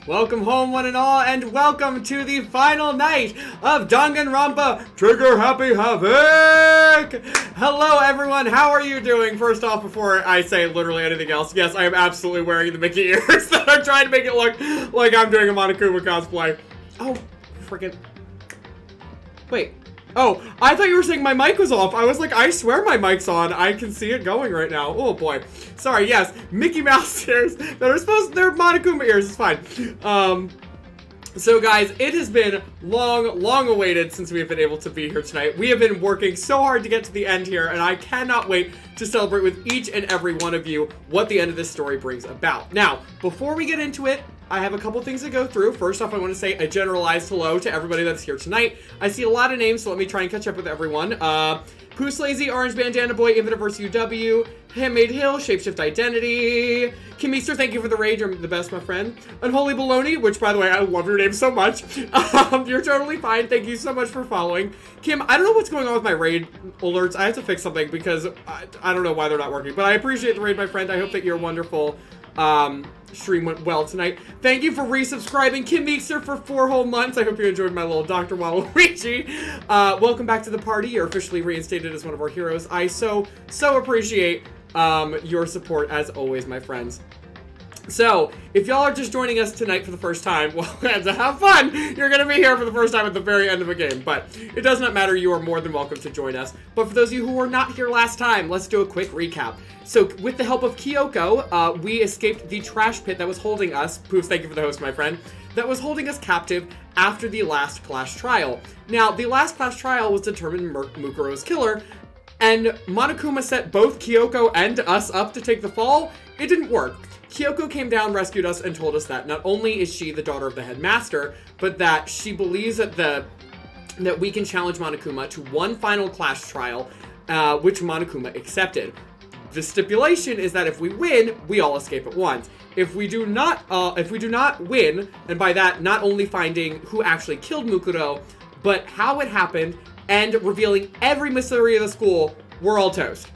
Welcome home, one and all, and welcome to the final night of Danganronpa Trigger Happy Havoc! Hello, everyone. How are you doing? First off, before I say literally anything else, yes, I am absolutely wearing the Mickey ears that are trying to make it look like I'm doing a Monokuma cosplay. Oh, freaking... Wait. Oh, I thought you were saying my mic was off. I was like, I swear my mic's on. I can see it going right now. Oh, boy. Sorry, yes. Mickey Mouse ears that are they're Monokuma ears. It's fine. So, guys, it has been long awaited since we have been able to be here tonight. We have been working so hard to get to the end here, and I cannot wait to celebrate with each and every one of you what the end of this story brings about. Now, before we get into it, I have a couple things to go through. First off, I want to say a generalized hello to everybody that's here tonight. I see a lot of names, so let me try and catch up with everyone. Pooh Lazy, Orange Bandana Boy, Invidiverse UW, Handmade Hill, Shapeshift Identity, Kim Easter, thank you for the raid, you're the best, my friend. Unholy Baloney, which, by the way, I love your name so much. You're totally fine, thank you so much for following. Kim, I don't know what's going on with my raid alerts. I have to fix something because I don't know why they're not working, but I appreciate the raid, my friend. I hope that you're wonderful. Stream went well tonight. Thank you for resubscribing, Kim Meekster, for 4 whole months. I hope you enjoyed my little Dr. Waluigi. Welcome back to the party. You're officially reinstated as one of our heroes. I so appreciate your support as always, my friends. So, if y'all are just joining us tonight for the first time, well, to have fun, you're going to be here for the first time at the very end of a game. But it does not matter. You are more than welcome to join us. But for those of you who were not here last time, let's do a quick recap. So, with the help of Kyoko, we escaped the trash pit that was holding us. Poofs, thank you for the host, my friend. That was holding us captive after the last class trial. Now, the last class trial was determined Mukuro's killer, and Monokuma set both Kyoko and us up to take the fall. It didn't work. Kyoko came down, rescued us, and told us that not only is she the daughter of the headmaster, but that she believes that we can challenge Monokuma to one final class trial, which Monokuma accepted. The stipulation is that if we win, we all escape at once. If we do not win, and by that not only finding who actually killed Mukuro, but how it happened, and revealing every mystery of the school, we're all toast.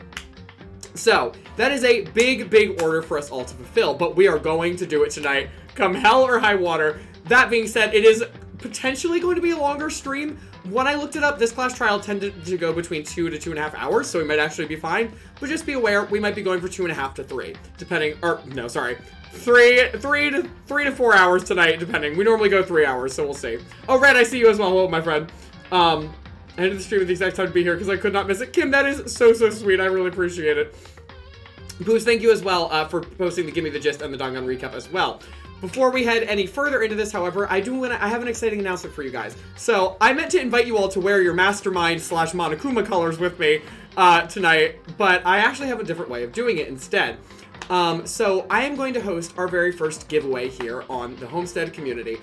So, that is a big order for us all to fulfill, but we are going to do it tonight, come hell or high water. That being said, it is potentially going to be a longer stream. When I looked it up, this class trial tended to go between 2 to 2.5 hours, so we might actually be fine. But just be aware, we might be going for 2.5 to 3, depending, or, no, sorry. 3 to 4 hours tonight, depending. We normally go 3 hours, so we'll see. Oh, Red, I see you as well. Hello, my friend. I ended the stream at the exact time to be here because I could not miss it. Kim, that is so sweet. I really appreciate it. Booze, thank you as well for posting the Gimme the Gist and the Dangan recap as well. Before we head any further into this, however, I have an exciting announcement for you guys. So, I meant to invite you all to wear your Mastermind / Monokuma colors with me tonight, but I actually have a different way of doing it instead. So, I am going to host our very first giveaway here on the Homestead community.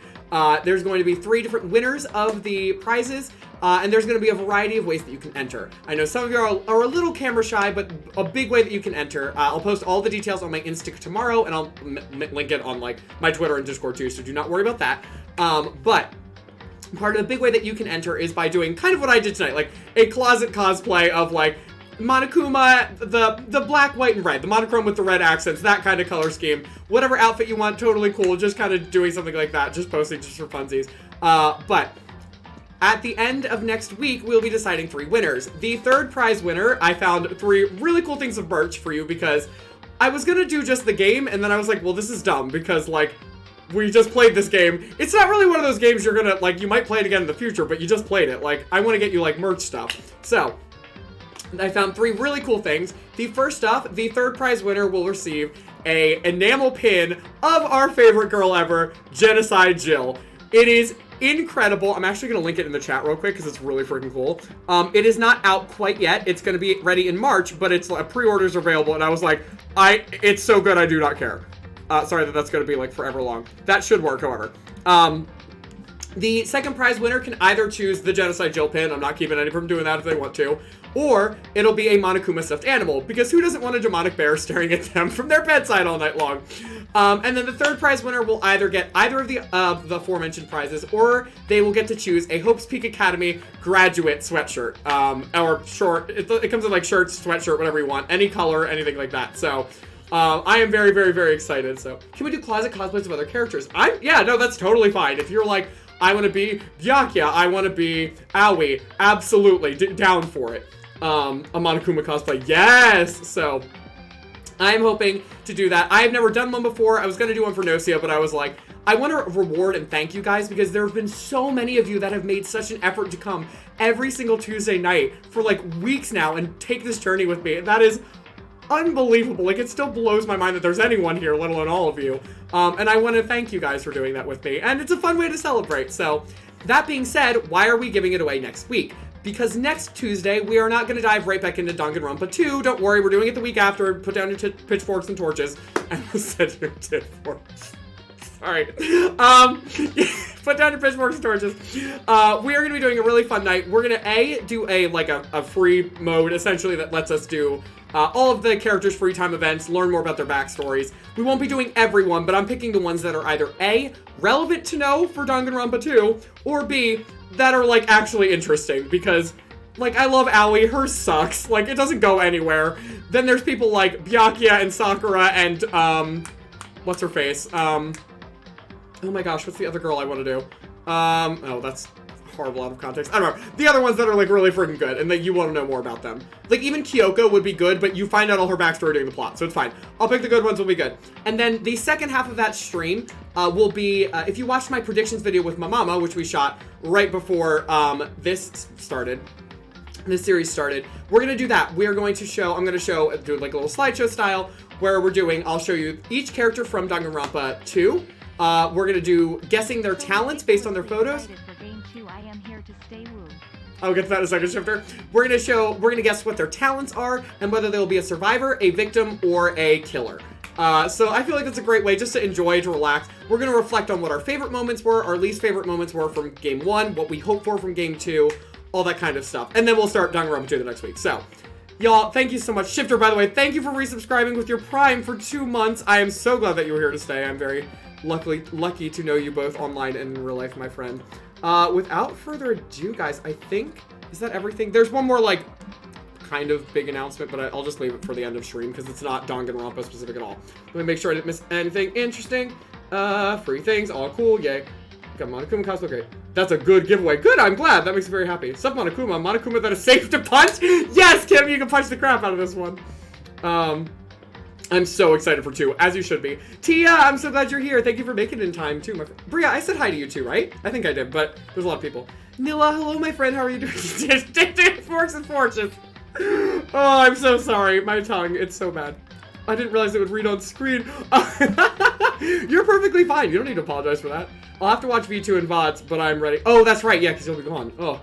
There's going to be 3 different winners of the prizes, and there's going to be a variety of ways that you can enter. I know some of you are a little camera shy, but a big way that you can enter. I'll post all the details on my Insta tomorrow, and I'll link it on like my Twitter and Discord too, so do not worry about that. But part of the big way that you can enter is by doing kind of what I did tonight, like a closet cosplay of like Monokuma, the black, white, and red, the monochrome with the red accents, that kind of color scheme. Whatever outfit you want, totally cool. Just kind of doing something like that, just posting just for funsies. But at the end of next week, we'll be deciding 3 winners. The third prize winner, I found 3 really cool things of merch for you because I was gonna do just the game, and then I was like, well, this is dumb because like we just played this game. It's not really one of those games you're gonna like. You might play it again in the future, but you just played it. Like I want to get you like merch stuff. So I found 3 really cool things. The first off, the third prize winner will receive a enamel pin of our favorite girl ever, Genocide Jill. It is incredible. I'm actually going to link it in the chat real quick because it's really freaking cool. It is not out quite yet. It's going to be ready in March, but it's pre-orders are available, and I was like, it's so good, I do not care. Sorry that's going to be like forever long. That should work, however. The second prize winner can either choose the Genocide Jill pin. I'm not keeping any from doing that if they want to. Or it'll be a Monokuma stuffed animal, because who doesn't want a demonic bear staring at them from their bedside all night long? And then the third prize winner will either get either of the aforementioned prizes, or they will get to choose a Hope's Peak Academy graduate sweatshirt, or short. It comes in like shirts, sweatshirt, whatever you want, any color, anything like that. So I am very, very, very excited. So, can we do closet cosplays of other characters? Yeah, no, that's totally fine. If you're like, I want to be Byakuya, I want to be Aoi, absolutely, down for it. A Monokuma cosplay, yes! So, I'm hoping to do that. I've never done one before. I was going to do one for Nocia, but I was like, I want to reward and thank you guys because there have been so many of you that have made such an effort to come every single Tuesday night for like weeks now and take this journey with me. That is unbelievable. Like, it still blows my mind that there's anyone here, let alone all of you. And I want to thank you guys for doing that with me. And it's a fun way to celebrate. So, that being said, why are we giving it away next week? Because next Tuesday, we are not going to dive right back into Danganronpa 2. Don't worry, we're doing it the week after. Put down your pitchforks and torches. I almost said your pitchforks. Sorry. Put down your pitchforks and torches. We are going to be doing a really fun night. We're going to, do a free mode, essentially, that lets us do all of the characters' free time events, learn more about their backstories. We won't be doing everyone, but I'm picking the ones that are either A, relevant to know for Danganronpa 2, or B, that are, like, actually interesting, because, like, I love Aoi, hers sucks, like, it doesn't go anywhere. Then there's people like Byakuya and Sakura and, what's her face? Oh my gosh, what's the other girl I want to do? Oh, that's horrible out of context. I don't know. The other ones that are, like, really freaking good, and that you want to know more about them. Like, even Kyoko would be good, but you find out all her backstory during the plot, so it's fine. I'll pick the good ones, will be good. And then the second half of that stream will be, if you watched my predictions video with my mama, which we shot right before this series started, we're going to do that. We are going to show, I'm going to do like a little slideshow style, where I'll show you each character from Danganronpa 2. We're going to do guessing their talents based on their photos. I'll get to that in a second, Shifter. We're going to guess what their talents are and whether they'll be a survivor, a victim, or a killer. So I feel like that's a great way just to enjoy, to relax. We're going to reflect on what our favorite moments were, our least favorite moments were from game 1, what we hope for from game 2, all that kind of stuff. And then we'll start Danganronpa 2 the next week. So, y'all, thank you so much. Shifter, by the way, thank you for resubscribing with your Prime for 2 months. I am so glad that you were here to stay. I'm very lucky to know you both online and in real life, my friend. Without further ado, guys, I think, is that everything? There's one more, like, kind of big announcement, but I'll just leave it for the end of stream because it's not Danganronpa specific at all. Let me make sure I didn't miss anything interesting. Free things, all cool, yay. Got Monokuma cosplay, great. That's a good giveaway. Good, I'm glad. That makes me very happy. Sup, Monokuma that is safe to punch? Yes, Kim, you can punch the crap out of this one. I'm so excited for 2, as you should be. Tia, I'm so glad you're here. Thank you for making it in time, too, my friend. Bria, I said hi to you, too, right? I think I did, but there's a lot of people. Nilla, hello, my friend. How are you doing? Forks and fortunes. Oh, I'm so sorry. My tongue, it's so bad. I didn't realize it would read on screen. You're perfectly fine. You don't need to apologize for that. I'll have to watch V2 and VODs, but I'm ready. Oh, that's right. Yeah, because you'll be gone. Oh.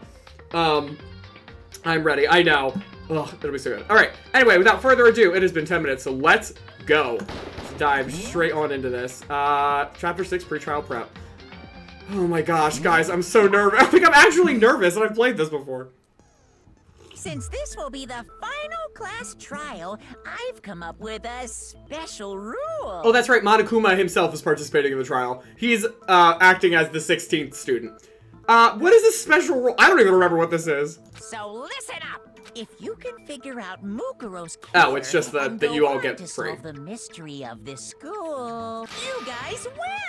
I'm ready. I know. Oh, it'll be so good. All right. Anyway, without further ado, it has been 10 minutes, so let's go. Let's dive straight on into this. Chapter 6, pre-trial prep. Oh my gosh, guys, I'm so nervous. Like, I'm actually nervous, and I've played this before. Since this will be the final class trial, I've come up with a special rule. Oh, that's right. Monokuma himself is participating in the trial. He's acting as the 16th student. What is this special rule? I don't even remember what this is. So listen up. If you can figure out Mukuro's killer, oh, it's just that you all get to free. Solve the mystery of this school, you guys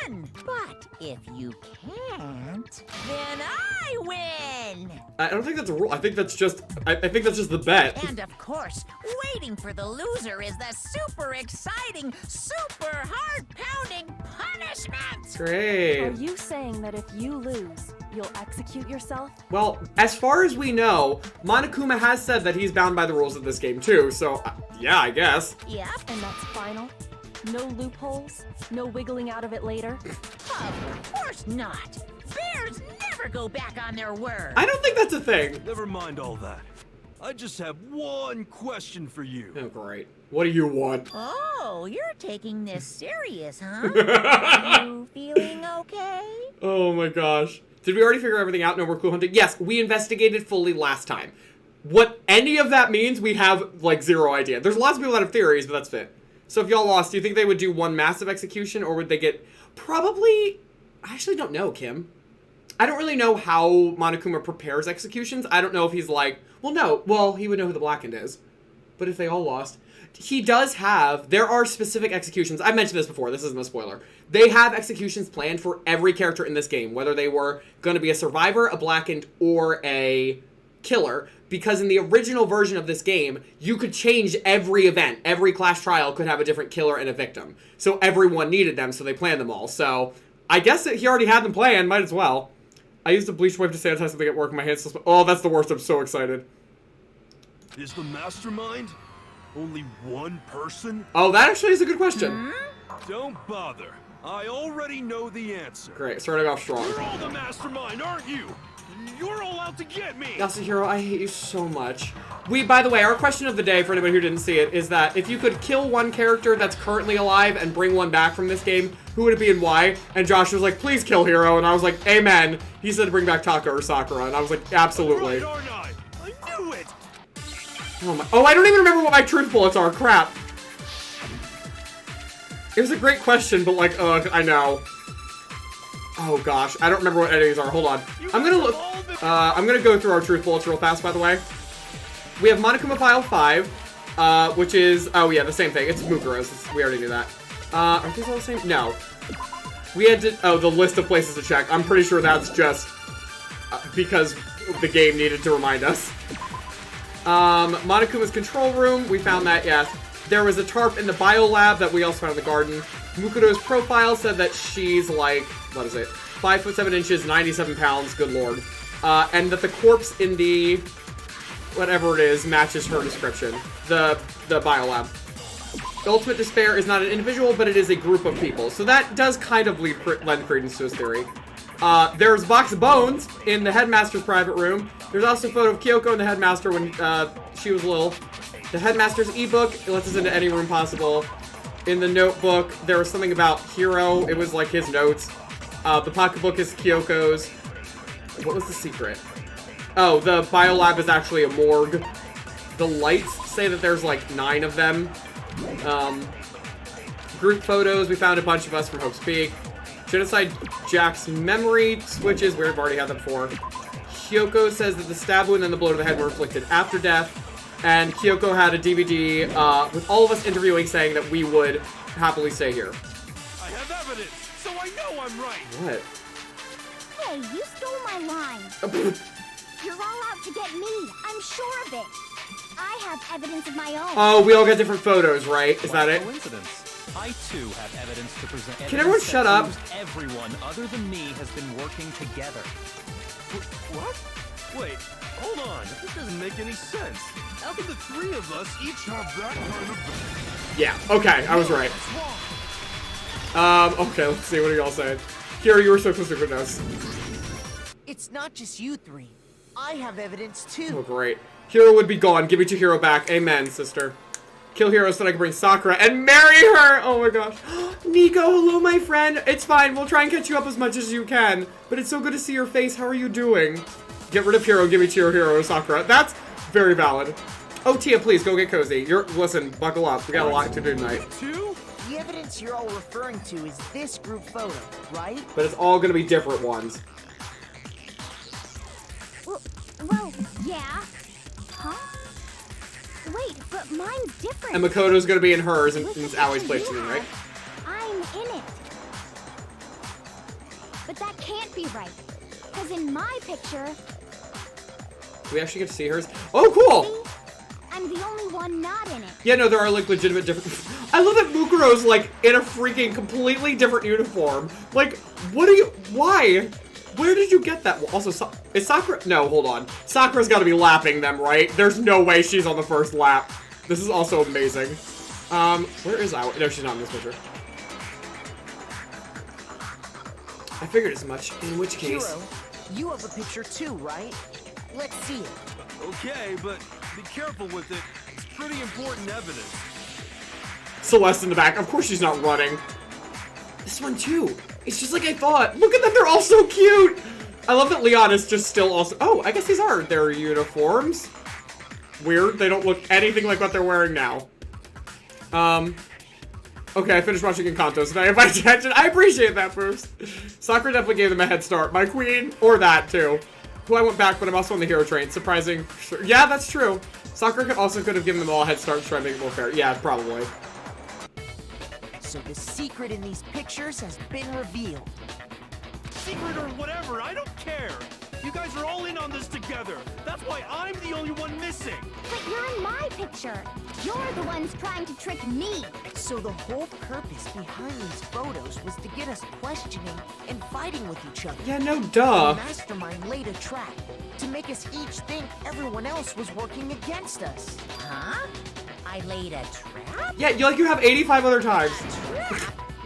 win. But if you can't, then I win. I don't think that's a rule. I think that's just the bet. And of course, waiting for the loser is the super exciting, super heart-pounding punishment. Great. Are you saying that if you lose, you'll execute yourself? Well, as far as we know, Monokuma has said that he's bound by the rules of this game too, so yeah, I guess. Yep. And that's final? No loopholes? No wiggling out of it later? Of course not. Bears never go back on their word. I don't think that's a thing. Never mind all that. I just have one question for you. Oh, great. What do you want? Oh, you're taking this serious, huh? Are you feeling okay? Oh my gosh. Did we already figure everything out? No more clue hunting? Yes, we investigated fully last time. What any of that means, we have, like, zero idea. There's lots of people that have theories, but that's it. So if y'all lost, do you think they would do one massive execution, or would they get... Probably... I actually don't know, Kim. I don't really know how Monokuma prepares executions. I don't know if he's like... Well, no. Well, he would know who the Blackened is. But if they all lost... he does have, there are specific executions. I mentioned this before, this isn't a spoiler. They have executions planned for every character in this game, whether they were going to be a survivor, a blackened, or a killer. Because in the original version of this game, you could change every event. Every class trial could have a different killer and a victim. So everyone needed them, so they planned them all. So I guess that he already had them planned, might as well. I used a bleach wipe to sanitize something at work, my hands still oh, that's the worst, I'm so excited. Is the Mastermind only one person? Oh, that actually is a good question. Don't bother. I already know the answer. Great, starting off strong. You're all the Mastermind, aren't you? You're all out to get me! Yasuhiro, I hate you so much. By the way, our question of the day, for anybody who didn't see it, is that if you could kill one character that's currently alive and bring one back from this game, who would it be and why? And Josh was like, please kill Hero, and I was like, amen. He said to bring back Taka or Sakura, and I was like, absolutely. Right, aren't I? I knew it! Oh, I don't even remember what my truth bullets are, crap. It was a great question, but like, I know. Oh gosh, I don't remember what any of these are. Hold on. I'm gonna look. I'm gonna go through our truth bullets real fast, by the way. We have Monokuma File 5, which is, oh yeah, the same thing. It's Mukuro's. We already knew that. Are these all the same? No. We had to, oh, the list of places to check. I'm pretty sure that's just because the game needed to remind us. Monokuma's control room, we found that, yes. There was a tarp in the bio lab that we also found in the garden. Mukuro's profile said that she's like, what is it? 5'7", 97 pounds, good lord. And that the corpse in the, whatever it is, matches her description. The bio lab. The ultimate despair is not an individual, but it is a group of people. So that does kind of lend credence to his theory. There's a box of bones in the headmaster's private room. There's also a photo of Kyoko and the headmaster when she was little. The headmaster's ebook, it lets us into any room possible. In the notebook, there was something about Hiro. It was like his notes. The pocketbook is Kyoko's. What was the secret? Oh, the biolab is actually a morgue. The lights say that there's like 9 of them. Group photos, we found a bunch of us from Hope's Peak. Genocide Jack's memory switches, we've already had that before. Kyoko says that the stab wound and the blow to the head were inflicted after death. And Kyoko had a DVD with all of us interviewing saying that we would happily stay here. I have evidence, so I know I'm right. What? Hey, you stole my line. You're all out to get me. I'm sure of it. I have evidence of my own. Oh, we all got different photos, right? Is that it? Coincidence. I too have evidence to present. Can everyone shut up? Everyone other than me has been working together. What? Wait, hold on. This doesn't make any sense. How could the 3 of us each have that kind of... Yeah, okay, I was right. Okay, let's see, what are y'all saying? Kira, you were so close to good notes. It's not just you 3. I have evidence Oh, too. great. Hiro would be gone. Give it your Hiro back. Amen, sister. Kill Hiro so that I can bring Sakura and marry her! Oh my gosh. Nico, hello, my friend. It's fine. We'll try and catch you up as much as you can. But it's so good to see your face. How are you doing? Get rid of Hiro. Give me to your Hiro, Sakura. That's very valid. Oh, Tia, please, go get cozy. Listen, buckle up. We got a lot to do tonight. 2? The evidence you're all referring to is this group photo, right? But it's all gonna be different ones. Well, yeah. Huh? Wait, but mine's different. And Makoto's gonna be in hers, and With the it's Allie's picture place you to me, right? I'm in it. But that can't be right. Because in my picture, Do we actually get to see hers? Oh, cool! see, I'm the only one not in it. Yeah, no, there are, like, legitimate different... I love that Mukuro's, like, in a freaking completely different uniform. Like, what are you... Why? Where did you get that? Well, also, is Sakura... No, hold on. Sakura's gotta be lapping them, right? There's no way she's on the first lap. This is also amazing. Where is Aoi? No, she's not in this picture. I figured as much, in which case... Hiro, you have a picture too, right? Let's see it. Okay, but be careful with it. It's pretty important evidence. Celeste in the back. Of course she's not running. This one, too. It's just like I thought. Look at that. They're all so cute. I love that Leon is just still also... Oh, I guess these are their uniforms. Weird. They don't look anything like what they're wearing now. Okay, I finished watching Encanto, so now I have my attention. I appreciate that, Bruce. Sakura definitely gave them a head start. My queen. Or that, too. Who I went back, but I'm also on the hero train. Surprising. Sure. Yeah, that's true. Sakura could have given them all a head start to try to make it more fair. Yeah, probably. So the secret in these pictures has been revealed. Secret or whatever, I don't care. You guys are all in on this together. That's why I'm the only one missing. But you're in my picture. You're the ones trying to trick me. So the whole purpose behind these photos was to get us questioning and fighting with each other. Yeah, no duh. Mastermind laid a trap to make us each think everyone else was working against us. Huh? I laid a trap? Yeah, you have 85 other times. Trap?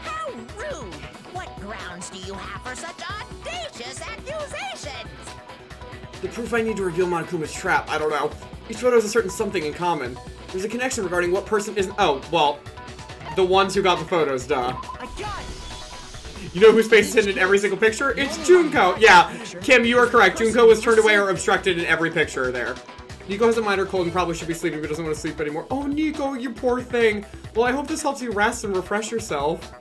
How rude! What grounds do you have for such audacious accusations? The proof I need to reveal Monokuma's trap, I don't know. Each photo has a certain something in common. There's a connection regarding what person isn't. Oh, well, the ones who got the photos, duh. I got it! You know whose face is hidden in every single picture? It's Junko. Yeah, Kim, you are correct. Junko was turned away or obstructed in every picture there. Nico has a minor cold and probably should be sleeping but doesn't want to sleep anymore. Oh, Nico, you poor thing. Well, I hope this helps you rest and refresh yourself.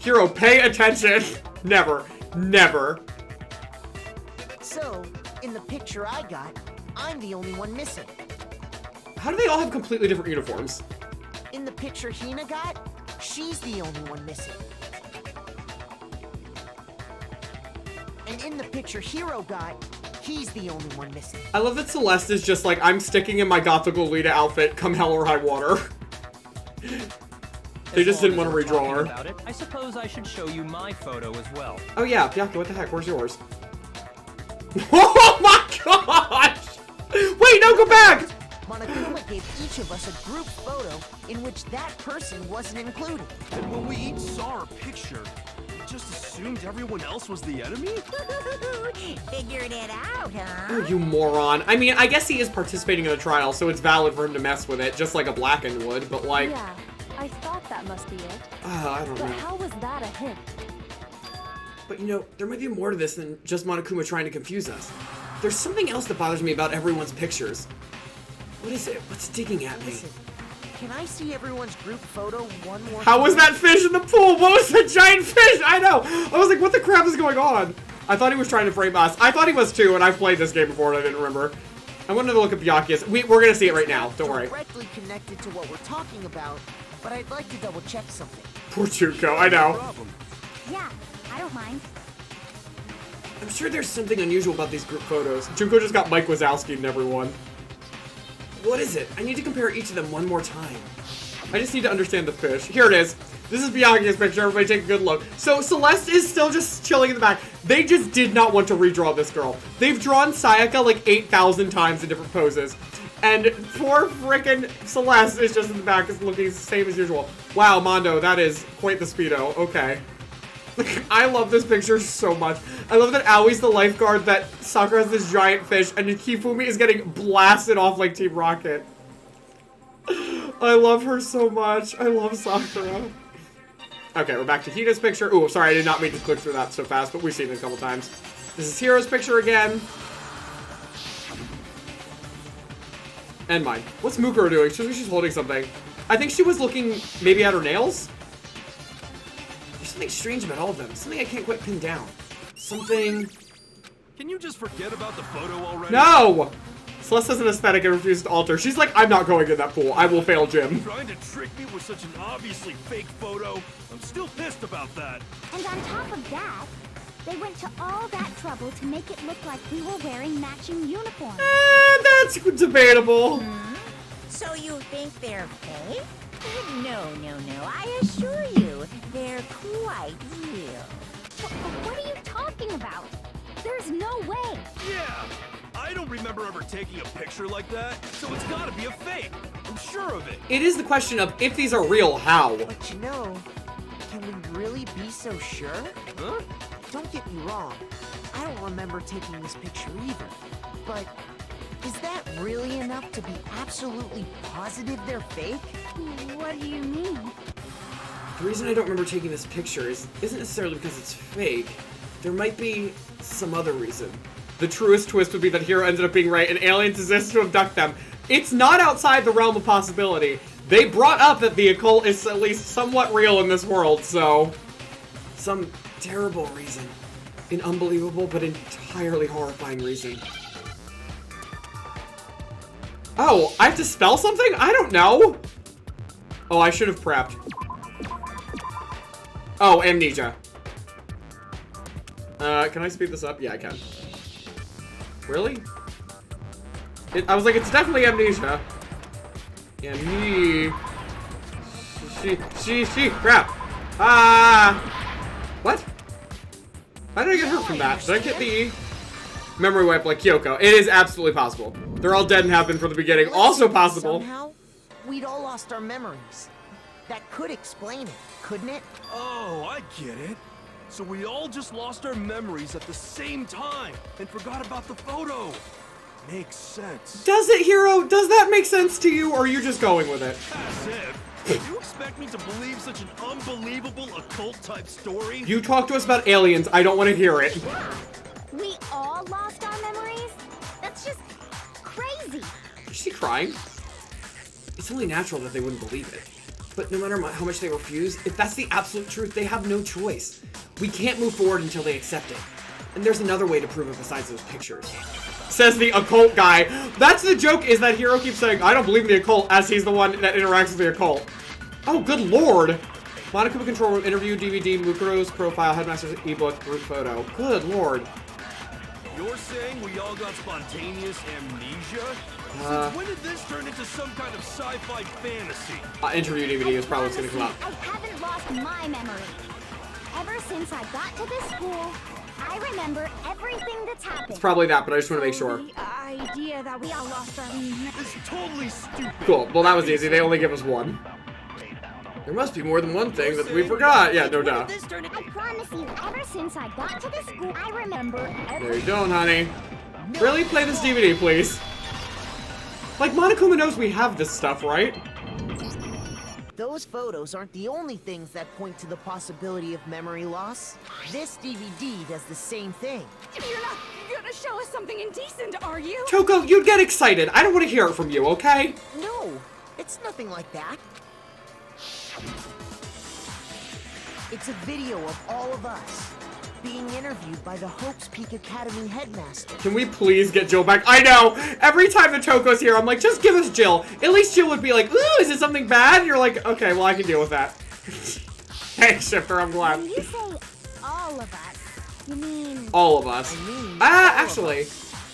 Hero, pay attention. Never. Never. So, in the picture I got, I'm the only one missing. How do they all have completely different uniforms? In the picture Hina got, she's the only one missing. And in the picture Hero got, he's the only one missing. I love that Celeste is just like, I'm sticking in my Gothical Lita outfit, come hell or high water. They just didn't want to redraw her. About it, I suppose I should show you my photo as well. Oh yeah, Bianca, what the heck? Where's yours? Oh my gosh! Wait, no, go back! Monokuma gave each of us a group photo in which that person wasn't included. And when we each saw our picture, we just assumed everyone else was the enemy? Figured it out, huh? Oh, you moron. I mean, I guess he is participating in the trial, so it's valid for him to mess with it, just like a Blackened would, but like... Yeah, I thought that must be it. I don't know. But how was that a hint? But you know, there might be more to this than just Monokuma trying to confuse us. There's something else that bothers me about everyone's pictures. What is it? What's digging at me? Listen, can I see everyone's group photo one more How time? was that fish in the pool? What was the giant fish? I know! I was like, what the crap is going on? I thought he was trying to frame us. I thought he was too, and I've played this game before and I didn't remember. I wanted to look at Byakuya's. We're gonna see it right now, don't worry. Directly connected to what we're talking about, but I'd like to double check something. Poor Junko, I know. Problem. Yeah, I don't mind. I'm sure there's something unusual about these group photos. Junko just got Mike Wazowski in everyone. What is it? I need to compare each of them one more time. I just need to understand the fish. Here it is. This is Byakuya's picture. Everybody take a good look. So Celeste is still just chilling in the back. They just did not want to redraw this girl. They've drawn Sayaka like 8,000 times in different poses. And poor frickin' Celeste is just in the back, is looking the same as usual. Wow, Mondo, that is quite the speedo. Okay. I love this picture so much. I love that Aoi's the lifeguard, that Sakura has this giant fish, and Hifumi is getting blasted off like Team Rocket. I love her so much. I love Sakura. Okay, we're back to Hina's picture. Ooh, sorry, I did not mean to click through that so fast, but we've seen it a couple times. This is Hiro's picture again. And mine. What's Mukuro doing? She's holding something. I think she was looking maybe at her nails? There's something strange about all of them. Something I can't quite pin down. Something... Can you just forget about the photo already? No! Celeste has an aesthetic and refuses to alter. She's like, I'm not going in that pool. I will fail Jim. Trying to trick me with such an obviously fake photo? I'm still pissed about that. And on top of that, they went to all that trouble to make it look like we were wearing matching uniforms. That's debatable. So you think they're fake? No, I assure you, they're quite real. What are you talking about? There's no way. Yeah! I don't remember ever taking a picture like that, so it's gotta be a fake. I'm sure of it. It is the question of if these are real, how? But you know, can we really be so sure? Huh? Don't get me wrong, I don't remember taking this picture either. But is that really enough to be absolutely positive they're fake? What do you mean? The reason I don't remember taking this picture isn't necessarily because it's fake. There might be some other reason. The truest twist would be that Hero ended up being right and aliens exist to abduct them. It's not outside the realm of possibility. They brought up that the occult is at least somewhat real in this world, so... Some terrible reason. an unbelievable but entirely horrifying reason. Oh, I have to spell something? I don't know. Oh, I should have prepped. Oh, amnesia. Can I speed this up? Yeah, I can. Really? I was like, it's definitely amnesia. Crap. What? How did I get hurt from that? Did I get the memory wipe like Kyoko? It is absolutely possible. They're all dead and have been from the beginning. Also possible. Somehow, we'd all lost our memories. That could explain it, couldn't it? Oh, I get it. So we all just lost our memories at the same time and forgot about the photo. Makes sense. Does it, Hero? Does that make sense to you, or are you just going with it? As if. You expect me to believe such an unbelievable occult-type story? You talk to us about aliens. I don't want to hear it. Yeah. We all lost our memories? That's just crazy. Is she crying? It's only natural that they wouldn't believe it. But no matter how much they refuse, if that's the absolute truth, they have no choice. We can't move forward until they accept it. And there's another way to prove it besides those pictures. Says the occult guy. That's the joke, is that Hero keeps saying, I don't believe in the occult, as he's the one that interacts with the occult. Oh, good lord. Monokuma Control Room interview, DVD, Mukuro's profile, Headmaster's ebook, group photo. Good lord. You're saying we all got spontaneous amnesia? Since when did this turn into some kind of sci-fi fantasy? Interview DVD is probably going to come out. I haven't lost my memory. Ever since I got to this school, I remember everything that's happened. It's probably that, but I just want to make sure. The idea that we all lost our It's totally stupid. Cool. Well, that was easy. They only give us one. There must be more than one thing that we forgot. Yeah, no doubt. I promise you, ever since I got to this school, I remember everything. There you go, honey. Really? Play this DVD, please. Like, Monokuma knows we have this stuff, right? Those photos aren't the only things that point to the possibility of memory loss. This DVD does the same thing. You're not gonna show us something indecent, are you? Choco, you'd get excited. I don't want to hear it from you, okay? No, it's nothing like that. It's a video of all of us being interviewed by the Hope's Peak Academy headmaster. Can we please get Jill back? I know! Every time the Choco's here, I'm like, just give us Jill. At least Jill would be like, ooh, is it something bad? And you're like, okay, well, I can deal with that. Thanks, Shifter, I'm glad. When you say all of us, you mean... All of us. I mean, Actually,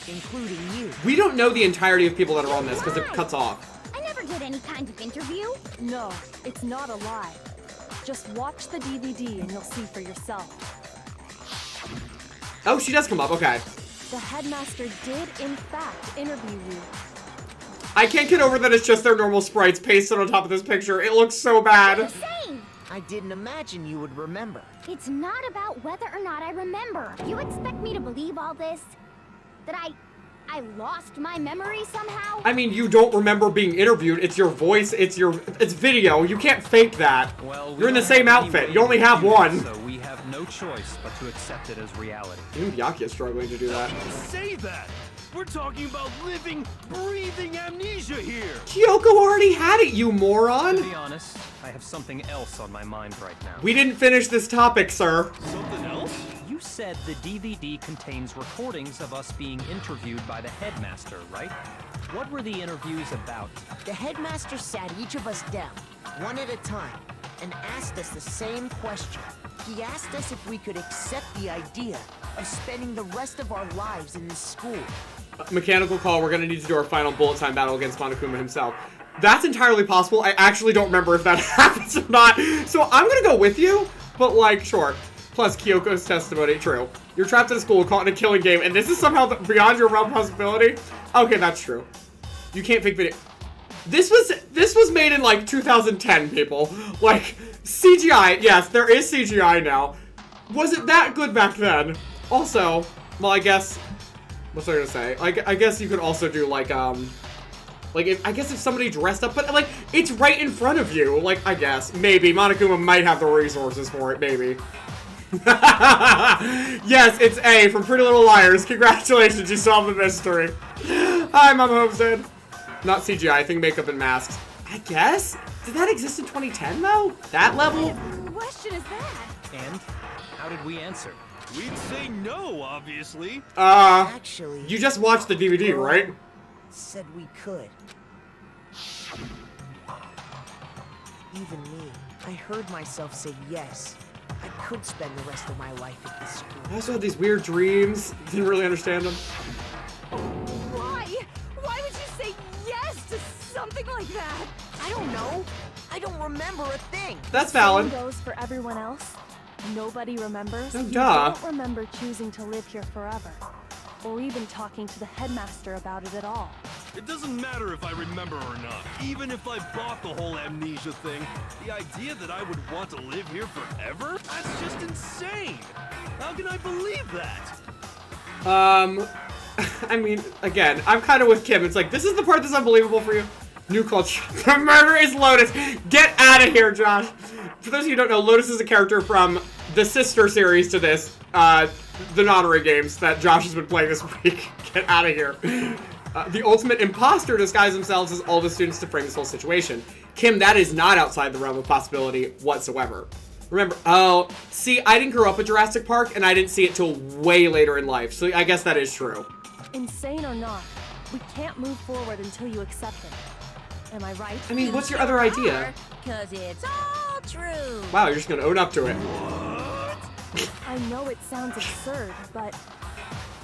including you. we don't know the entirety of people that are on this because it cuts off. I never did any kind of interview. No, it's not a lie. Just watch the DVD and you'll see for yourself. Oh, she does come up, okay. The headmaster did, in fact, interview you. I can't get over that it's just their normal sprites pasted on top of this picture. It looks so bad. Insane! I didn't imagine you would remember. It's not about whether or not I remember. You expect me to believe all this? That I lost my memory somehow? I mean, you don't remember being interviewed. It's your voice. It's video. You can't fake that. Well, You're in the same outfit. You only have one. So we have no choice but to accept it as reality. Even Byakuya's struggling to do that. Say that! We're talking about living, breathing amnesia here! Kyoko already had it, you To moron! be honest, I have something else on my mind right now. We didn't finish this topic, sir. Something else? You said the DVD contains recordings of us being interviewed by the headmaster, right? What were the interviews about? The headmaster sat each of us down, one at a time, and asked us the same question. He asked us if we could accept the idea of spending the rest of our lives in this school. Mechanical call, we're gonna need to do our final bullet time battle against Monokuma himself. That's entirely possible. I actually don't remember if that happens or not. So I'm gonna go with you, but like, sure. Plus Kyoko's testimony, true. You're trapped in a school caught in a killing game, and this is somehow beyond your realm of possibility? Okay, that's true. You can't fake video. This was made in like 2010, people. Like, CGI, yes, there is CGI now. Was it that good back then? Also, well, I guess, what's I gonna say? Like, I guess you could also do like, I guess if somebody dressed up, but like, it's right in front of you. Like, I guess, maybe. Monokuma might have the resources for it, maybe. Yes, it's A from Pretty Little Liars. Congratulations, you solved the mystery. Hi, Mama Homestead. Not CGI, I think makeup and masks. I guess? Did that exist in 2010, though? That level? What question is that? And how did we answer? We'd say no, obviously. Actually, you just watched the DVD, right? said we could. Even me, I heard myself say yes. I could spend the rest of my life at this school. I also had these weird dreams. Didn't really understand them. Why? Why would you say yes to something like that? I don't know. I don't remember a thing. That's valid. Same goes for everyone else. Nobody remembers. Oh, You duh. don't remember choosing to live here forever, or even talking to the headmaster about it at all. It doesn't matter if I remember or not. Even if I bought the whole amnesia thing, the idea that I would want to live here forever? That's just insane. How can I believe that? I mean, again, I'm kind of with Kim. It's like, this is the part that's unbelievable for you. New culture. The murder is Lotus. Get out of here, Josh. For those of you who don't know, Lotus is a character from the sister series to this, the Notary games that Josh has been playing this week. Get out of here. The ultimate imposter disguise themselves as all the students to frame this whole situation. Kim, that is not outside the realm of possibility whatsoever. Remember, oh, see, I didn't grow up at Jurassic Park, and I didn't see it till way later in life, so I guess that is true. Insane or not, we can't move forward until you accept it. Am I right? I mean, what's your other idea? Cause it's all true. Wow, you're just gonna own up to it. I know it sounds absurd, but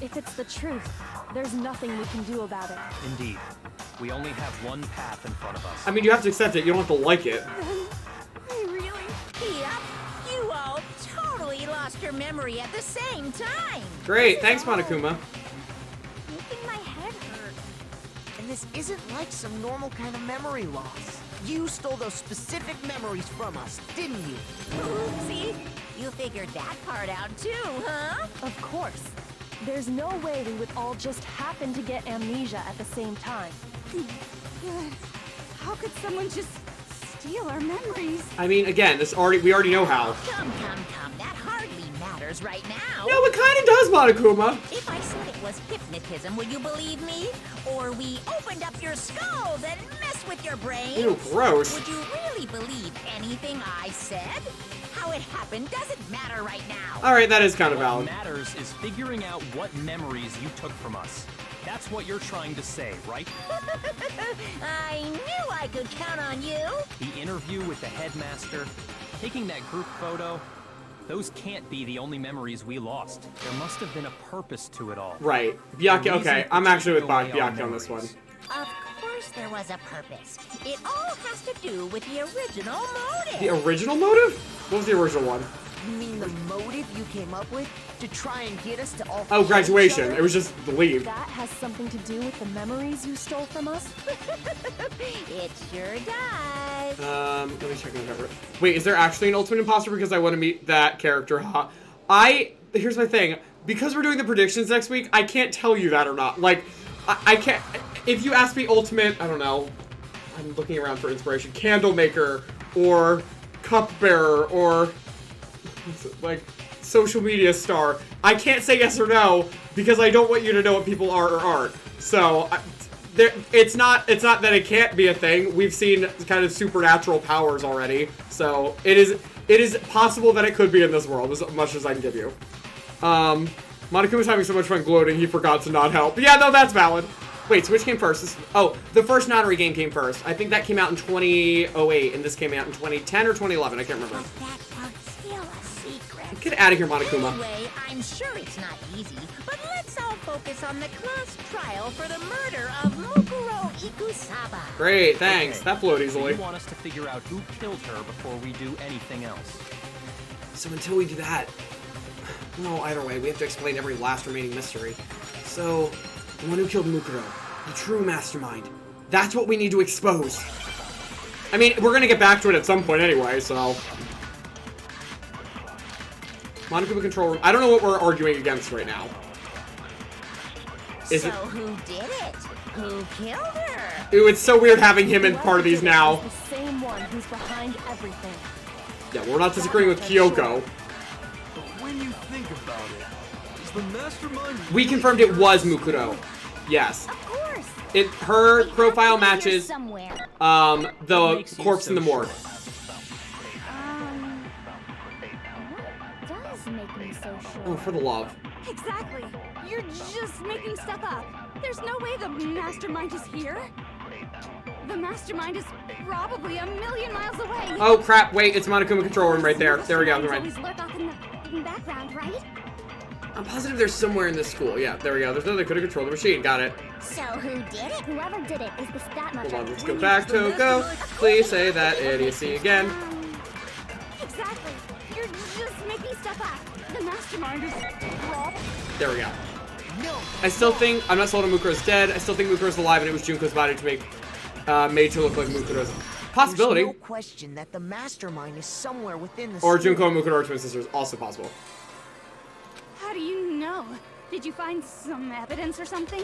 if it's the truth, there's nothing we can do about it. Indeed. We only have one path in front of us. I mean, you have to accept it, you don't have to like it. Really? Yep. You all totally lost your memory at the same time. Great, thanks, Monokuma. Making my head hurt. And this isn't like some normal kind of memory loss. You stole those specific memories from us, didn't you? Oopsie. You figured that part out too, huh? Of course. There's no way we would all just happen to get amnesia at the same time. Good. How could someone just steal our memories? I mean, again, we already know how. Come. That hardly matters right now. No, it kind of does, Monokuma. If I said it was hypnotism, would you believe me? Or we opened up your skulls and messed with your brains? Ew, gross. Would you really believe anything I said? How it happened doesn't matter right now. Alright, that is kind of What valid. matters is figuring out what memories you took from us. That's what you're trying to say, right? I knew I could count on you. The interview with the headmaster, taking that group photo, those can't be the only memories we lost. There must have been a purpose to it all. Right. Byakuya, okay, I'm actually with Byakuya on this one. Of course there was a purpose. It all has to do with the original motive. The original motive? What was the original one? You mean the motive you came up with to try and get us to all Oh, kill each graduation. other? It was just the leave. That has something to do with the memories you stole from us? It sure does. Let me check my cover. Wait, is there actually an ultimate imposter? Because I want to meet that character. Here's my thing. Because we're doing the predictions next week, I can't tell you that or not. Like, I can't. If you ask me ultimate, I don't know. I'm looking around for inspiration. Candle maker or cupbearer or like social media star. I can't say yes or no because I don't want you to know what people are or aren't. So it's not that it can't be a thing. We've seen kind of supernatural powers already. So it is possible that it could be in this world, as much as I can give you. Monokuma's having so much fun gloating, he forgot to not help. Yeah, no, that's valid. Wait, so which came first? The first Notary game came first. I think that came out in 2008, and this came out in 2010 or 2011. I can't remember. But that part's still a secret. Get out of here, Monokuma. Anyway, I'm sure it's not easy, but let's all focus on the class trial for the murder of Mukuro Ikusaba. Great, thanks. Okay. That flowed So easily. you want us to figure out who killed her before we do anything else. So until we do that, no, either way, we have to explain every last remaining mystery. So, the one who killed Mukuro, the true mastermind, that's what we need to expose. I mean, we're gonna get back to it at some point anyway, so. Monokuma control room. I don't know what we're arguing against right now. So who did it? Who killed her? Ew, it's so weird having him in part of these now. The same one who's behind everything. Yeah, we're not disagreeing with Kyoko. But when you think about it, is the mastermind... We confirmed it was Mukuro. Yes. Of course. Her We have profile to be here matches somewhere. the What makes you corpse so in the morgue. What does make me so sure? Oh, for the love. Exactly. You're just making stuff up. There's no way the Mastermind is here. The Mastermind is probably a million miles away. Oh crap, wait, it's Monokuma control room right there. There we go, right. Always lurk off in the background, right? I'm positive there's somewhere in this school. Yeah, there we go. There's no they could have controlled the machine. Got it. So who did it? Whoever did it is the stat Hold much. on, let's go back, Toko. Please say that idiocy again. Exactly. You're just making stuff up. The Mastermind is probably... There we go. No. I still think, I'm not sold on Mukuro's dead. I still think Mukuro's alive and it was Junko's body to make, made to look like Mukuro's. Possibility. There's no question that the Mastermind is somewhere within the Or school. Junko and Mukuro are twin sisters. Also possible. How do you know? Did you find some evidence or something?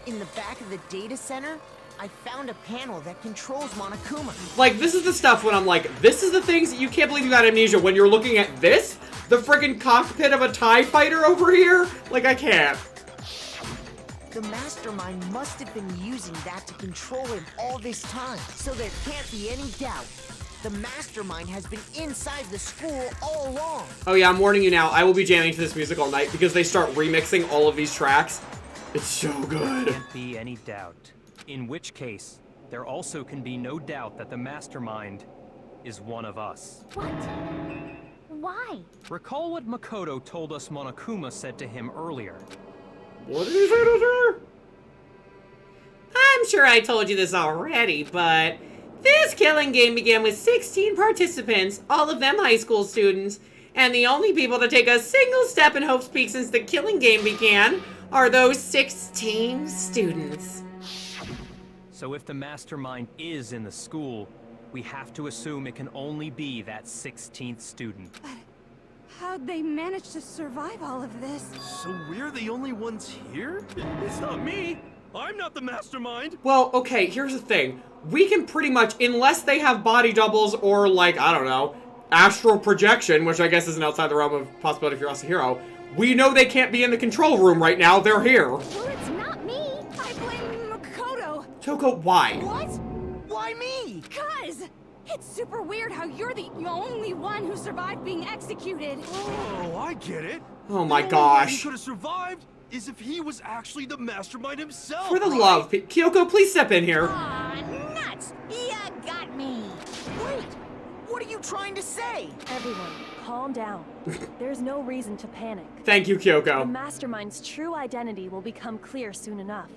In the back of the data center, I found a panel that controls Monokuma. Like, this is the stuff when I'm like, this is the things that you can't believe you got amnesia when you're looking at this? The friggin' cockpit of a TIE fighter over here? Like, I can't. The Mastermind must have been using that to control him all this time. So there can't be any doubt. The Mastermind has been inside the school all along. Oh yeah, I'm warning you now. I will be jamming to this music all night because they start remixing all of these tracks. It's so good. Can't be any doubt. In which case, there also can be no doubt that the Mastermind is one of us. What? Why? Recall what Makoto told us Monokuma said to him earlier. What did he say to her? I'm sure I told you this already, but this killing game began with 16 participants, all of them high school students, and the only people to take a single step in Hope's Peak since the killing game began are those 16 students. So if the Mastermind is in the school, we have to assume it can only be that 16th student. How'd they manage to survive all of this? So we're the only ones here? It's not me. I'm not the Mastermind. Well, okay, here's the thing. We can pretty much, unless they have body doubles or, like, I don't know, astral projection, which I guess isn't outside the realm of possibility if you're HomesteadHero, we know they can't be in the control room right now. They're here. Well, it's not me. I blame Makoto. Toko, why? What? Why me? Cuz it's super weird how you're the only one who survived being executed. Oh, I get it. Oh my He gosh. could have survived is if he was actually the Mastermind himself. For the right? love, Kyoko, please step in here. Aw, nuts! You got me! Wait, what are you trying to say? Everyone, calm down. There's no reason to panic. Thank you, The Kyoko. Mastermind's true identity will become clear soon enough.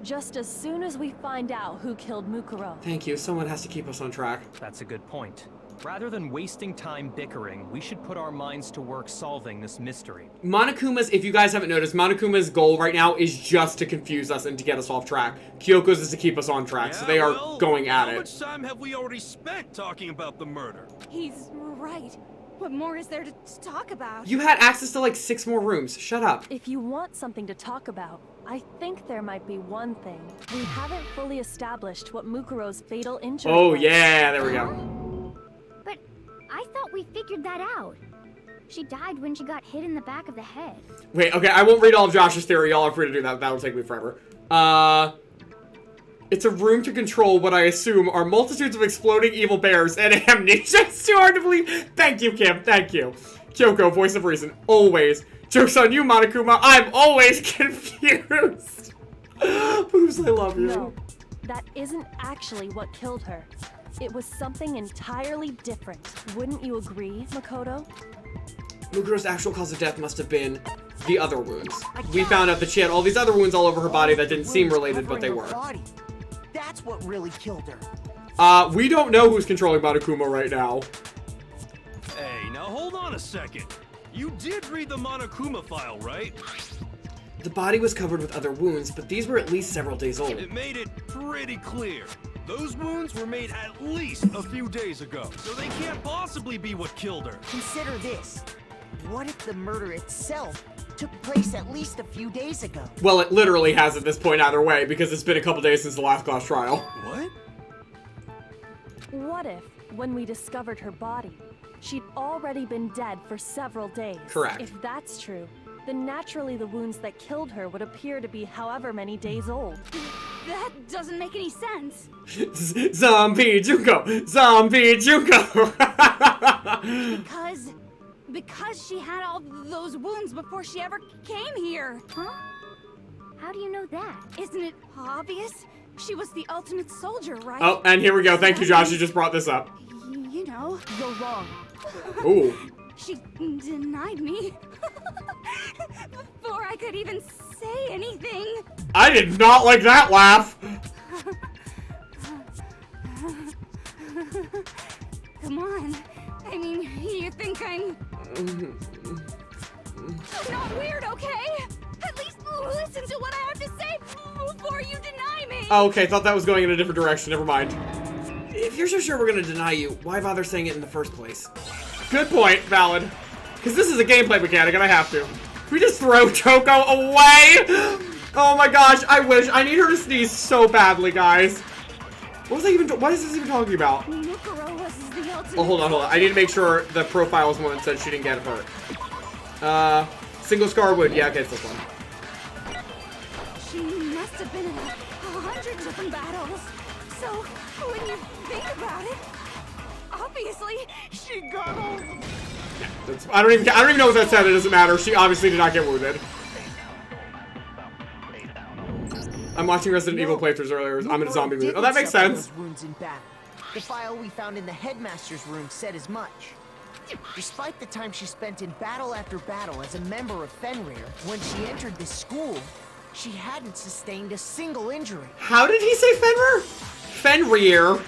Just as soon as we find out who killed Mukuro. Thank you. Someone has to keep us on track. That's a good point. Rather than wasting time bickering, we should put our minds to work solving this mystery. Monokuma's, if you guys haven't noticed, Monokuma's goal right now is just to confuse us and to get us off track. Kyoko's is to keep us on track, so they are well, going at how it. much time have we already spent talking about the murder? He's right. What more is there to talk about? You had access to like 6 more rooms. Shut up. If you want something to talk about, I think there might be one thing. We haven't fully established what Mukuro's fatal injury Oh was. yeah, there we go. But I thought we figured that out. She died when she got hit in the back of the head. Wait, okay, I won't read all of Josh's theory. Y'all are free to do that. That'll take me forever. It's a room to control what I assume are multitudes of exploding evil bears and amnesia. It's too hard to believe. Thank you, Kim. Thank you. Kyoko, voice of reason. Always. Joke's on you, Monokuma. I'm always confused. Boobs, I love you. No, that isn't actually what killed her. It was something entirely different. Wouldn't you agree, Makoto? Mukuro's actual cause of death must have been the other wounds. We found out that she had all these other wounds all over her body that didn't seem related, but they were. Body. That's what really killed her. We don't know who's controlling Monokuma right now. Hey, now hold on a second. You did read the Monokuma file, right? The body was covered with other wounds, but these were at least several days old. It made it pretty clear. Those wounds were made at least a few days ago, so they can't possibly be what killed her. Consider this. What if the murder itself took place at least a few days ago? Well, it literally has at this point either way, because it's been a couple days since the last class trial. What? What if, when we discovered her body, she'd already been dead for several days? Correct. If that's true, then naturally the wounds that killed her would appear to be however many days old. That doesn't make any sense. Zombie Junko! Zombie Junko! Because Because she had all those wounds before she ever came here. Huh? How do you know that? Isn't it obvious? She was the ultimate soldier, right? Oh, and here we go. Thank you, Josh. You just brought this up. You know. You're wrong. Ooh. She denied me. Before I could even say anything. I did not like that laugh. Come on. I mean, you think I'm not weird, okay? At least listen to what I have to say before you deny me. Oh, okay, thought that was going in a different direction. Never mind. If you're so sure we're gonna deny you, why bother saying it in the first place? Good point, valid. Because this is a gameplay mechanic and I have to. Can we just throw Choco away? Oh my gosh, I wish. I need her to sneeze so badly, guys. What is this even talking about? Mukuro was the ultimate. Oh, hold on. I need to make sure the profile is one that said she didn't get hurt. Single scar wound. Yeah, okay, it's this one. She must have been in 100 different battles. So, when you think about it, obviously, she got all... I don't even know what that said. It doesn't matter. She obviously did not get wounded. I'm watching Resident Evil playthroughs earlier. I'm in a zombie movie. Oh, that makes sense. Wounds in battle. The file we found in the headmaster's room said as much. Despite the time she spent in battle after battle as a member of Fenrir, when she entered this school, she hadn't sustained a single injury. How did he say Fenrir? Fenrir.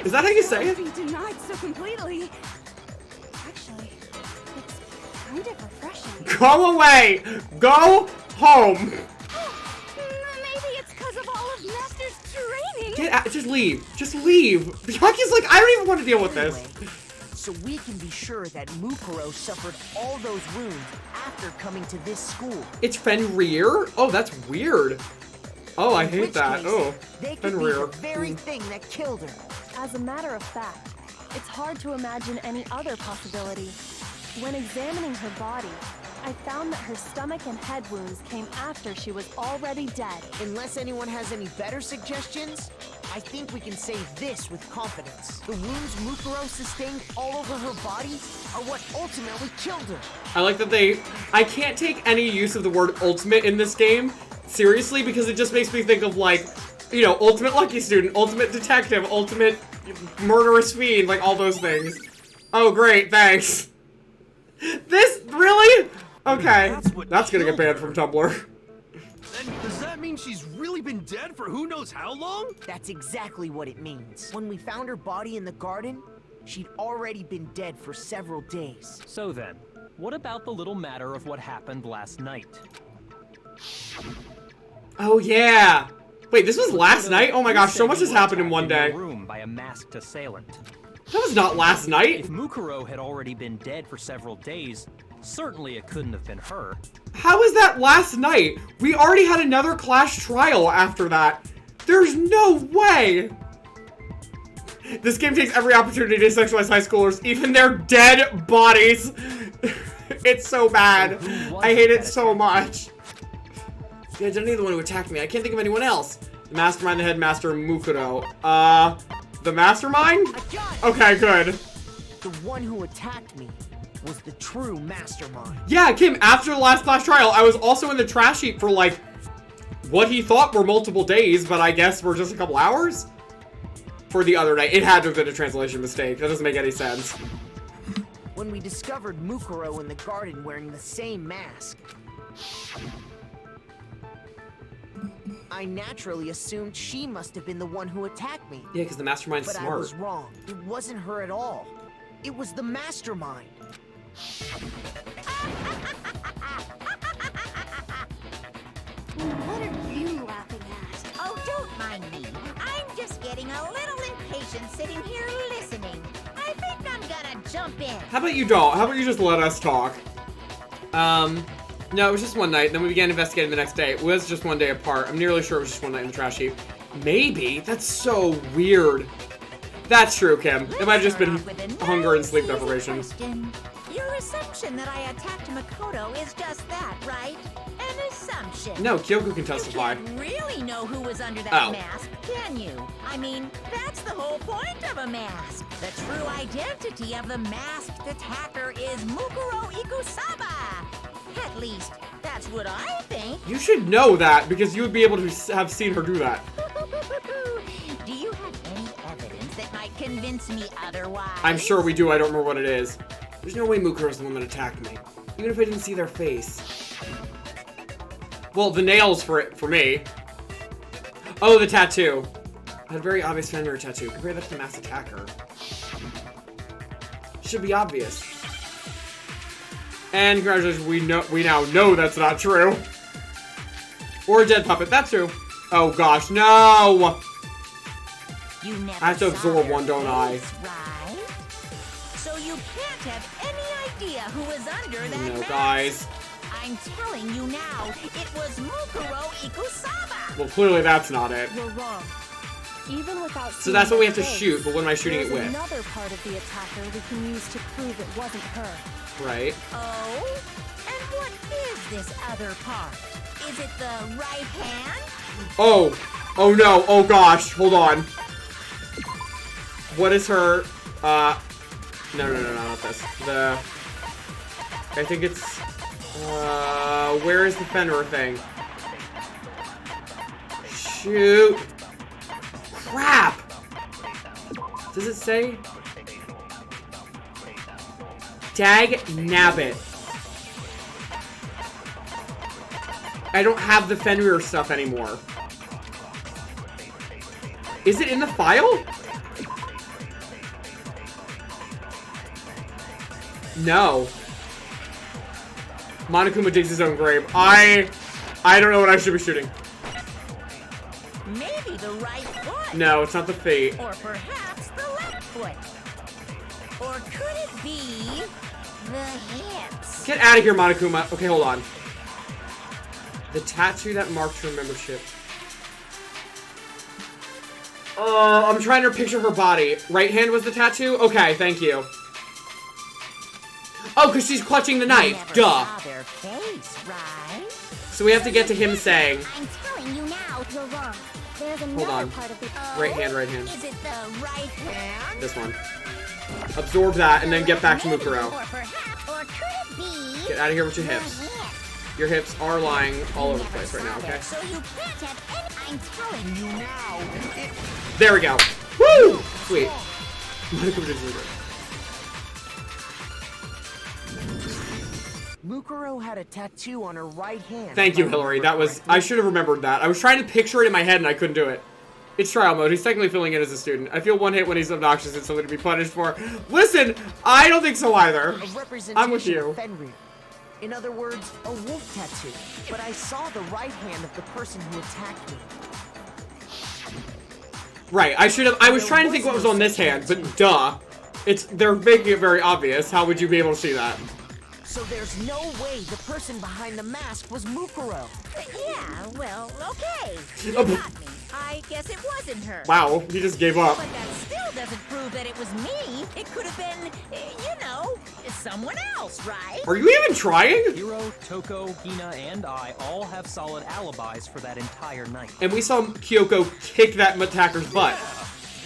Is that how you say it? Be denied so completely. Actually, it's kind of refreshing. Go away. Go home. Maybe it's because of all of Master's training. Get out. Just leave. Just leave. Yaki's like, I don't even want to deal with this. Anyway, so we can be sure that Mukuro suffered all those wounds after coming to this school. It's Fenrir? Oh, that's weird. Oh, I hate that. Case, Oh, they could be Fenrir. the very thing that killed her. As a matter of fact, it's hard to imagine any other possibility. When examining her body, I found that her stomach and head wounds came after she was already dead. Unless anyone has any better suggestions, I think we can say this with confidence. The wounds Mukuro sustained all over her body are what ultimately killed her. I like that I can't take any use of the word ultimate in this game seriously because it just makes me think of like, you know, ultimate lucky student, ultimate detective, ultimate murderous fiend, like all those things. Oh, great, thanks. This, really? Okay, that's gonna get banned from Tumblr. And does that mean she's really been dead for who knows how long? That's exactly what it means. When we found her body in the garden, she'd already been dead for several days. So then, what about the little matter of what happened last night? Oh yeah. Wait, this was last night? Oh my gosh, so much has happened in one day. Room by a masked assailant. That was not last night. If Mukuro had already been dead for several days, certainly it couldn't have been her. How is that last night? We already had another class trial after that. There's no way. This game takes every opportunity to sexualize high schoolers, even their dead bodies. It's so bad. I hate it so much. Yeah, I don't need the one who attacked me. I can't think of anyone else. The Mastermind, the Headmaster, Mukuro. The Mastermind? Okay, good. The one who attacked me was the true Mastermind. Yeah, it came after the last class trial. I was also in the trash heap for like what he thought were multiple days, but I guess were just a couple hours for the other night. It had to have been a translation mistake. That doesn't make any sense. When we discovered Mukuro in the garden wearing the same mask, I naturally assumed she must have been the one who attacked me. Yeah, because the Mastermind's But smart. I was wrong. It wasn't her at all. It was the Mastermind. What are you laughing at? Oh, don't mind me. I'm just getting a little impatient sitting here listening. I think I'm gonna jump in. How about you don't? How about you just let us talk? No, it was just one night, then we began investigating the next day. It was just one day apart. I'm nearly sure it was just one night in the trash heap. Maybe? That's so weird. That's true, Kim. It might have just been hunger and sleep deprivation. Your assumption that I attacked Makoto is just that, right? An assumption. No, Kyoko can testify. You can't really know who was under that Oh. mask, can you? I mean, that's the the whole point of a mask. The true identity of the masked attacker is Mukuro Ikusaba. At least, that's what I think. You should know that because you would be able to have seen her do that. Do you have any evidence that might convince me otherwise? I'm sure we do. I don't remember what it is. There's no way Mukuro's the one that attacked me. Even if I didn't see their face. Well, the nails for me. Oh, the tattoo. I had a very obvious fan mirror tattoo. Compare that to the masked attacker. Should be obvious. And congratulations, we now know that's not true. Or a dead puppet. That's true. Oh gosh, no! You never I have to saw absorb their one, don't I? face, right? So you can't have any idea who was under that No, mask. guys. I'm telling you now, it was Mukuro Ikusaba. Well, clearly that's not it. You're wrong. Even without So that's what we have to seeing her shoot, face, but what am I shooting it there's with? another part of the attacker we can use to prove it wasn't her. Right. Oh? And what is this other part? Is it the right hand? Oh. Oh no. Oh gosh. Hold on. What is her, no, not this. I think it's, where is the Fenrir thing? Shoot. Crap! Does it say? Dag nabbit. I don't have the Fenrir stuff anymore. Is it in the file? No. Monokuma digs his own grave. I don't know what I should be shooting. Maybe the right foot. No, it's not the feet. Or perhaps the left foot. Or could it be the hips? Get out of here, Monokuma. Okay, hold on. The tattoo that marked her membership. I'm trying to picture her body. Right hand was the tattoo? Okay, thank you. Oh, because she's clutching the knife. Never Duh. saw their face, right? So we have to get to him saying, I'm telling you now, you're wrong. There's hold another on. part of the... Right hand, right hand. Is it the right hand? This one. Absorb that and then get back to Mukuro. Or perhaps, or could it be... Get out of here with your the hips. hand? Your hips are lying all over the place right now, okay? So you can't have any... I'm telling you now. There we go. Woo! Sweet. Monokuma did really good. Mukuro had a tattoo on her right hand. Thank you, Hillary. That was... I should have remembered that. I was trying to picture it in my head and I couldn't do it. It's trial mode. He's technically filling in as a student. I feel one hit when he's obnoxious and something to be punished for. Listen, I don't think so either. A representation I'm with you. of Fenrir. In other words, a wolf tattoo. But I saw the right hand of the person who attacked me. Right, I should have... I was trying to think what was on this hand, but duh. They're making it very obvious. How would you be able to see that? So there's no way the person behind the mask was Mukuro. Yeah, well, okay. You Oh, got me. I guess it wasn't her. Wow, he just gave up. But that still doesn't prove that it was me. It could have been, you know, someone else, right? Are you even trying? Hiro, Toko, Hina, and I all have solid alibis for that entire night. And we saw Kyoko kick that attacker's butt.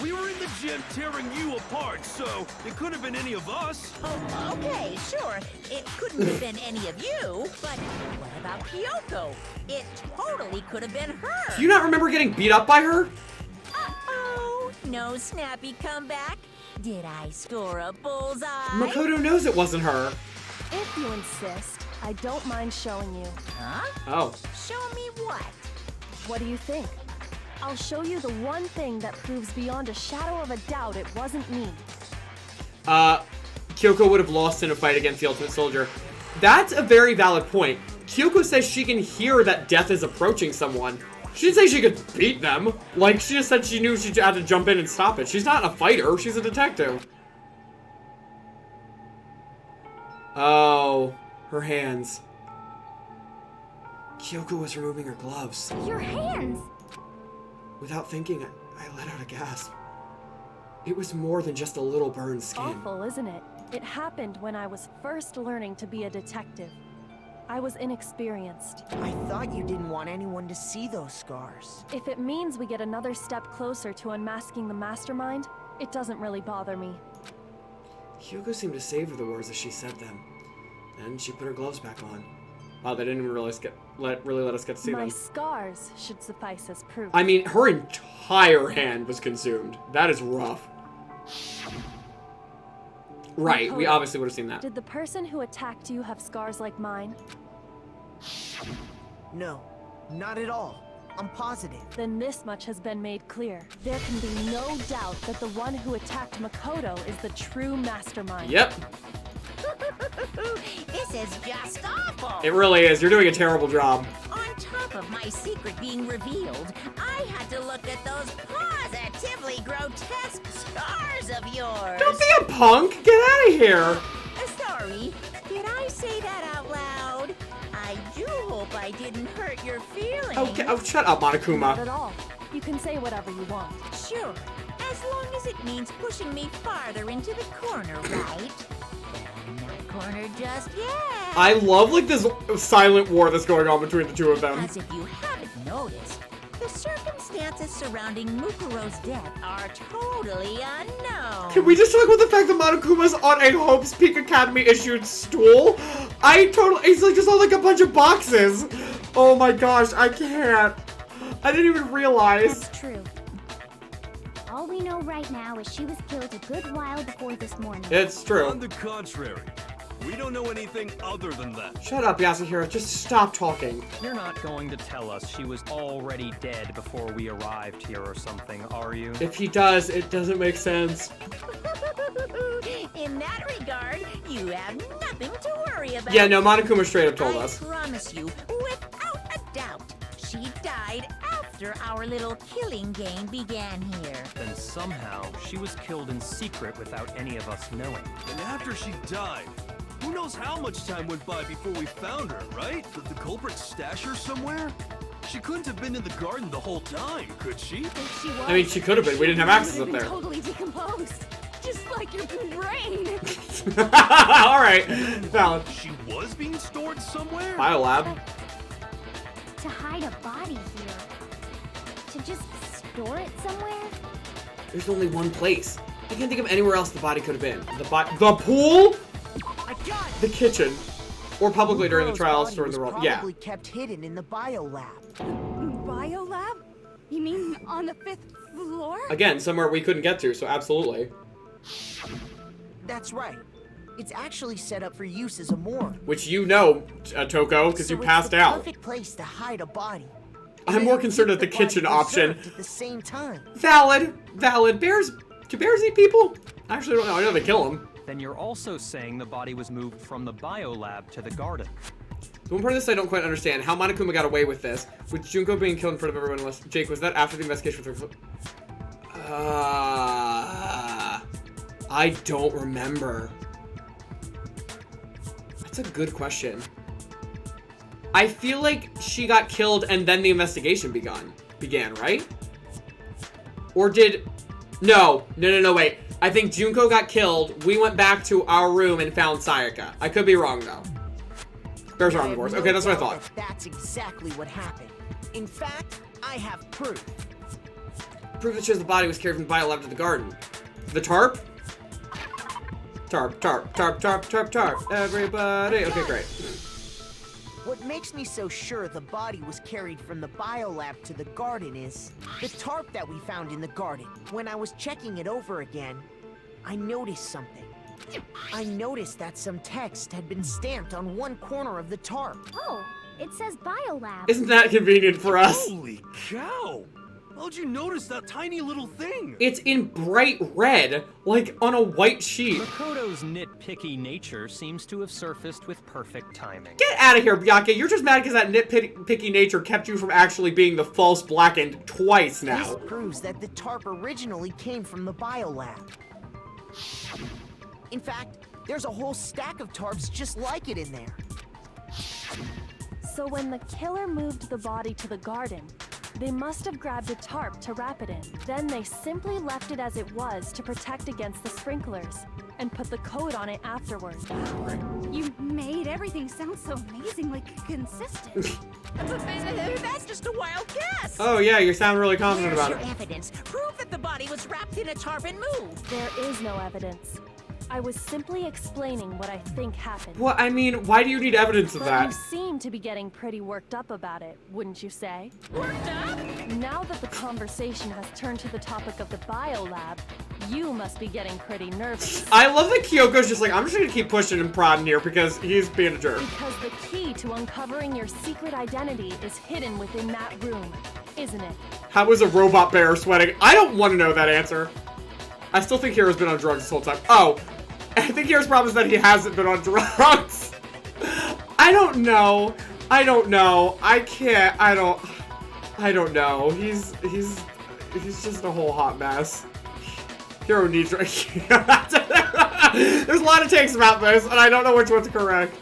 We were in the gym tearing you apart, so it could have been any of us. Oh, okay, sure. It couldn't have been any of you, but what about Kyoko? It totally could have been her. Do you not remember getting beat up by her? Uh-oh, no snappy comeback? Did I score a bullseye? Makoto knows it wasn't her. If you insist, I don't mind showing you. Huh? Oh. Show me what? What do you think? I'll show you the one thing that proves beyond a shadow of a doubt it wasn't me. Kyoko would have lost in a fight against the Ultimate Soldier. That's a very valid point. Kyoko says she can hear that death is approaching someone. She didn't say she could beat them. Like, she just said she knew she had to jump in and stop it. She's not a fighter, she's a detective. Oh, her hands. Kyoko was removing her gloves. Your hands! Without thinking, I let out a gasp. It was more than just a little burned skin. Awful, isn't it? It happened when I was first learning to be a detective. I was inexperienced. I thought you didn't want anyone to see those scars. If it means we get another step closer to unmasking the Mastermind, it doesn't really bother me. Hugo seemed to savor the words as she said them. And she put her gloves back on. Wow, they didn't even really let us get to see them. My scars should suffice as proof. I mean, her entire hand was consumed. That is rough. Right, we obviously would have seen that. Did the person who attacked you have scars like mine? No, not at all. I'm positive. Then this much has been made clear. There can be no doubt that the one who attacked Makoto is the true mastermind. Yep. This is just awful. It really is. You're doing a terrible job. On top of my secret being revealed, I had to look at those positively grotesque scars of yours. Don't be a punk. Get out of here. Sorry, did I say that out loud? I do hope I didn't hurt your feelings. Okay, oh, shut up, Monokuma. Not at all. You can say whatever you want. Sure, as long as it means pushing me farther into the corner, right? Not corner just yet. I love, like, this silent war that's going on between the two of them. As if you haven't noticed, the circumstances surrounding Mukuro's death are totally unknown. Can we just talk about the fact that Monokuma's on a Hope's Peak Academy issued stool? It's like just on like a bunch of boxes. Oh my gosh, I can't. I didn't even realize. That's true. All we know right now is she was killed a good while before this morning. It's true. On the contrary, we don't know anything other than that. Shut up, Yasuhiro. Just stop talking. You're not going to tell us she was already dead before we arrived here or something, are you? If he does, it doesn't make sense. In that regard, you have nothing to worry about. Yeah, no, Monokuma straight up told us. I promise you, without a doubt, she died after our little killing game began here. Then somehow she was killed in secret without any of us knowing. And after she died, who knows how much time went by before we found her, right? Did the culprit stash her somewhere? She couldn't have been in the garden the whole time, could she? If she was, I mean, she could have been. We didn't have access up would have there. been totally decomposed. Just like your brain. All right, valid. She was being stored somewhere? Biolab. To hide a body here. To just store it somewhere? There's only one place. I can't think of anywhere else the body could have been. The pool? I got it. The kitchen. Or publicly during the trials during the role. Yeah. Probably kept hidden in the biolab. Biolab? You mean on the 5th floor? Again, somewhere we couldn't get to, so absolutely. That's right. It's actually set up for use as a morgue. Which you know, Toko, because you passed it's the out. Perfect place to hide a body. I'm more concerned with the kitchen option. At the same time. Valid. Valid. Do bears eat people? I actually don't know. I know they kill them. Then you're also saying the body was moved from the biolab to the garden. The one part of this I don't quite understand. How Monokuma got away with this. With Junko being killed in front of everyone else. Jake, was that after the investigation with her? I don't remember. That's a good question. I feel like she got killed and then the investigation began, right? Or did... No, wait. I think Junko got killed, we went back to our room and found Sayaka. I could be wrong, though. Bears are omnivores. Okay, that's what I thought. That's exactly what happened. In fact, I have proof. Proof that shows the body was carried from the biolab to the garden. The tarp? Tarp. Everybody. Okay, great. What makes me so sure the body was carried from the biolab to the garden is the tarp that we found in the garden. When I was checking it over again, I noticed something. I noticed that some text had been stamped on one corner of the tarp. Oh, it says biolab. Isn't that convenient for us? Holy cow! How'd you notice that tiny little thing? It's in bright red, like on a white sheet. Makoto's nitpicky nature seems to have surfaced with perfect timing. Get out of here, Byakuya. You're just mad because that nitpicky nature kept you from actually being the false blackened twice now. This proves that the tarp originally came from the biolab. In fact, there's a whole stack of tarps just like it in there. So when the killer moved the body to the garden, they must have grabbed a tarp to wrap it in. Then they simply left it as it was to protect against the sprinklers. and put the code on it afterward. You made everything sound so amazingly consistent. That's just a wild guess. Oh yeah, you sound really confident Where's about your it. evidence? Prove that the body was wrapped in a tarpon move. There is no evidence. I was simply explaining what I think happened. Well, I mean, why do you need evidence of But that? you seem to be getting pretty worked up about it, wouldn't you say? Worked up? Now that the conversation has turned to the topic of the biolab, you must be getting pretty nervous. I love that Kyoko's just like, I'm just gonna keep pushing and prodding here because he's being a jerk. Because the key to uncovering your secret identity is hidden within that room, isn't it? How is a robot bear sweating? I don't want to know that answer. I still think Hero's been on drugs this whole time. Oh, I think Hero's problem is that he hasn't been on drugs. I don't know. I don't know. I can't. I don't know. He's just a whole hot mess. Hero needs. There's a lot of takes about this, and I don't know which one's correct.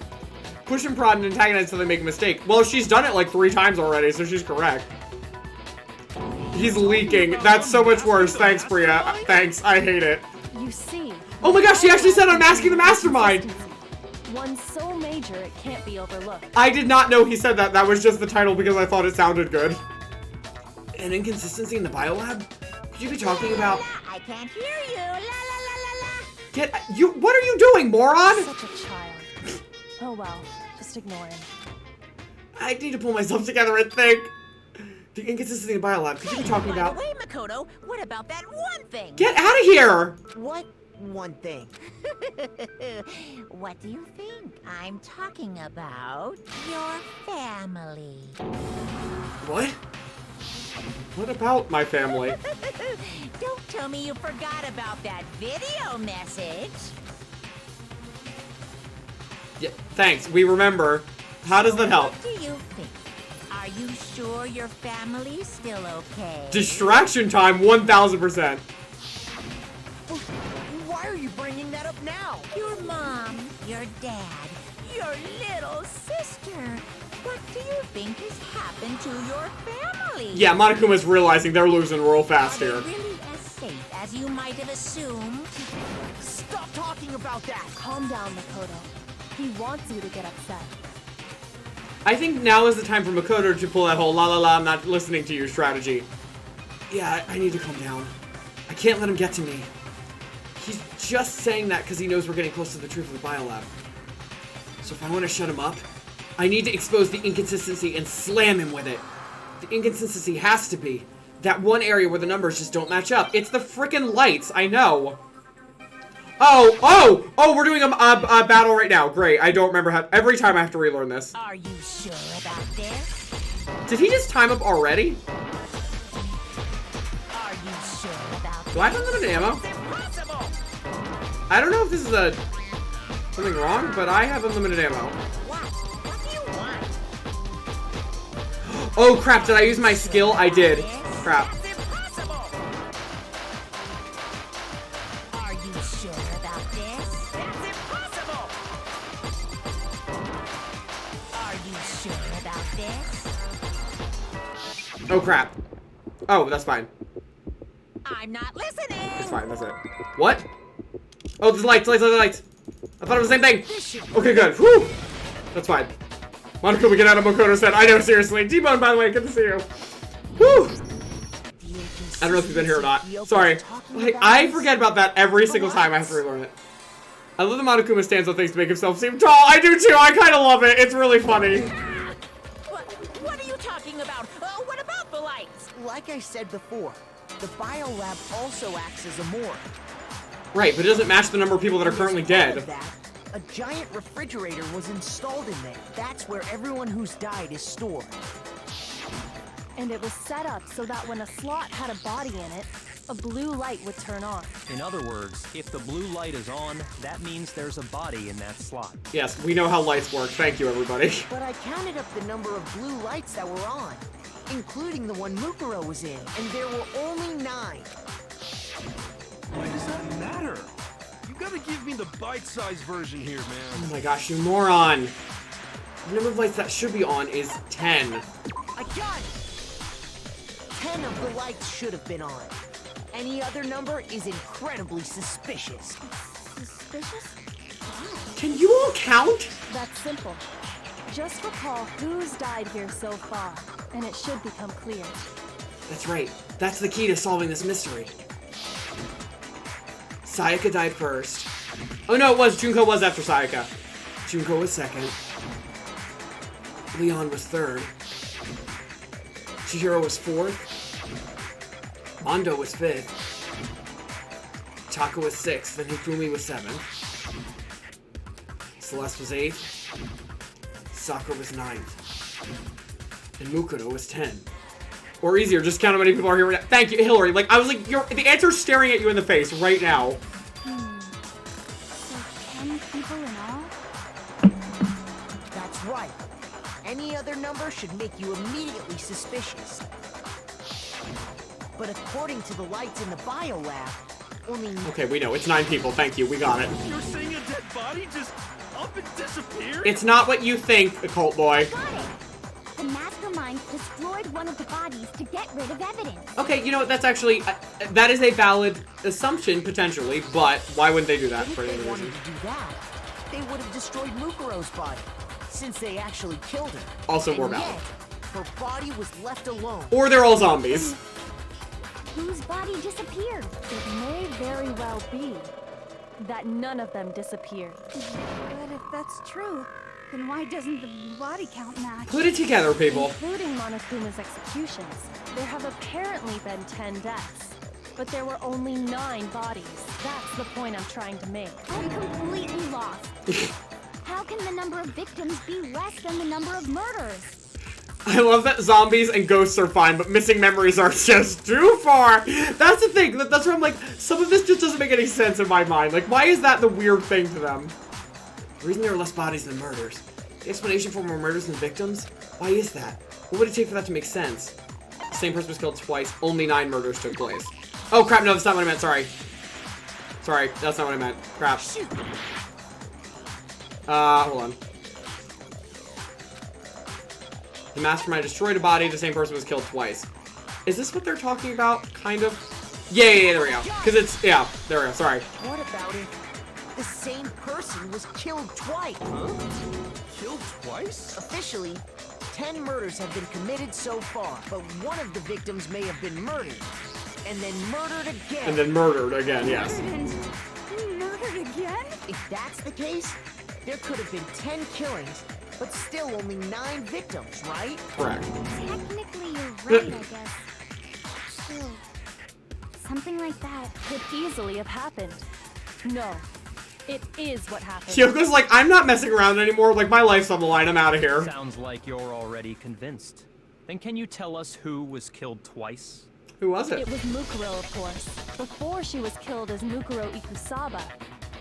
Push and prod and antagonize until they make a mistake. Well, she's done it like 3 times already, so she's correct. He's leaking. That's so much worse. Thanks, Bria. Thanks. I hate it. You see. Oh my gosh, she actually said Unmasking the Mastermind! One so major it can't be overlooked. I did not know he said that. That was just the title because I thought it sounded good. An inconsistency in the biolab? Could you be talking about... I can't hear you. La la la la la. Get... You... What are you doing, moron? Such a child. Oh well, just ignore him. I need to pull myself together and think. The inconsistency in the biolab. Could you be talking about... By the way, Makoto, what about that one thing? Get out of here! What one thing? What do you think? I'm talking about your family. What? What about my family? Don't tell me you forgot about that video message. Yeah, thanks. We remember. How does that help? What do you think? Are you sure your family's still okay? Distraction time, 1000%. Why are you bringing that up now? Your mom, your dad, your little sister. What do you think has happened to your family? Yeah, Monokuma's realizing they're losing real fast Are here. they really as safe as you might have assumed? Stop talking about that! Calm down, Makoto. He wants you to get upset. I think now is the time for Makoto to pull that whole la la la, I'm not listening to you strategy. Yeah, I need to calm down. I can't let him get to me. He's just saying that because he knows we're getting close to the truth of the biolab. So if I want to shut him up, I need to expose the inconsistency and slam him with it. The inconsistency has to be that one area where the numbers just don't match up. It's the frickin' lights, I know. Oh, we're doing a battle right now. Great, I don't remember how, every time I have to relearn this. Are you sure about this? Did he just time up already? Are you sure about this? Do I have unlimited ammo? It's impossible! I don't know if this is something wrong, but I have unlimited ammo. What? What do you want? Oh crap, did I use my skill? I did. Crap. That's impossible! Are you sure about this? That's impossible! Are you sure about this? Oh crap. Oh, that's fine. I'm not listening! That's fine, that's it. What? Oh, there's lights. I thought it was the same thing. Okay, good. Whew. That's fine. Monokuma, get out of Makoto's head. I know, seriously. T-Bone, by the way, good to see you. Whew. I don't know if you've been here or not. Sorry. Like, I forget about that every single time I have to relearn it. I love that Monokuma stands on things to make himself seem tall. I do too. I kind of love it. It's really funny. What are you talking about? What about the lights? Like I said before, the biolab also acts as a morgue. Right, but it doesn't match the number of people that are currently dead. Of that, a giant refrigerator was installed in there. That's where everyone who's died is stored. And it was set up so that when a slot had a body in it, a blue light would turn on. In other words, if the blue light is on, that means there's a body in that slot. Yes, we know how lights work. Thank you, everybody. But I counted up the number of blue lights that were on, including the one Mukuro was in, and there were only 9. Why does that matter? You gotta give me the bite-sized version here, man. Oh my gosh, you moron. The number of lights that should be on is 10. I got it! 10 of the lights should have been on. Any other number is incredibly suspicious. Suspicious? Can you all count? That's simple. Just recall who's died here so far, and it should become clear. That's right. That's the key to solving this mystery. Sayaka died first. Oh no, it was. Junko was after Sayaka. Junko was second. Leon was third. Chihiro was fourth. Ando was fifth. Taka was sixth, and Hifumi was seventh. Celeste was eighth. Sakura was ninth. And Makoto was 10. Or easier, just count how many people are here right now. Thank you, Hillary. Like, I was like, the answer's staring at you in the face right now. So 10 people in all? That's right. Any other number should make you immediately suspicious. But according to the lights in the biolab, only... Okay, we know. It's 9 people. Thank you. We got it. You're saying a dead body just up and disappeared? It's not what you think, Occult Boy. Got it! The Mastermind destroyed one of the bodies to get rid of evidence. Okay, you know what? That's actually... that is a valid assumption, potentially, but why wouldn't they do that But for if any they reason? wanted to do that, they would have destroyed Mukuro's body, since they actually killed her. Also And more valid. yet, her body was left alone. Or they're all zombies. Whose body disappeared? It may very well be that none of them disappeared. But if that's true, then why doesn't the body count match? Put it together, people. Including Monokuma's executions, there have apparently been 10 deaths. But there were only 9 bodies. That's the point I'm trying to make. I'm completely lost. How can the number of victims be less than the number of murders? I love that zombies and ghosts are fine, but missing memories are just too far. That's the thing. That's where I'm like, some of this just doesn't make any sense in my mind. Like, why is that the weird thing to them? The reason there are less bodies than murders. The explanation for more murders than victims? Why is that? What would it take for that to make sense? The same person was killed twice. Only 9 murders took place. Oh, crap. No, that's not what I meant. Sorry. Sorry. That's not what I meant. Crap. Hold on. The Mastermind destroyed a body. The same person was killed twice. Is this what they're talking about? Kind of? Yeah, there we go. Because it's, yeah, there we go. Sorry. What about if the same person was killed twice? Huh? Killed twice? Officially, 10 murders have been committed so far, but one of the victims may have been murdered, and then murdered again. And then murdered again, yes. And murdered again? If that's the case, there could have been 10 killings, but still only 9 victims, right? Correct. Technically, you're right, I guess. Still, something like that. Could easily have happened. No, it is what happened. Kyoko's like, I'm not messing around anymore. Like, my life's on the line. I'm out of here. Sounds like you're already convinced. Then can you tell us who was killed twice? Who was It it? was Mukuro, of course. Before she was killed as Mukuro Ikusaba,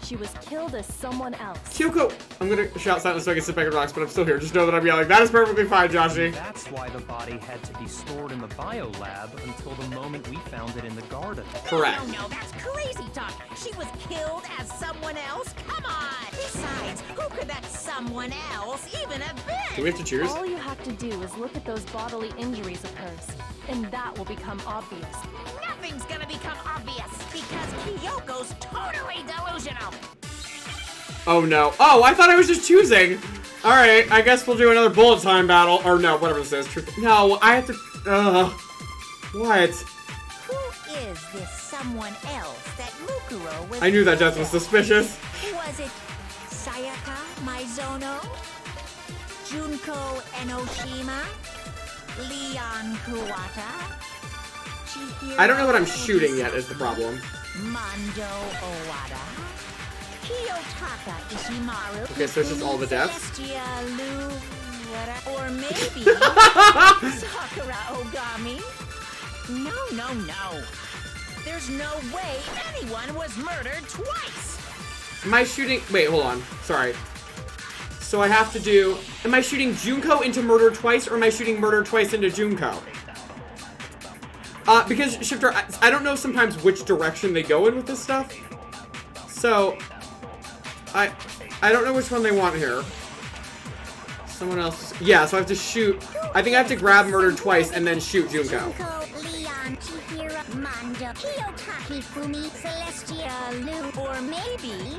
she was killed as someone else. Kyoko! I'm gonna shout silence so I can sit back and relax, but I'm still here. Just know that I'm yelling. That is perfectly fine, Joshi. That's why the body had to be stored in the biolab until the moment we found it in the garden. Correct. No, that's crazy talk. She was killed as someone else? Come on! Besides, who could that someone else even have been? Do we have to choose? All you have to do is look at those bodily injuries of hers, and that will become obvious. Nothing's gonna become obvious because Kyoko's totally delusional. Oh no. Oh, I thought I was just choosing. Alright, I guess we'll do another bullet time battle. Or no, whatever this is. No, I have to. What? Who is this someone else that Mukuro was? I knew that death killed was as? suspicious. Was it Sayaka Maizono? Junko Enoshima? Leon Kuwata? Chihiro I don't know what I'm shooting yet, is the problem. Mondo Owada? Kiyotaka Ishimaru? Okay, so it's just all the deaths? Celestia Lu... Or maybe... Sakura Ogami? No. There's no way anyone was murdered twice! Am I shooting? Wait, hold on. Sorry. So I have to do. Am I shooting Junko into murder twice, or am I shooting murder twice into Junko? Because Shifter, I don't know sometimes which direction they go in with this stuff. So I don't know which one they want here. Someone else. Yeah, so I have to shoot. I think I have to grab murder twice and then shoot Junko. Leon, Chihiro, Mondo, Kiyotaki Fumi, Celestia Lu, or maybe...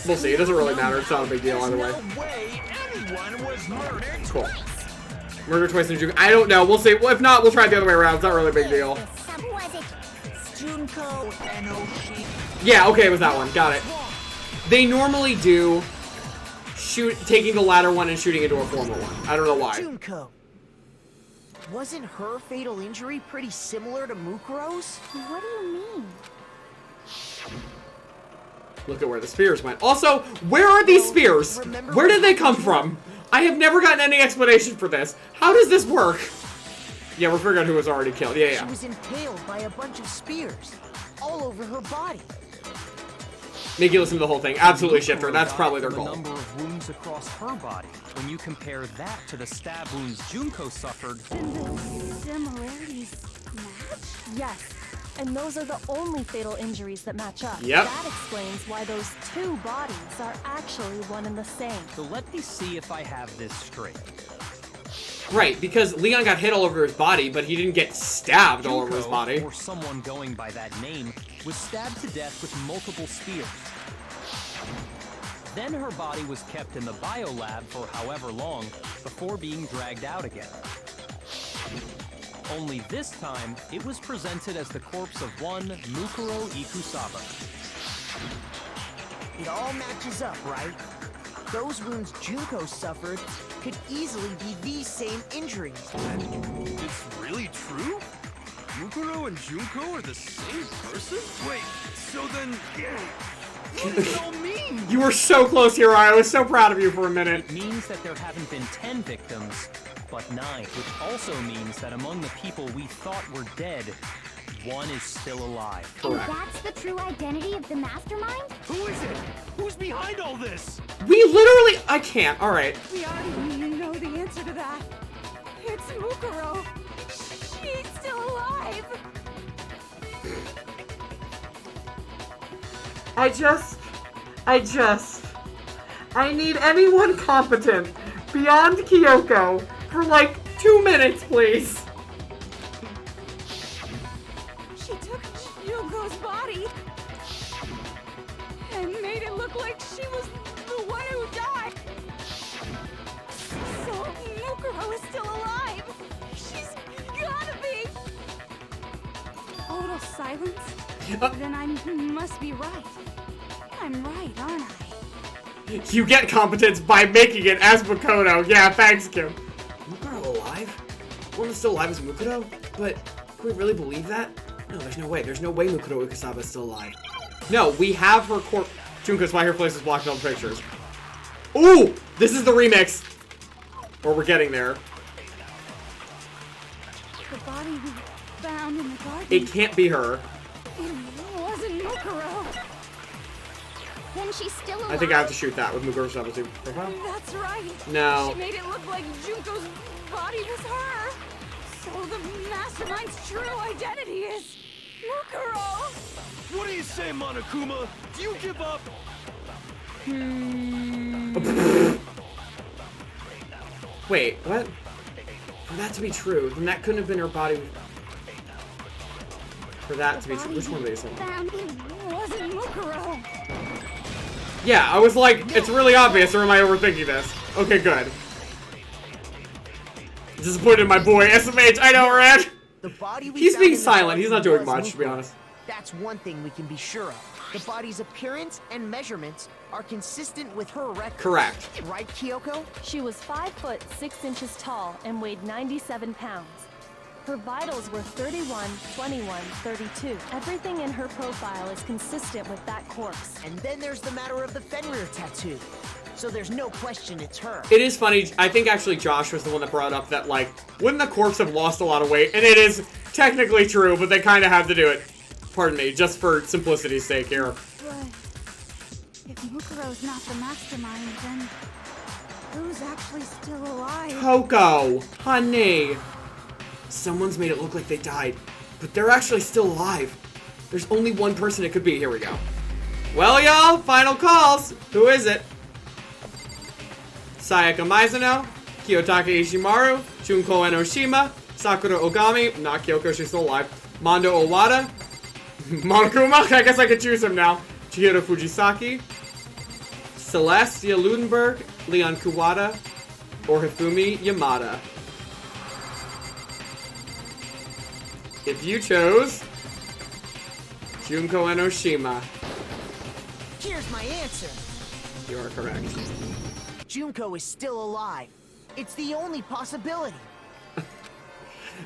We'll see. It doesn't really matter. It's not a big deal either way. No way anyone was murdered Cool. twice. Murder twice in Junko. I don't know. We'll see. Well, if not, we'll try it the other way around. It's not really a big deal. Who was it? Junko and Oshi. Yeah, okay with that one. Got it. They normally do taking the latter one and shooting into a former one. I don't know why. Junko. Wasn't her fatal injury pretty similar to Mukuro's? What do you mean? Look at where the spears went. Also, where are these spears? Where did they come from? I have never gotten any explanation for this. How does this work? Yeah, we're figuring out who was already killed. Yeah, She yeah. was impaled by a bunch of spears all over her body. Make you listen to the whole thing. Absolutely, Shifter. That's probably their The goal. number of wounds across her body. When you compare that to the stab wounds Junko suffered, Then the similarities match? Yes, and those are the only fatal injuries that match up. Yep. That explains why those two bodies are actually one and the same. so let me see if I have this straight. Right, because Leon got hit all over his body, but he didn't get stabbed all over his Junko, body. or someone going by that name, was stabbed to death with multiple spears. Then her body was kept in the biolab for however long before being dragged out again. Only this time, it was presented as the corpse of one Mukuro Ikusaba. It all matches up, right? Those wounds Junko suffered could easily be these same injuries. It's really true? Mukuro and Junko are the same person? Wait, so then... What does it all mean? You were so close here, I was so proud of you for a minute. It means that there haven't been 10 victims, but 9, which also means that among the people we thought were dead, one is still alive. Correct. And that's the true identity of the Mastermind? Who is it? Who's behind all this? We literally... I can't. All right. We already know the answer to that. It's Mukuro. She's still alive. I need anyone competent beyond Kyoko for like 2 minutes, please. She took Junko's body and made it look like she was the one who died. So Mukuro is still alive. She's gotta be. Total silence? Then I must be right. I'm right, aren't I? You get competence by making it as Makoto. Yeah, thanks, Kim. Mukuro alive? One is still alive as Mukuro? But can we really believe that? No, there's no way. There's no way Mukuro Ikusaba is still alive. No, we have her corpse. Junko's why her place is blocked on the pictures. Ooh! This is the remix. Or we're getting there. The body we found in the garden. It can't be her. It wasn't Mukuro. Then she's still alive? I think I have to shoot that with Mukuro Ikusaba profile. That's right. No. She made it look like Junko's body was her. So the Mastermind's true identity is Mukuro. What do you say, Monokuma? Do you give up? Wait, what? For that to be true, then that couldn't have been her body. For that to be true, which one of these? Found it wasn't Mukuro. Yeah, I was like, it's really obvious, or am I overthinking this? Okay, good. Disappointed in my boy, SMH, I know, Rad! The body we He's found being in the silent, garden he's not doing was much, to be Mukuro. honest. That's one thing we can be sure of. The body's appearance and measurements are consistent with her record. Correct. Right, Kyoko? She was 5 foot 6 inches tall and weighed 97 pounds. Her vitals were 31, 21, 32. Everything in her profile is consistent with that corpse. And then there's the matter of the Fenrir tattoo. So there's no question it's her. It is funny, I think actually Josh was the one that brought up that, like, wouldn't the corpse have lost a lot of weight? And it is technically true, but they kind of had to do it. Pardon me, just for simplicity's sake here. But if Mukuro's not the Mastermind, then who's actually still alive? Coco, honey. Someone's made it look like they died, but they're actually still alive. There's only one person it could be. Here we go. Well, y'all, final calls. Who is it? Sayaka Mizuno, Kiyotaka Ishimaru, Junko Enoshima, Sakura Ogami, not Kyoko, she's still alive, Mondo Owada, Monokuma? I guess I could choose him now. Chihiro Fujisaki, Celestia Ludenberg, Leon Kuwata, or Hifumi Yamada. If you chose Junko Enoshima, Here's my answer. you are correct. Junko is still alive. It's the only possibility.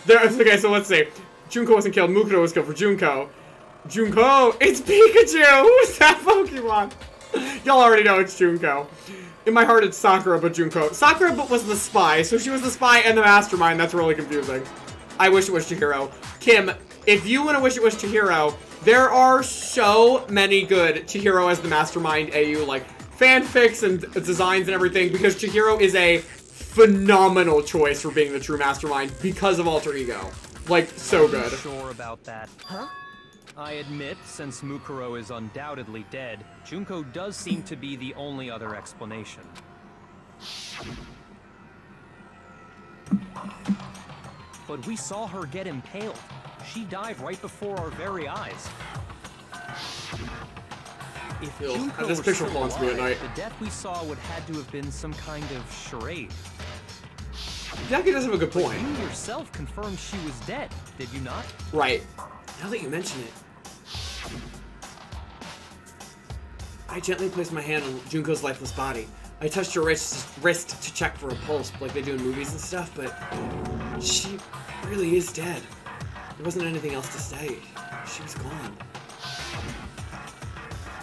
Okay, so let's see. Junko wasn't killed. Mukuro was killed for Junko. Junko! It's Pikachu! Who's that Pokemon? Y'all already know it's Junko. In my heart, it's Sakura, but Junko. Sakura was the spy, so she was the spy and the mastermind. That's really confusing. I wish it was Chihiro. Kim, if you want to wish it was Chihiro, there are so many good Chihiro as the mastermind AU, like, fanfics and designs and everything, because Chihiro is a phenomenal choice for being the true mastermind because of Alter Ego. Like, so good. I'm sure about that. Huh? I admit, since Mukuro is undoubtedly dead, Junko does seem to be the only other explanation. But we saw her get impaled. She died right before our very eyes. If Ew, Junko this were picture still haunts me at alive, night. the death we saw would had to have been some kind of charade. Jackie does have a good point. You yourself confirmed she was dead, did you not? Right. Now that you mention it. I gently placed my hand on Junko's lifeless body. I touched her wrist to check for a pulse, like they do in movies and stuff, but she really is dead. There wasn't anything else to say. She was gone.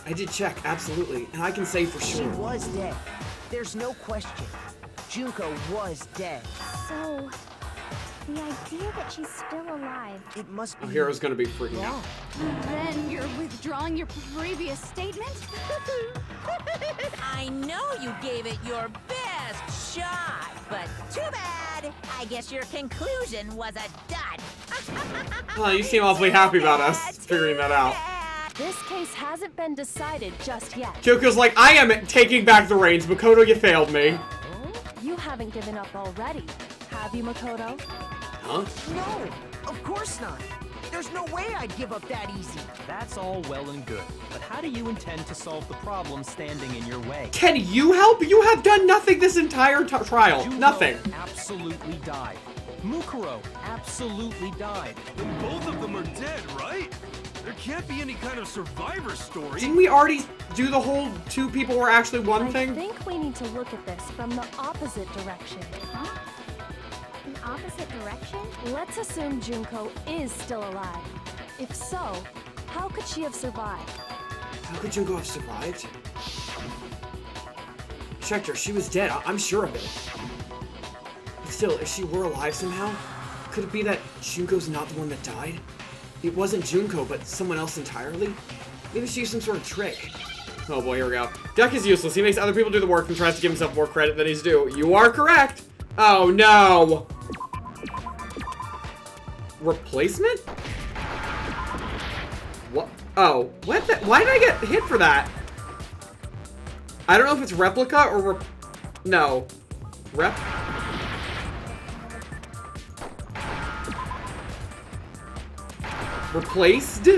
I did check, absolutely, and I can say for She sure. was dead. There's no question. Junko was dead. So, the idea that she's still alive. It must be Oh, Hero's gonna be freaking out. wrong. Then you're withdrawing your previous statement? I know you gave it your best shot, but too bad. I guess your conclusion was a dud. Oh, you seem awfully happy about us figuring that out. This case hasn't been decided just yet. Kyoko's like, I am taking back the reins. Makoto, you failed me. You haven't given up already, have you, Makoto? Huh? No, of course not. There's no way I'd give up that easy. That's all well and good, but how do you intend to solve the problem standing in your way? Can you help? You have done nothing this entire trial. Junko Nothing. absolutely died. Mukuro absolutely died. Then both of them are dead, right? There can't be any kind of survivor story. Didn't we already do the whole two people were actually one I thing? think we need to look at this from the opposite direction. Huh? In opposite direction? Let's assume Junko is still alive. If so, how could she have survived? How could Junko have survived? Checked her. She was dead. I'm sure of it. But still, if she were alive somehow, could it be that Junko's not the one that died? It wasn't Junko, but someone else entirely? Maybe she used some sort of trick. Oh boy, here we go. Duck is useless. He makes other people do the work and tries to give himself more credit than he's due. You are correct. Oh no. Replacement? What? Oh, what the? Why did I get hit for that? I don't know if it's replica or no. Replaced?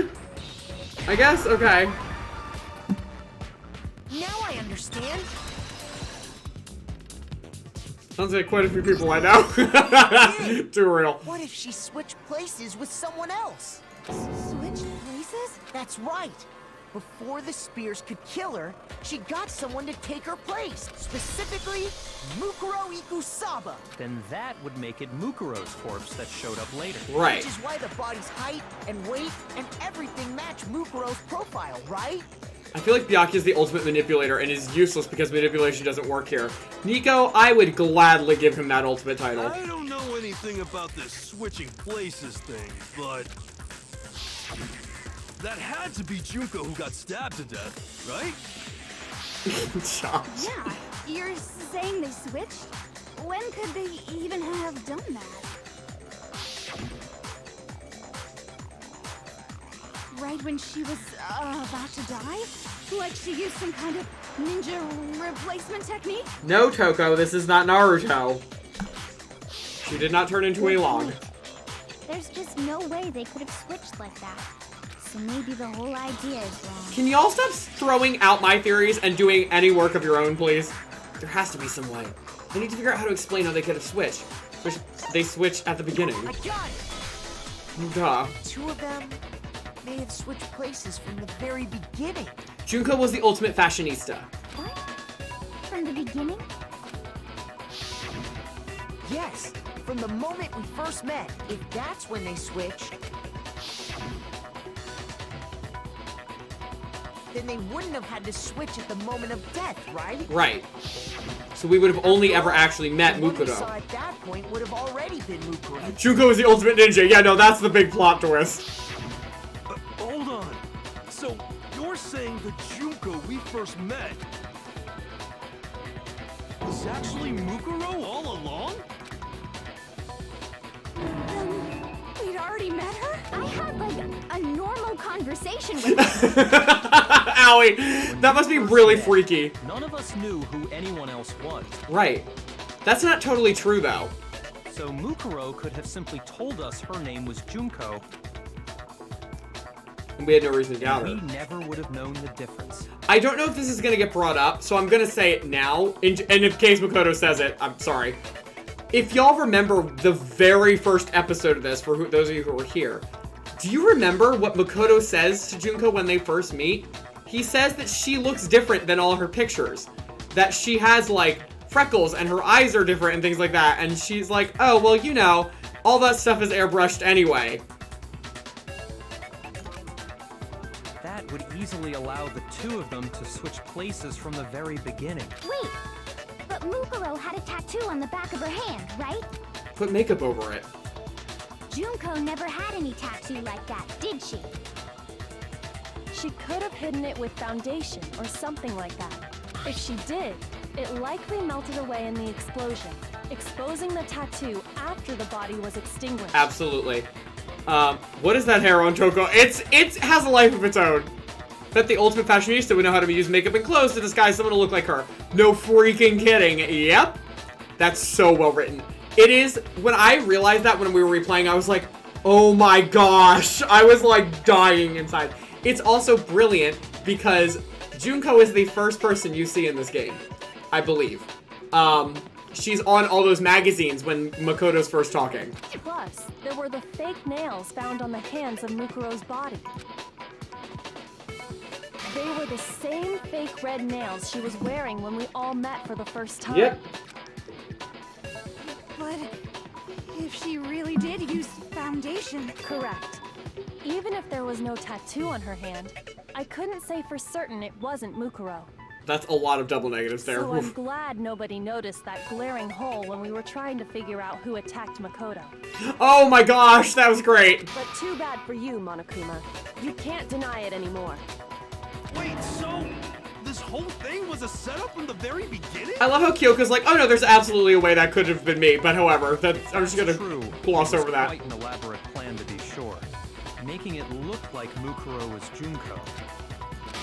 I guess? Okay. Now I understand. Sounds like quite a few people I know. Too real. What if she switched places with someone else? Switch places? That's right. Before the spears could kill her, she got someone to take her place. Specifically, Mukuro Ikusaba. Then that would make it Mukuro's corpse that showed up later. Right. Which is why the body's height and weight and everything match Mukuro's profile, right? I feel like Byakuya is the ultimate manipulator and is useless because manipulation doesn't work here. Nico, I would gladly give him that ultimate title. I don't know anything about this switching places thing, but that had to be Junko who got stabbed to death, right? Josh. Yeah, you're saying they switched? When could they even have done that? Right when she was about to die? Like she used some kind of ninja replacement technique? No, Toko, this is not Naruto. She did not turn into a log. There's just no way they could have switched like that. so maybe the whole idea is wrong. Can y'all stop throwing out my theories and doing any work of your own, please? There has to be some way. I need to figure out how to explain how they could have switched. They switched at the beginning. I got it! Duh. Two of them may have switched places from the very beginning. Junko was the ultimate fashionista. What? From the beginning? Yes, from the moment we first met, if that's when they switched, then they wouldn't have had to switch at the moment of death, right? Right. So we would have only ever actually met The one we Makoto. saw at that point would have already been Makoto. Junko is the ultimate ninja. Yeah, no, that's the big plot twist. Hold on. So, you're saying the Junko we first met was actually Mukuro all along? We'd already met her? I had like a normal conversation with her. Owie, that must be really freaky. None of us knew who anyone else was. Right. That's not totally true, though. So Mukuro could have simply told us her name was Junko. And we had no reason to doubt We her. never would have known the difference. I don't know if this is going to get brought up, so I'm going to say it now. And in case Makoto says it, I'm sorry. If y'all remember the very first episode of this, for those of you who were here, do you remember what Makoto says to Junko when they first meet? He says that she looks different than all her pictures. That she has, like, freckles and her eyes are different and things like that. And she's like, oh, well, you know, all that stuff is airbrushed anyway. That would easily allow the two of them to switch places from the very beginning. Wait, but Mukuro had a tattoo on the back of her hand, right? Put makeup over it. Junko never had any tattoo like that, did she? She could have hidden it with foundation or something like that. If she did, it likely melted away in the explosion, exposing the tattoo after the body was extinguished. Absolutely. What is that hair on Choco? It has a life of its own. Bet the ultimate fashionista would know how to use makeup and clothes to disguise someone to look like her. No freaking kidding. Yep. That's so well written. It is, when I realized that when we were replaying, I was like, oh my gosh. I was like dying inside. It's also brilliant because Junko is the first person you see in this game, I believe. She's on all those magazines when Makoto's first talking. Plus, there were the fake nails found on the hands of Mukuro's body. They were the same fake red nails she was wearing when we all met for the first time. Yep. But if she really did use foundation... Correct. Even if there was no tattoo on her hand, I couldn't say for certain it wasn't Mukuro. That's a lot of double negatives there. So I'm Oof. glad nobody noticed that glaring hole when we were trying to figure out who attacked Makoto. Oh my gosh, that was great. But too bad for you, Monokuma. You can't deny it anymore. Wait, so this whole thing was a setup from the very beginning? I love how Kyoko's like, oh no, there's absolutely a way that could have been me, but however, I'm just gonna True. gloss It was over that. Quite an elaborate plan to be sure, making it look like Mukuro was Junko.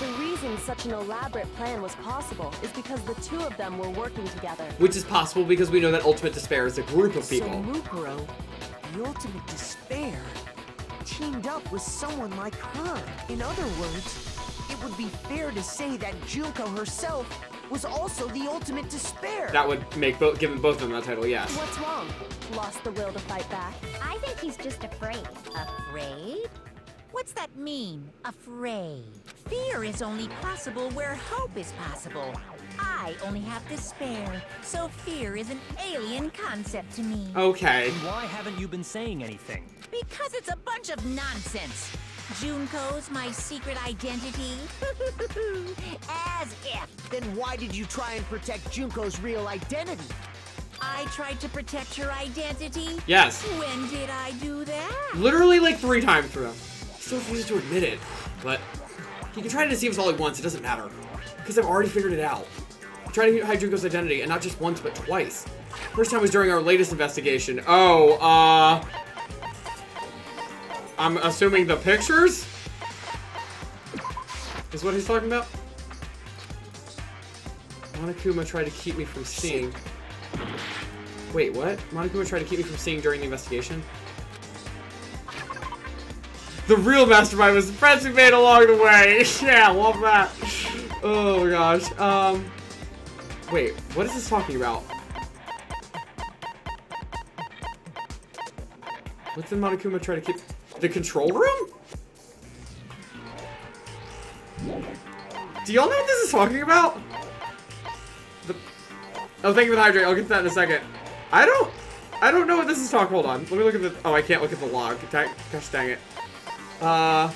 The reason such an elaborate plan was possible is because the two of them were working together. Which is possible because we know that Ultimate Despair is a group of So people. Mukuro, the ultimate despair, teamed up with someone like her. In other words, it would be fair to say that Junko herself was also the ultimate despair. That would make give them both of them that title, yes. What's wrong? Lost the will to fight back? I think he's just afraid. Afraid? What's that mean, afraid? Fear is only possible where hope is possible. I only have despair, so fear is an alien concept to me. Okay. And why haven't you been saying anything? Because it's a bunch of nonsense. Junko's my secret identity? As if. Then why did you try and protect Junko's real identity? I tried to protect her identity? Yes. When did I do that? Literally like 3 times through them. Still refuses to admit it, but he can try to deceive us all he wants, it doesn't matter. Because I've already figured it out. I'm trying to hide Junko's identity, and not just once, but twice. First time was during our latest investigation. Oh, I'm assuming the pictures? Is what he's talking about? Monokuma tried to keep me from seeing. Wait, what? Monokuma tried to keep me from seeing during the investigation? The real mastermind was the friends we made along the way. Yeah, love that. Oh my gosh. Wait, what is this talking about? What did Monokuma try to keep? The control room? Do y'all know what this is talking about? Oh, thank you for the hydrate. I'll get to that in a second. I don't know what this is talking. Hold on. Let me look at the. Oh, I can't look at the log. Gosh dang it. I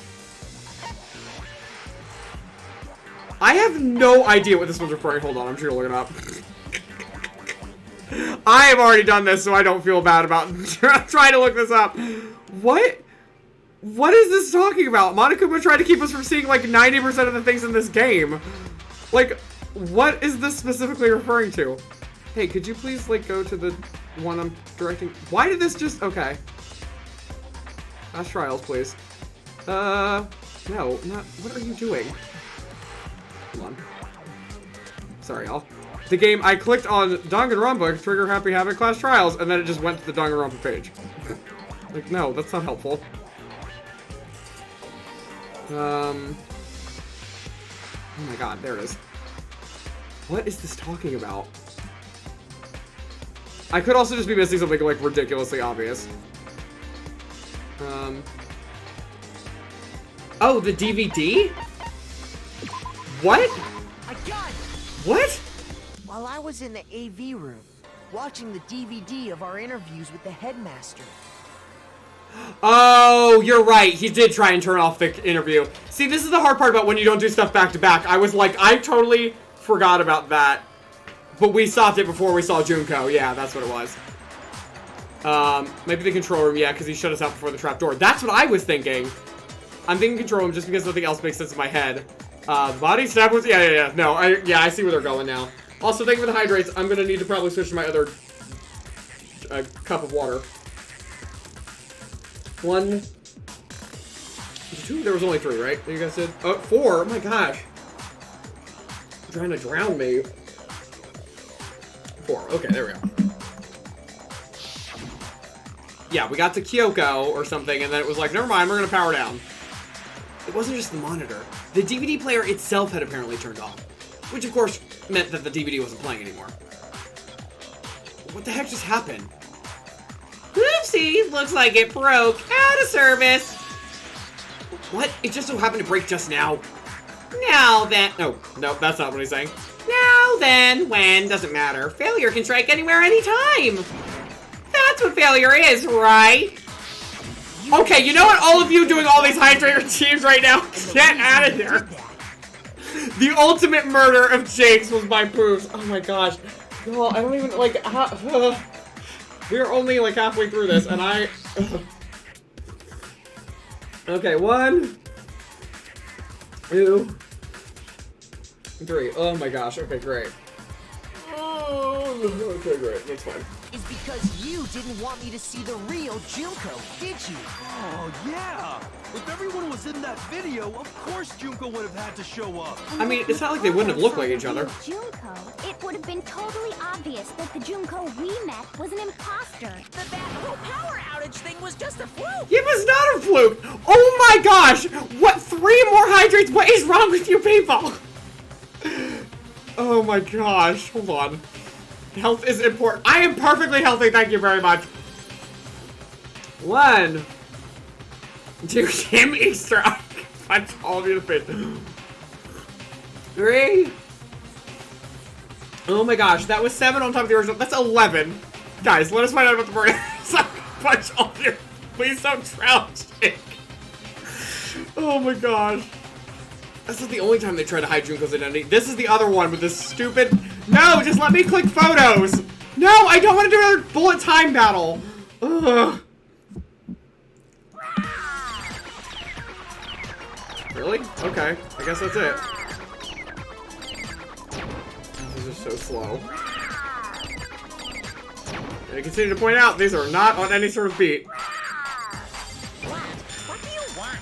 have no idea what this one's referring. Hold on, I'm sure you'll look it up. I have already done this, so I don't feel bad about trying to look this up. What? What is this talking about? Monokuma tried to keep us from seeing like 90% of the things in this game. Like, what is this specifically referring to? Hey, could you please like go to the one I'm directing? Why did this just... Okay. Last trials, please. No, not... What are you doing? Hold on. Sorry, y'all. The game, I clicked on Danganronpa Trigger Happy Havoc Class Trials, and then it just went to the Danganronpa page. Like, no, that's not helpful. Oh my god, there it is. What is this talking about? I could also just be missing something, like, ridiculously obvious. Oh, the DVD? What? I got it! What? While I was in the AV room, watching the DVD of our interviews with the headmaster. Oh, you're right. He did try and turn off the interview. See, this is the hard part about when you don't do stuff back to back. I was like, I totally forgot about that. But we stopped it before we saw Junko. Yeah, that's what it was. Maybe the control room, yeah, because he shut us out before the trapdoor. That's what I was thinking. I'm thinking control room just because nothing else makes sense in my head. Body snap was... Yeah. No, I see where they're going now. Also, thank you for the hydrates. I'm going to need to probably switch to my other cup of water. 1, 2, there was only 3, right? You guys did? Oh, 4, oh my gosh. You're trying to drown me. 4, okay, there we go. Yeah, we got to Kyoko or something, and then it was like, never mind, we're gonna power down. It wasn't just the monitor. The DVD player itself had apparently turned off. Which, of course, meant that the DVD wasn't playing anymore. What the heck just happened? Oopsie, looks like it broke. Out of service. What? It just so happened to break just now. Now then... No, that's not what he's saying. Now then, when, doesn't matter. Failure can strike anywhere, anytime. That's what failure is, right? Okay, you know what? All of you doing all these hydrator teams right now, get out of there. The ultimate murder of Jakes was my proofs. Oh my gosh. Well, I don't even, like, we're only, like, halfway through this, and I... Okay, 1, 2, 3. Oh my gosh, okay, great. Oh, okay, great, that's fine. Is because you didn't want me to see the real Junko, did you? Oh, yeah! If everyone was in that video, of course Junko would have had to show up. I mean, it's not like they wouldn't have looked like each other. Junko, it would have been totally obvious that the Junko we met was an imposter. That whole power outage thing was just a fluke. It was not a fluke! Oh my gosh! What, 3 more hydrates? What is wrong with you people? Oh my gosh, hold on. Health is important. I am perfectly healthy, thank you very much. 1, 2, Kim Easter. Punch all of you in the face. 3. Oh my gosh, that was 7 on top of the original. That's 11. Guys, let us find out about the murder. Punch all of you. Please don't drown, Jake. Oh my gosh. That's not the only time they try to hide Junko's identity. This is the other one with this stupid... No, just let me click photos. No, I don't want to do another bullet time battle. Ugh. Really? Okay, I guess that's it. These are so slow. And I continue to point out, these are not on any sort of beat. What do you want?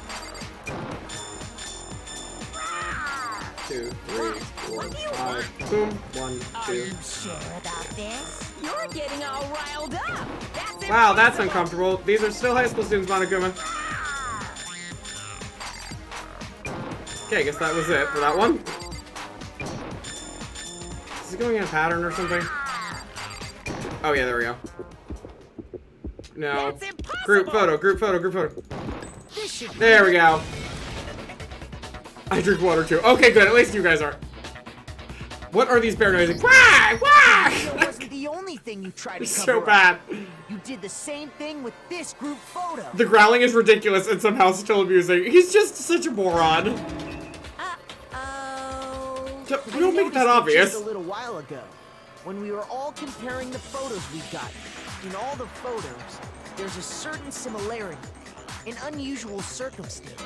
2, 3, 4, 5. Boom. 1, 2. Are you sure about this? You're getting all riled up. That's Wow, that's uncomfortable. These are still high school students, Monokuma. Okay, I guess that was it for that one. Is it going in a pattern or something? Oh yeah, there we go. No. That's impossible. Group photo, group photo, group photo. This should There we go. I drink water too. Okay, good. At least you guys are. What are these bear noises? Wah! Wah! It wasn't the only thing you tried to It's cover so up. bad. You did the same thing with this group photo. The growling is ridiculous and somehow still amusing. He's just such a moron. Uh-oh. We don't make it that obvious. Just a little while ago, when we were all comparing the photos we got. In all the photos, there's a certain similarity, an unusual circumstance.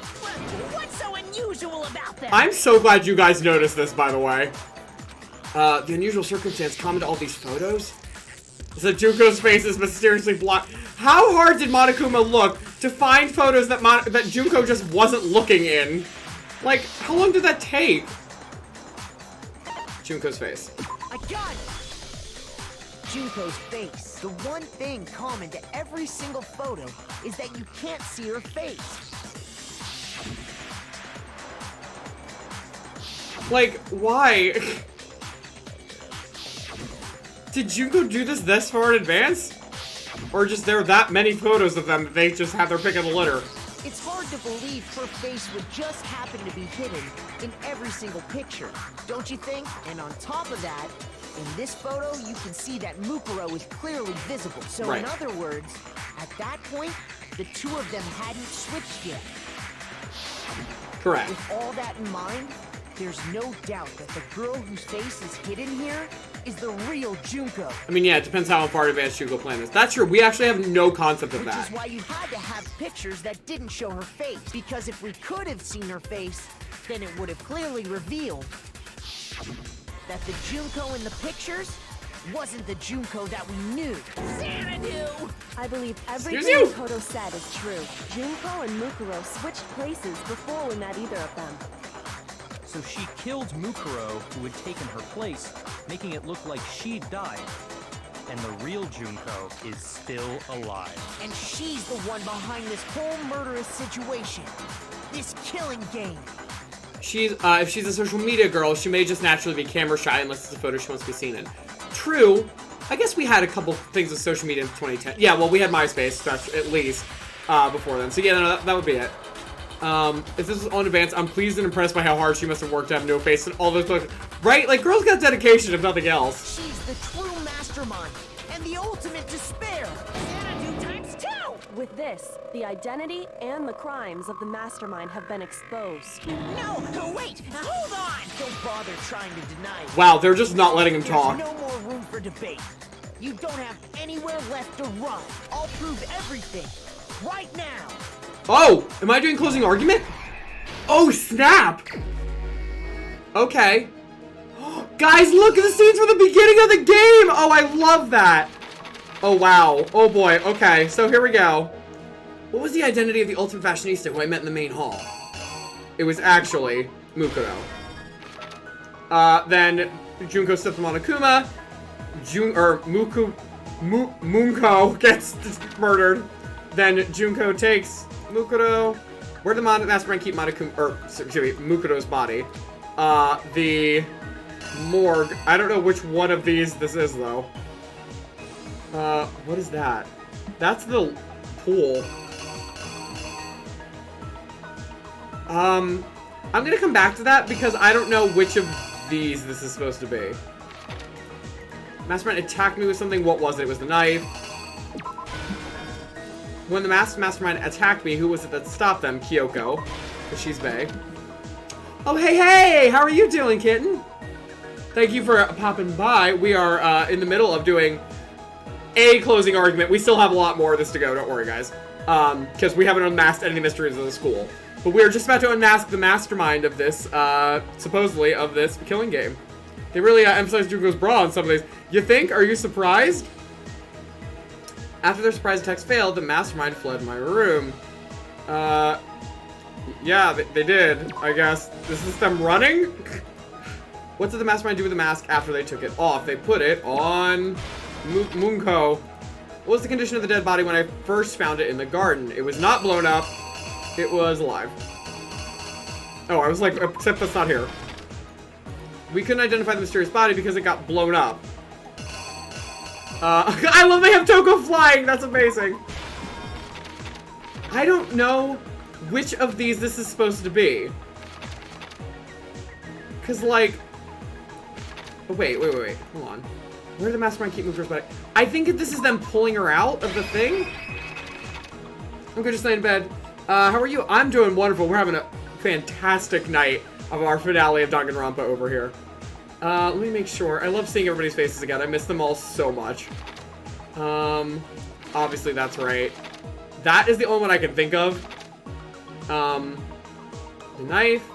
What's so unusual about them? I'm so glad you guys noticed this, by the way. The unusual circumstance common to all these photos is that Junko's face is mysteriously blocked. How hard did Monokuma look to find photos that that Junko just wasn't looking in? Like, how long did that take? Junko's face. I got it! Junko's face. The one thing common to every single photo is that you can't see her face. Like, why? Did Junko do this far in advance? Or just there are that many photos of them that they just had their pick of the litter? It's hard to believe her face would just happen to be hidden in every single picture, don't you think? And on top of that, in this photo, you can see that Mukuro is clearly visible. So Right. in other words, at that point, the two of them hadn't switched yet. Correct. With all that in mind, there's no doubt that the girl whose face is hidden here is the real Junko. I mean, yeah, it depends how far advanced Junko planned this. That's true. We actually have no concept of Which that. is why you had to have pictures that didn't show her face. Because if we could have seen her face, then it would have clearly revealed that the Junko in the pictures wasn't the Junko that we knew. Xanadu! I believe everything Excuse you. Makoto said is true. Junko and Mukuro switched places before we met either of them. So she killed Mukuro, who had taken her place, making it look like she'd died. And the real Junko is still alive. And she's the one behind this whole murderous situation. This killing game. She's, if she's a social media girl, she may just naturally be camera shy unless it's a photo she wants to be seen in. True. I guess we had a couple things with social media in 2010. Yeah, well, we had MySpace, at least, before then. So yeah, no, that would be it. If this is on advance, I'm pleased and impressed by how hard she must have worked to have no face and all those photos. Right? Like, girls got dedication, if nothing else. She's the true mastermind and the ultimate despair. Xanadu times 2! With this, the identity and the crimes of the Mastermind have been exposed. No, wait, hold on! Don't bother trying to deny it. Wow, they're just not letting him There's talk. no more room for debate. You don't have anywhere left to run. I'll prove everything right now. Oh! Am I doing closing argument? Oh, snap! Okay. Guys, look at the scenes from the beginning of the game! Oh, I love that! Oh, wow. Oh, boy. Okay, so here we go. What was the identity of the ultimate fashionista who I met in the main hall? It was actually Mukuro. Then Junko steps on Monokuma. Munko gets murdered. Then Junko takes Mukuro. Where did the Mastermind keep Mukuro's body? The morgue. I don't know which one of these this is, though. What is that? That's the pool. I'm gonna come back to that because I don't know which of these this is supposed to be. Mastermind attacked me with something. What was it? It was the knife. When the Mastermind attacked me, who was it that stopped them? Kyoko. Because she's bae. Oh, hey! How are you doing, kitten? Thank you for popping by. We are in the middle of doing a closing argument. We still have a lot more of this to go. Don't worry, guys. Because we haven't unmasked any mysteries of the school. But we are just about to unmask the mastermind of this, supposedly, of this killing game. They really emphasize Junko's bra on some of these. You think? Are you surprised? After their surprise attacks failed, the mastermind fled my room. Yeah, they did, I guess. This is them running? What did the mastermind do with the mask after they took it off? They put it on Munko. What was the condition of the dead body when I first found it in the garden? It was not blown up. It was alive. Oh, I was like, except that's not here. We couldn't identify the mysterious body because it got blown up. I love they have Toko flying. That's amazing. I don't know which of these this is supposed to be. Because, like... Oh, wait. Hold on. Where did the Mastermind keep moving first? I think this is them pulling her out of the thing. I'm good, just laying in bed. How are you? I'm doing wonderful. We're having a fantastic night of our finale of Danganronpa over here. Let me make sure. I love seeing everybody's faces again. I miss them all so much. Obviously that's right. That is the only one I can think of. The knife.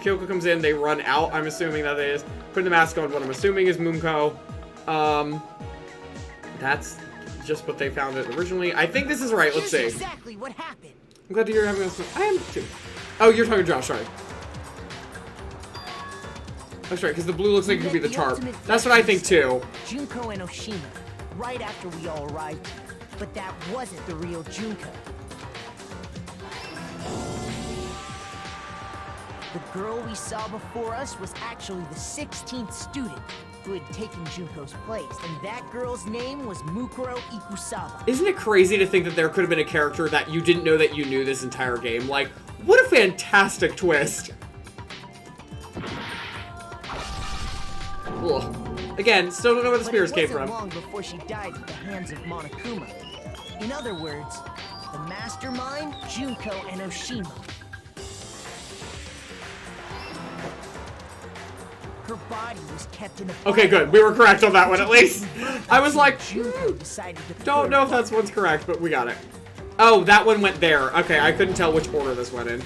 Kyoko comes in, they run out, I'm assuming that is. Putting the mask on, what I'm assuming is Mumko. That's just what they found it originally. I think this is right, let's see. Here's exactly what happened. I'm glad to hear you're having this. I am too. Oh, you're talking to Josh, sorry. That's right, because the blue looks like it could be the tarp. That's what I think too. Junko and Oshima, right after we all arrived. But that wasn't the real Junko. The girl we saw before us was actually the 16th student who had taken Junko's place, and that girl's name was Mukuro Ikusaba. Isn't it crazy to think that there could have been a character that you didn't know that you knew this entire game? Like, what a fantastic twist. Ugh. Again, still don't know where the spears came from. Long before she died at the hands of Monokuma. In other words, the Mastermind, Junko, and Oshima. Her body was kept in a... Okay, good. We were correct on that one, at least. I was like, decided to don't know if that's one's correct, but we got it. Oh, that one went there. Okay, I couldn't tell which order this went in.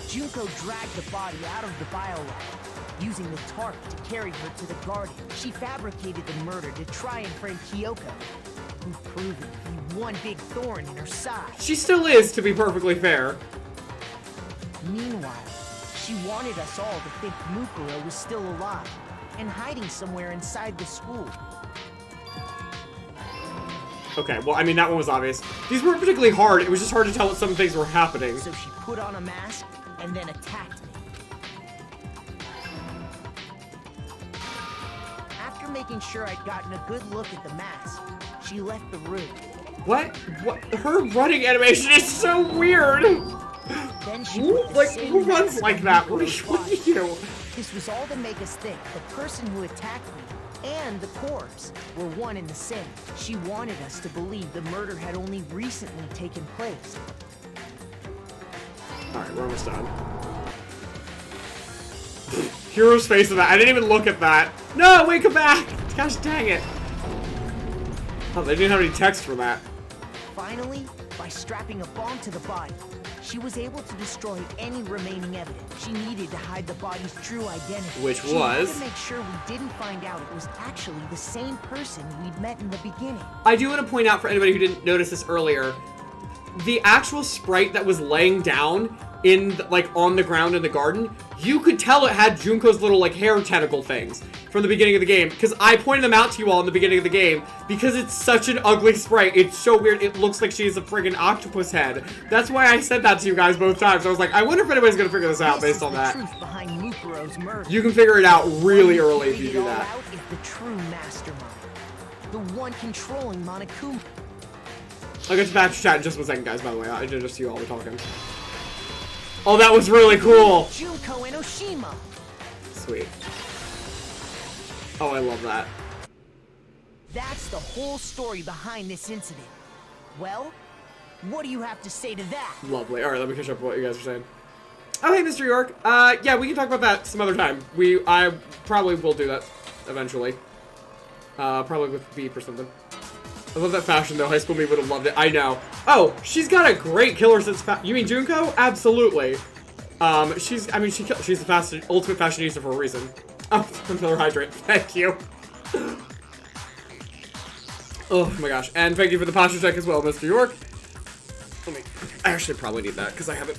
Junko dragged the body out of the biolab, using the tarp to carry her to the garden. She fabricated the murder to try and frame Kyoko, who proved to be one big thorn in her side. She still is, to be perfectly fair. Meanwhile, she wanted us all to think Mukuro was still alive and hiding somewhere inside the school. Okay, well, I mean, that one was obvious. These weren't particularly hard. It was just hard to tell what some things were happening. So she put on a mask and then attacked me. After making sure I'd gotten a good look at the mask, she left the room. What? What? Her running animation is so weird. Then she who runs like that? What do you do? This was all to make us think the person who attacked me and the corpse were one and the same. She wanted us to believe the murder had only recently taken place. Alright, we're almost done. Hero's face of that. I didn't even look at that. No, wait, come back! Gosh dang it. Oh, they didn't have any text for that. Finally, by strapping a bomb to the body, she was able to destroy any remaining evidence. She needed to hide the body's true identity. Which she was? Had to make sure we didn't find out it was actually the same person we'd met in the beginning. I do want to point out for anybody who didn't notice this earlier, the actual sprite that was laying down in, like, on the ground in the garden, you could tell it had Junko's little, like, hair tentacle things from the beginning of the game, because I pointed them out to you all in the beginning of the game, because it's such an ugly sprite. It's so weird. It looks like she has a friggin' octopus head. That's why I said that to you guys both times. I was like, I wonder if anybody's gonna figure this out based on that. Truth behind Mukuro's murder. You can figure it out really early if you do that. Out is the true mastermind, the one controlling Monokuma. I'll get back to chat in just 1 second, guys, by the way. I did just you all the talking. Oh, that was really cool. Junko and Oshima. Sweet. Oh, I love that. That's the whole story behind this incident. Well, what do you have to say to that? Lovely. All right, let me catch up with what you guys are saying. Oh, hey, Mr. York. Yeah, we can talk about that some other time. I probably will do that eventually. Probably with Beep or something. I love that fashion, though. High School Me would have loved it. I know. Oh, she's got a great killer sense of You mean Junko? Absolutely. She's the ultimate fashionista for a reason. Oh, another hydrant. Thank you. Oh my gosh. And thank you for the posture check as well, Mr. York. I actually probably need that because I haven't.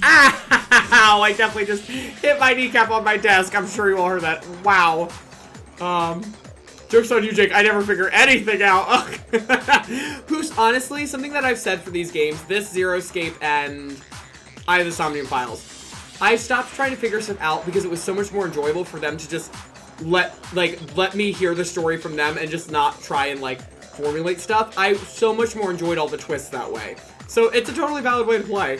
Ow! I definitely just hit my kneecap on my desk. I'm sure you all heard that. Wow. Joke's on you, Jake. I never figure anything out. Who's honestly something that I've said for these games, this Zero Escape and Eye of the Somnium Files. I stopped trying to figure stuff out because it was so much more enjoyable for them to just let me hear the story from them and just not try and like formulate stuff. I so much more enjoyed all the twists that way. So it's a totally valid way to play.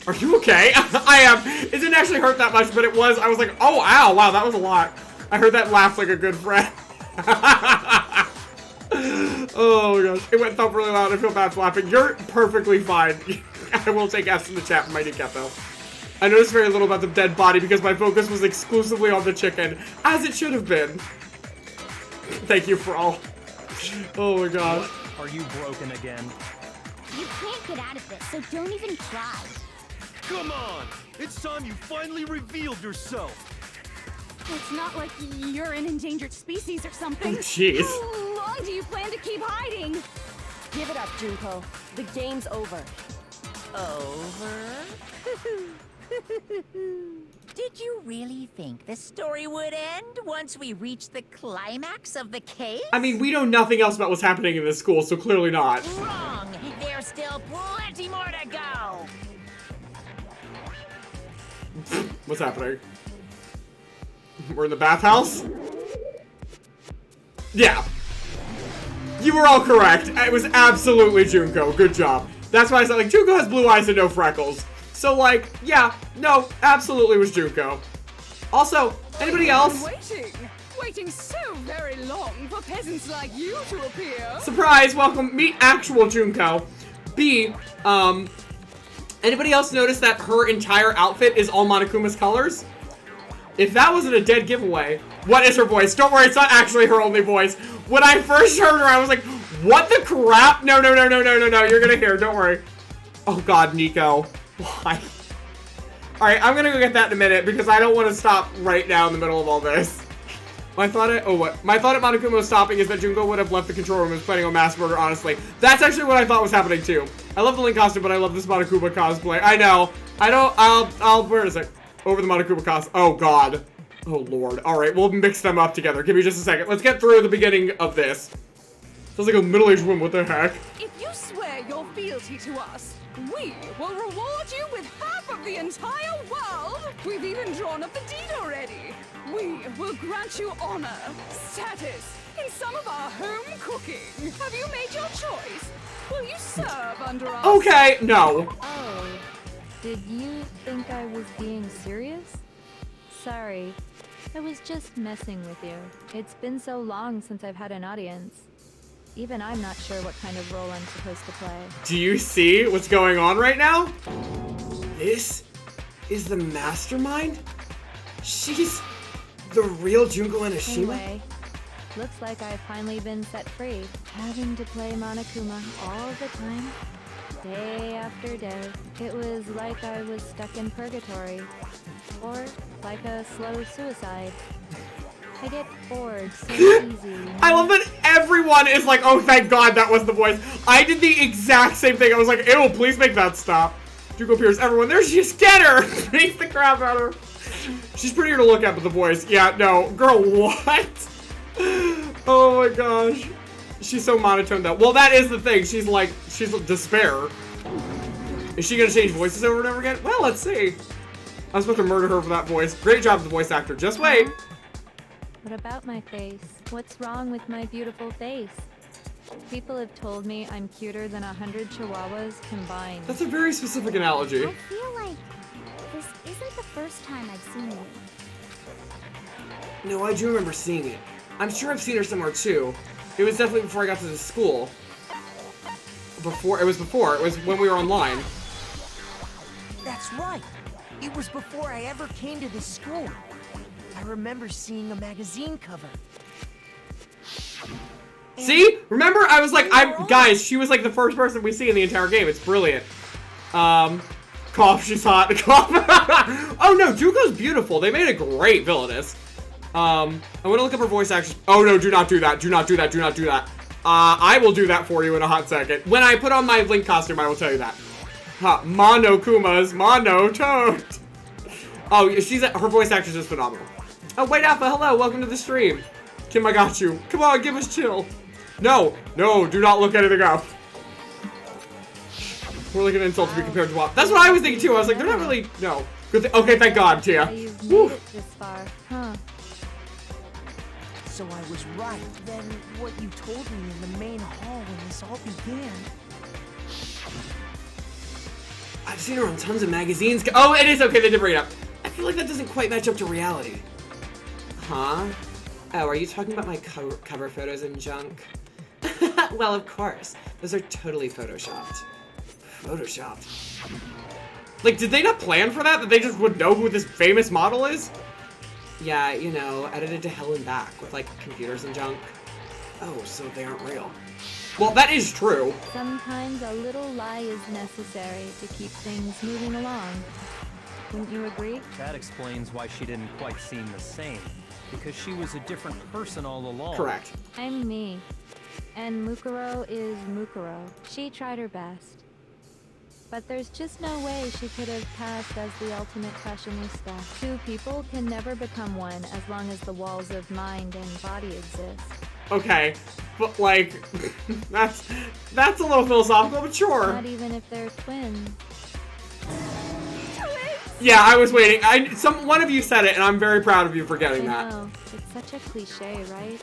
Are you okay? I am. It didn't actually hurt that much, but it was. I was like, oh, ow, wow, that was a lot. I heard that laugh like a good friend. Oh my gosh, it went thump really loud. I feel bad for laughing. You're perfectly fine. I will take F's in the chat for my kneecap though. I noticed very little about the dead body because my focus was exclusively on the chicken, as it should have been. Thank you for all. Oh my gosh. Are you broken again? You can't get out of this, so don't even try. Come on! It's time you finally revealed yourself! It's not like you're an endangered species or something. Oh, jeez. How long do you plan to keep hiding? Give it up, Junko. The game's over. Over? Did you really think the story would end once we reached the climax of the cave? I mean, we know nothing else about what's happening in this school, so clearly not. Wrong! There's still plenty more to go! What's happening? We're in the bathhouse? Yeah. You were all correct. It was absolutely Junko. Good job. That's why I said, like, Junko has blue eyes and no freckles. So, like, yeah, no, absolutely was Junko. Also, anybody else? Waiting so very long for peasants like you to appear. Surprise, welcome, meet actual Junko. B, anybody else notice that her entire outfit is all Monokuma's colors? If that wasn't a dead giveaway, what is her voice? Don't worry, it's not actually her only voice. When I first heard her, I was like, what the crap? No, you're gonna hear, don't worry. Oh god, Nico. Why? Alright, I'm gonna go get that in a minute because I don't want to stop right now in the middle of all this. My thought at Monokuma was stopping is that Junko would have left the control room and was planning on mass murder, honestly. That's actually what I thought was happening too. I love the Link costume, but I love this Monokuma cosplay. I know. Where is it? Over the Monokuma costume. Oh god. Oh lord. Alright, we'll mix them up together. Give me just a second. Let's get through the beginning of this. Sounds like a middle-aged woman, what the heck? If you swear your fealty to us, we will reward you with half of the entire world. We've even drawn up the deed already. We will grant you honor, status, in some of our home cooking. Have you made your choice? Will you serve under us? Okay, no. Oh, did you think I was being serious? Sorry, I was just messing with you. It's been so long since I've had an audience. Even I'm not sure what kind of role I'm supposed to play. Do you see what's going on right now? This is the Mastermind? She's the real Junko Enoshima? Anyway, looks like I've finally been set free. Having to play Monokuma all the time, day after day. It was like I was stuck in purgatory. Or like a slow suicide. I get bored so easy. I love that everyone is like, oh, thank God that was the voice. I did the exact same thing. I was like, ew, please make that stop. Junko appears everyone. There she is. Get her. Makes the crap out of her. She's prettier to look at with the voice. Yeah, no. Girl, what? Oh, my gosh. She's so monotone, though. Well, that is the thing. She's despair. Is she going to change voices over and over again? Well, let's see. I was supposed to murder her for that voice. Great job, the voice actor. Just wait. What about my face? What's wrong with my beautiful face? People have told me I'm cuter than 100 chihuahuas combined. That's a very specific analogy. I feel like this isn't the first time I've seen you. No, I do remember seeing it. I'm sure I've seen her somewhere too. It was definitely before I got to the school. It was when we were online. That's right. It was before I ever came to this school. I remember seeing a magazine cover. See? Remember? I was like, guys, she was like the first person we see in the entire game. It's brilliant. Cough, she's hot. Cough. Oh no, Junko's beautiful. They made a great villainess. I want to look up her voice actress. Oh no, do not do that. Do not do that. Do not do that. I will do that for you in a hot second. When I put on my Link costume, I will tell you that. Monokuma's monotone. Oh, her voice actress is phenomenal. Oh, wait, Alpha, hello, welcome to the stream. Kim, I got you. Come on, give us chill. No, do not look anything up. We're like an insult to be compared to WAP. That's what I was thinking too. I was like, they're not really, no. Okay, thank God, Tia. You've Whew. made it this far, huh? So I was right. Then what you told me in the main hall when this all began. I've seen her on tons of magazines. Oh, it is okay, they did bring it up. I feel like that doesn't quite match up to reality. Huh? Oh, are you talking about my cover photos and junk? Well, of course. Those are totally photoshopped. Photoshopped. Like, did they not plan for that? That they just would know who this famous model is? Yeah, you know, edited to hell and back with, like, computers and junk. Oh, so they aren't real. Well, that is true. Sometimes a little lie is necessary to keep things moving along. Wouldn't you agree? That explains why she didn't quite seem the same. Because she was a different person all along. Correct. I'm me. And Mukuro is Mukuro. She tried her best. But there's just no way she could have passed as the ultimate fashionista. Two people can never become one as long as the walls of mind and body exist. Okay, but like, that's a little philosophical, but sure. Not even if they're twins. Yeah, I was waiting. One of you said it, and I'm very proud of you for getting I that. know. It's such a cliche, right?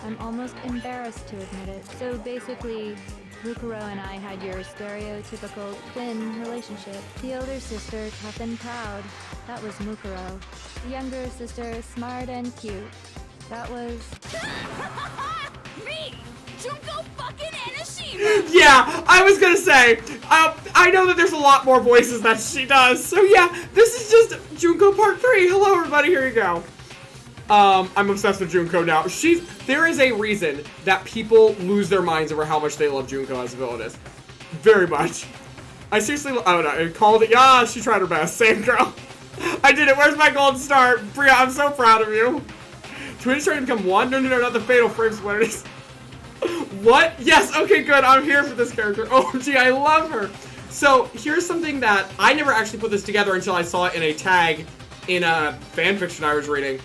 I'm almost embarrassed to admit it. So basically, Mukuro and I had your stereotypical twin relationship. The older sister, tough and proud. That was Mukuro. The younger sister, smart and cute. That was... Me! Junko fucking Enoshima! Yeah, I was gonna say, I know that there's a lot more voices that she does, so yeah, this is just Junko Part 3. Hello, everybody, here you go. I'm obsessed with Junko now. There is a reason that people lose their minds over how much they love Junko as a villainess. Very much. I seriously, oh no, I called it, yeah, she tried her best, same girl. I did it, where's my golden star? Bria, I'm so proud of you. Twins trying to become one? No, not the fatal frame splitters. What? Yes, okay, good, I'm here for this character. Oh, gee, I love her. So, here's something that I never actually put this together until I saw it in a tag in a fanfiction I was reading.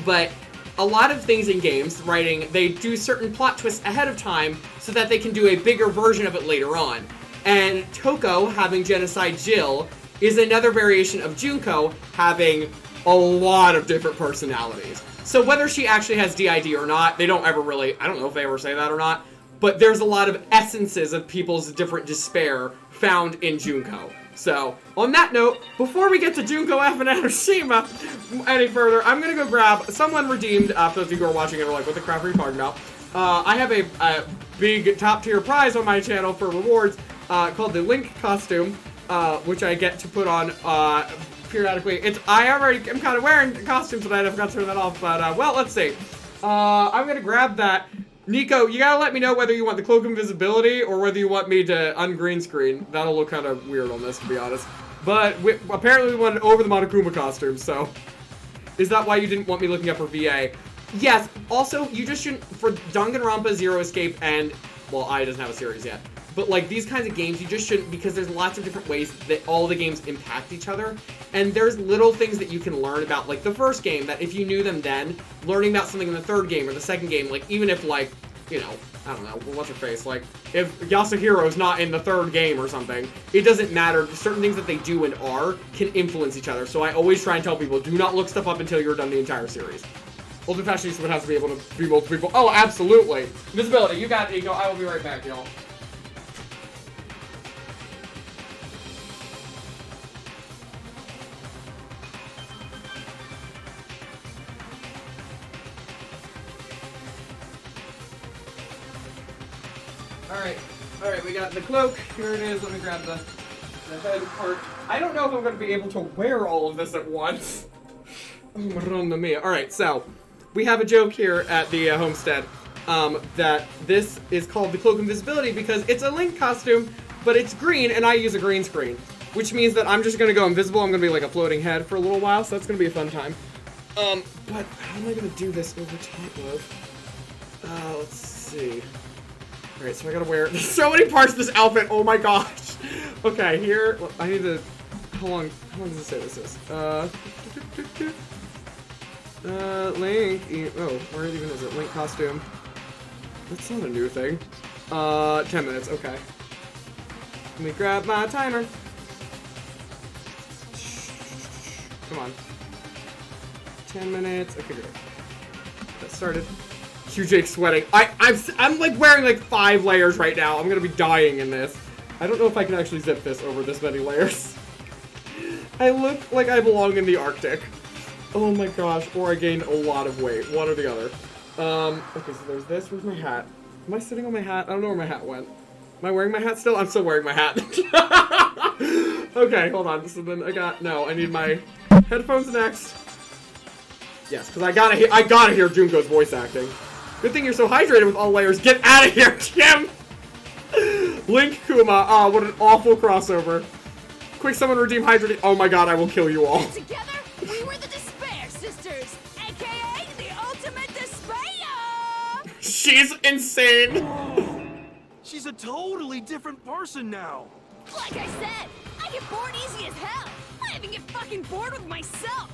But a lot of things in games, writing, they do certain plot twists ahead of time so that they can do a bigger version of it later on. And Toko having Genocide Jill is another variation of Junko having a lot of different personalities. So whether she actually has DID or not, they don't ever really, I don't know if they ever say that or not, but there's a lot of essences of people's different despair found in Junko. So, on that note, before we get to Junko F and Enoshima any further, I'm gonna go grab, someone redeemed, for those of you who are watching and are like, what the crap are you talking about? I have a big top tier prize on my channel for rewards, called the Link costume, which I get to put on, periodically. I'm kind of wearing a costume tonight, I forgot to turn that off, but, well, let's see. I'm gonna grab that. Nico, you gotta let me know whether you want the cloak invisibility or whether you want me to ungreen screen. That'll look kind of weird on this, to be honest. But apparently we wanted over the Monokuma costume, so. Is that why you didn't want me looking up for VA? Yes, also, you just shouldn't, for Danganronpa, Zero Escape, and, well, I doesn't have a series yet. But, like, these kinds of games, you just shouldn't, because there's lots of different ways that all the games impact each other. And there's little things that you can learn about, like, the first game, that if you knew them then, learning about something in the third game or the second game, like, even if, like, you know, I don't know, what's her face, like, if Yasuhiro's not in the third game or something, it doesn't matter. Certain things that they do and are can influence each other. So I always try and tell people, do not look stuff up until you're done the entire series. Ultimate Fashionista would have to be able to be multiple people. Oh, absolutely. Visibility, you got it, Nico. I will be right back, y'all. Alright, we got the cloak. Here it is. Let me grab the head part. I don't know if I'm going to be able to wear all of this at once. Oh, Madonna mia. Alright, so, we have a joke here at the homestead, that this is called the Cloak Invisibility because it's a Link costume, but it's green, and I use a green screen. Which means that I'm just going to go invisible. I'm going to be like a floating head for a little while, so that's going to be a fun time. But how am I going to do this over top of? Let's see. Alright, so I gotta wear, there's so many parts of this outfit, oh my gosh. Okay, here, I need to, how long does it say this is? Link, oh, where even is it? Link costume. That's not a new thing. 10 minutes, okay. Let me grab my timer. Come on. 10 minutes. Okay, good. That started. Q-Jake's sweating. I'm like wearing like 5 layers right now. I'm gonna be dying in this. I don't know if I can actually zip this over this many layers. I look like I belong in the Arctic. Oh my gosh, or I gained a lot of weight. One or the other. Okay, so there's this. Where's my hat? Am I sitting on my hat? I don't know where my hat went. Am I wearing my hat still? I'm still wearing my hat. Okay, hold on. So then I need my headphones next. Yes, because I gotta hear Junko's voice acting. Good thing you're so hydrated with all layers. Get out of here, Kim! Link Kuma. Ah, what an awful crossover. Quick, someone redeem hydrated. Oh my god, I will kill you all. Together, we were the Despair Sisters, aka the ultimate despair! She's insane. She's a totally different person now. Like I said, I get bored easy as hell. I even get fucking bored with myself.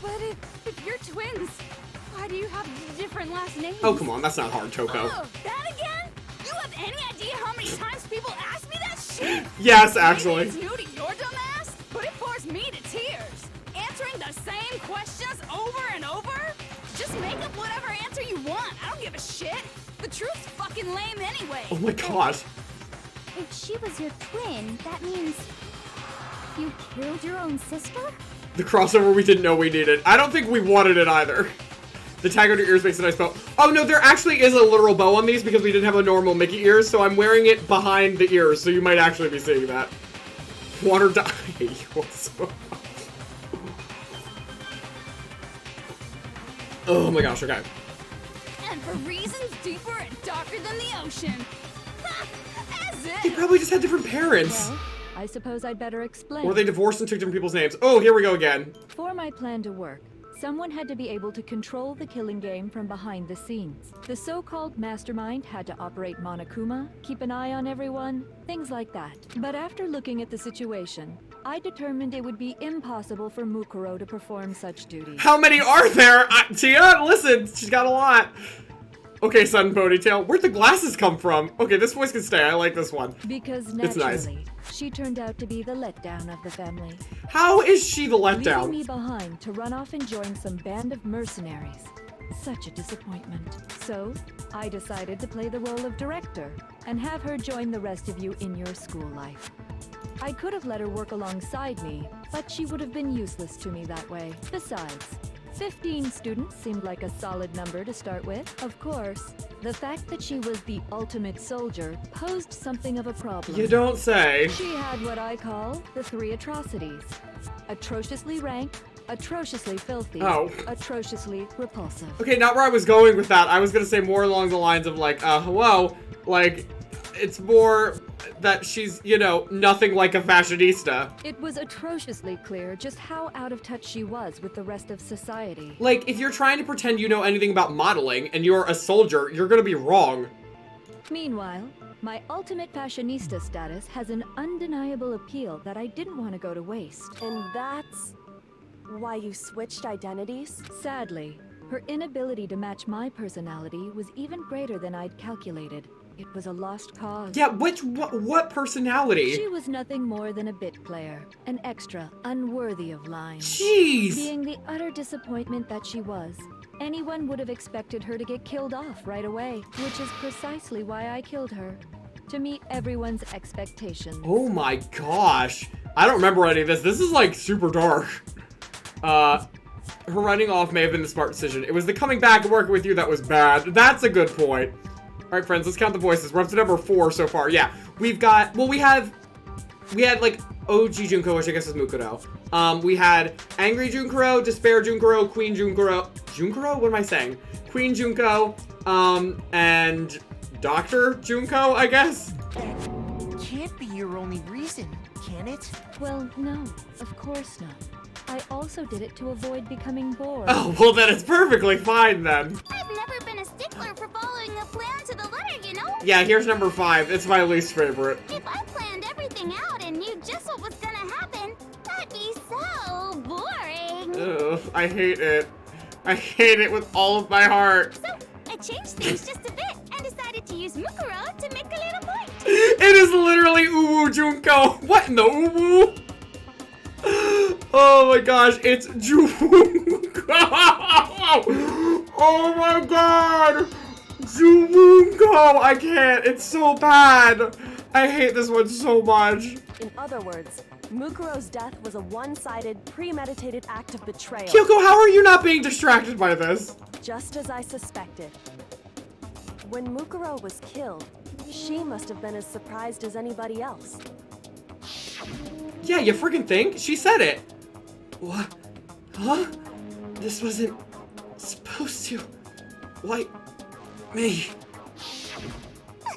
But if you're twins, why do you have different last names? Oh, come on, that's not hard, Toko. Oh, that again? You have any idea how many times people ask me that shit? Yes, actually. Maybe it's new to your dumb ass, but it bores me to tears. Answering the same questions over and over? Just make up whatever answer you want. I don't give a shit. The truth's fucking lame anyway. Oh my gosh. If she was your twin, that means you killed your own sister? The crossover we didn't know we needed. I don't think we wanted it either. The tag on your ears makes a nice bow. Oh no, there actually is a literal bow on these because we didn't have a normal Mickey ears, so I'm wearing it behind the ears, so you might actually be seeing that. Water die. Oh my gosh, okay. And for reasons deeper and darker than the ocean. As They if. probably just had different parents. Well, I suppose I'd better explain. Or they divorced and took different people's names. Oh, here we go again. For my plan to work, someone had to be able to control the killing game from behind the scenes. The so-called Mastermind had to operate Monokuma, keep an eye on everyone, things like that. But after looking at the situation, I determined it would be impossible for Mukuro to perform such duties. How many are there? Tia, listen, she's got a lot. Okay, Sun Ponytail, where'd the glasses come from? Okay, this voice can stay. I like this one. Because It's nice. naturally, she turned out to be the letdown of the family. How is she the Leaving letdown? me behind to run off and join some band of mercenaries. Such a disappointment. So, I decided to play the role of director and have her join the rest of you in your school life. I could have let her work alongside me, but she would have been useless to me that way. Besides, 15 students seemed like a solid number to start with. Of course, the fact that she was the ultimate soldier posed something of a problem. You don't say. She had what I call the 3 atrocities. Atrociously rank, atrociously filthy, Oh. atrociously repulsive. Okay, not where I was going with that. I was gonna say more along the lines of like, hello, like, it's more that she's, you know, nothing like a fashionista. It was atrociously clear just how out of touch she was with the rest of society. Like, if you're trying to pretend you know anything about modeling and you're a soldier, you're gonna be wrong. Meanwhile, my ultimate fashionista status has an undeniable appeal that I didn't want to go to waste. And that's why you switched identities? Sadly, her inability to match my personality was even greater than I'd calculated. It was a lost cause. Yeah, what personality? She was nothing more than a bit player, an extra, unworthy of lines. Jeez! Being the utter disappointment that she was, anyone would have expected her to get killed off right away, which is precisely why I killed her. To meet everyone's expectations. Oh my gosh. I don't remember any of this. This is like super dark. Her running off may have been the smart decision. It was the coming back and working with you that was bad. That's a good point. Alright, friends, let's count the voices. We're up to number 4 so far. Yeah, we've got, well, we had like OG Junko, which I guess is Mukuro. We had Angry Junkuro, Despair Junkuro, Queen Junkuro. Junkuro? What am I saying? Queen Junko, and Dr. Junko, I guess? That can't be your only reason, can it? Well, no, of course not. I also did it to avoid becoming bored. Oh, well then it's perfectly fine then. I've never been a stickler for following a plan to the letter, you know? Yeah, here's number 5. It's my least favorite. If I planned everything out and knew just what was gonna happen, that'd be so boring. Ugh, I hate it. I hate it with all of my heart. So, I changed things just a bit and decided to use Mukuro to make a little point. It is literally Uwu Junko. What in the Uwu? Oh my gosh, it's Junko! Oh my god! Junko! I can't, it's so bad! I hate this one so much. In other words, Mukuro's death was a one-sided, premeditated act of betrayal. Kyoko, how are you not being distracted by this? Just as I suspected. When Mukuro was killed, she must have been as surprised as anybody else. Yeah, you freaking think? She said it. What? Huh? This wasn't supposed to. Why? Me.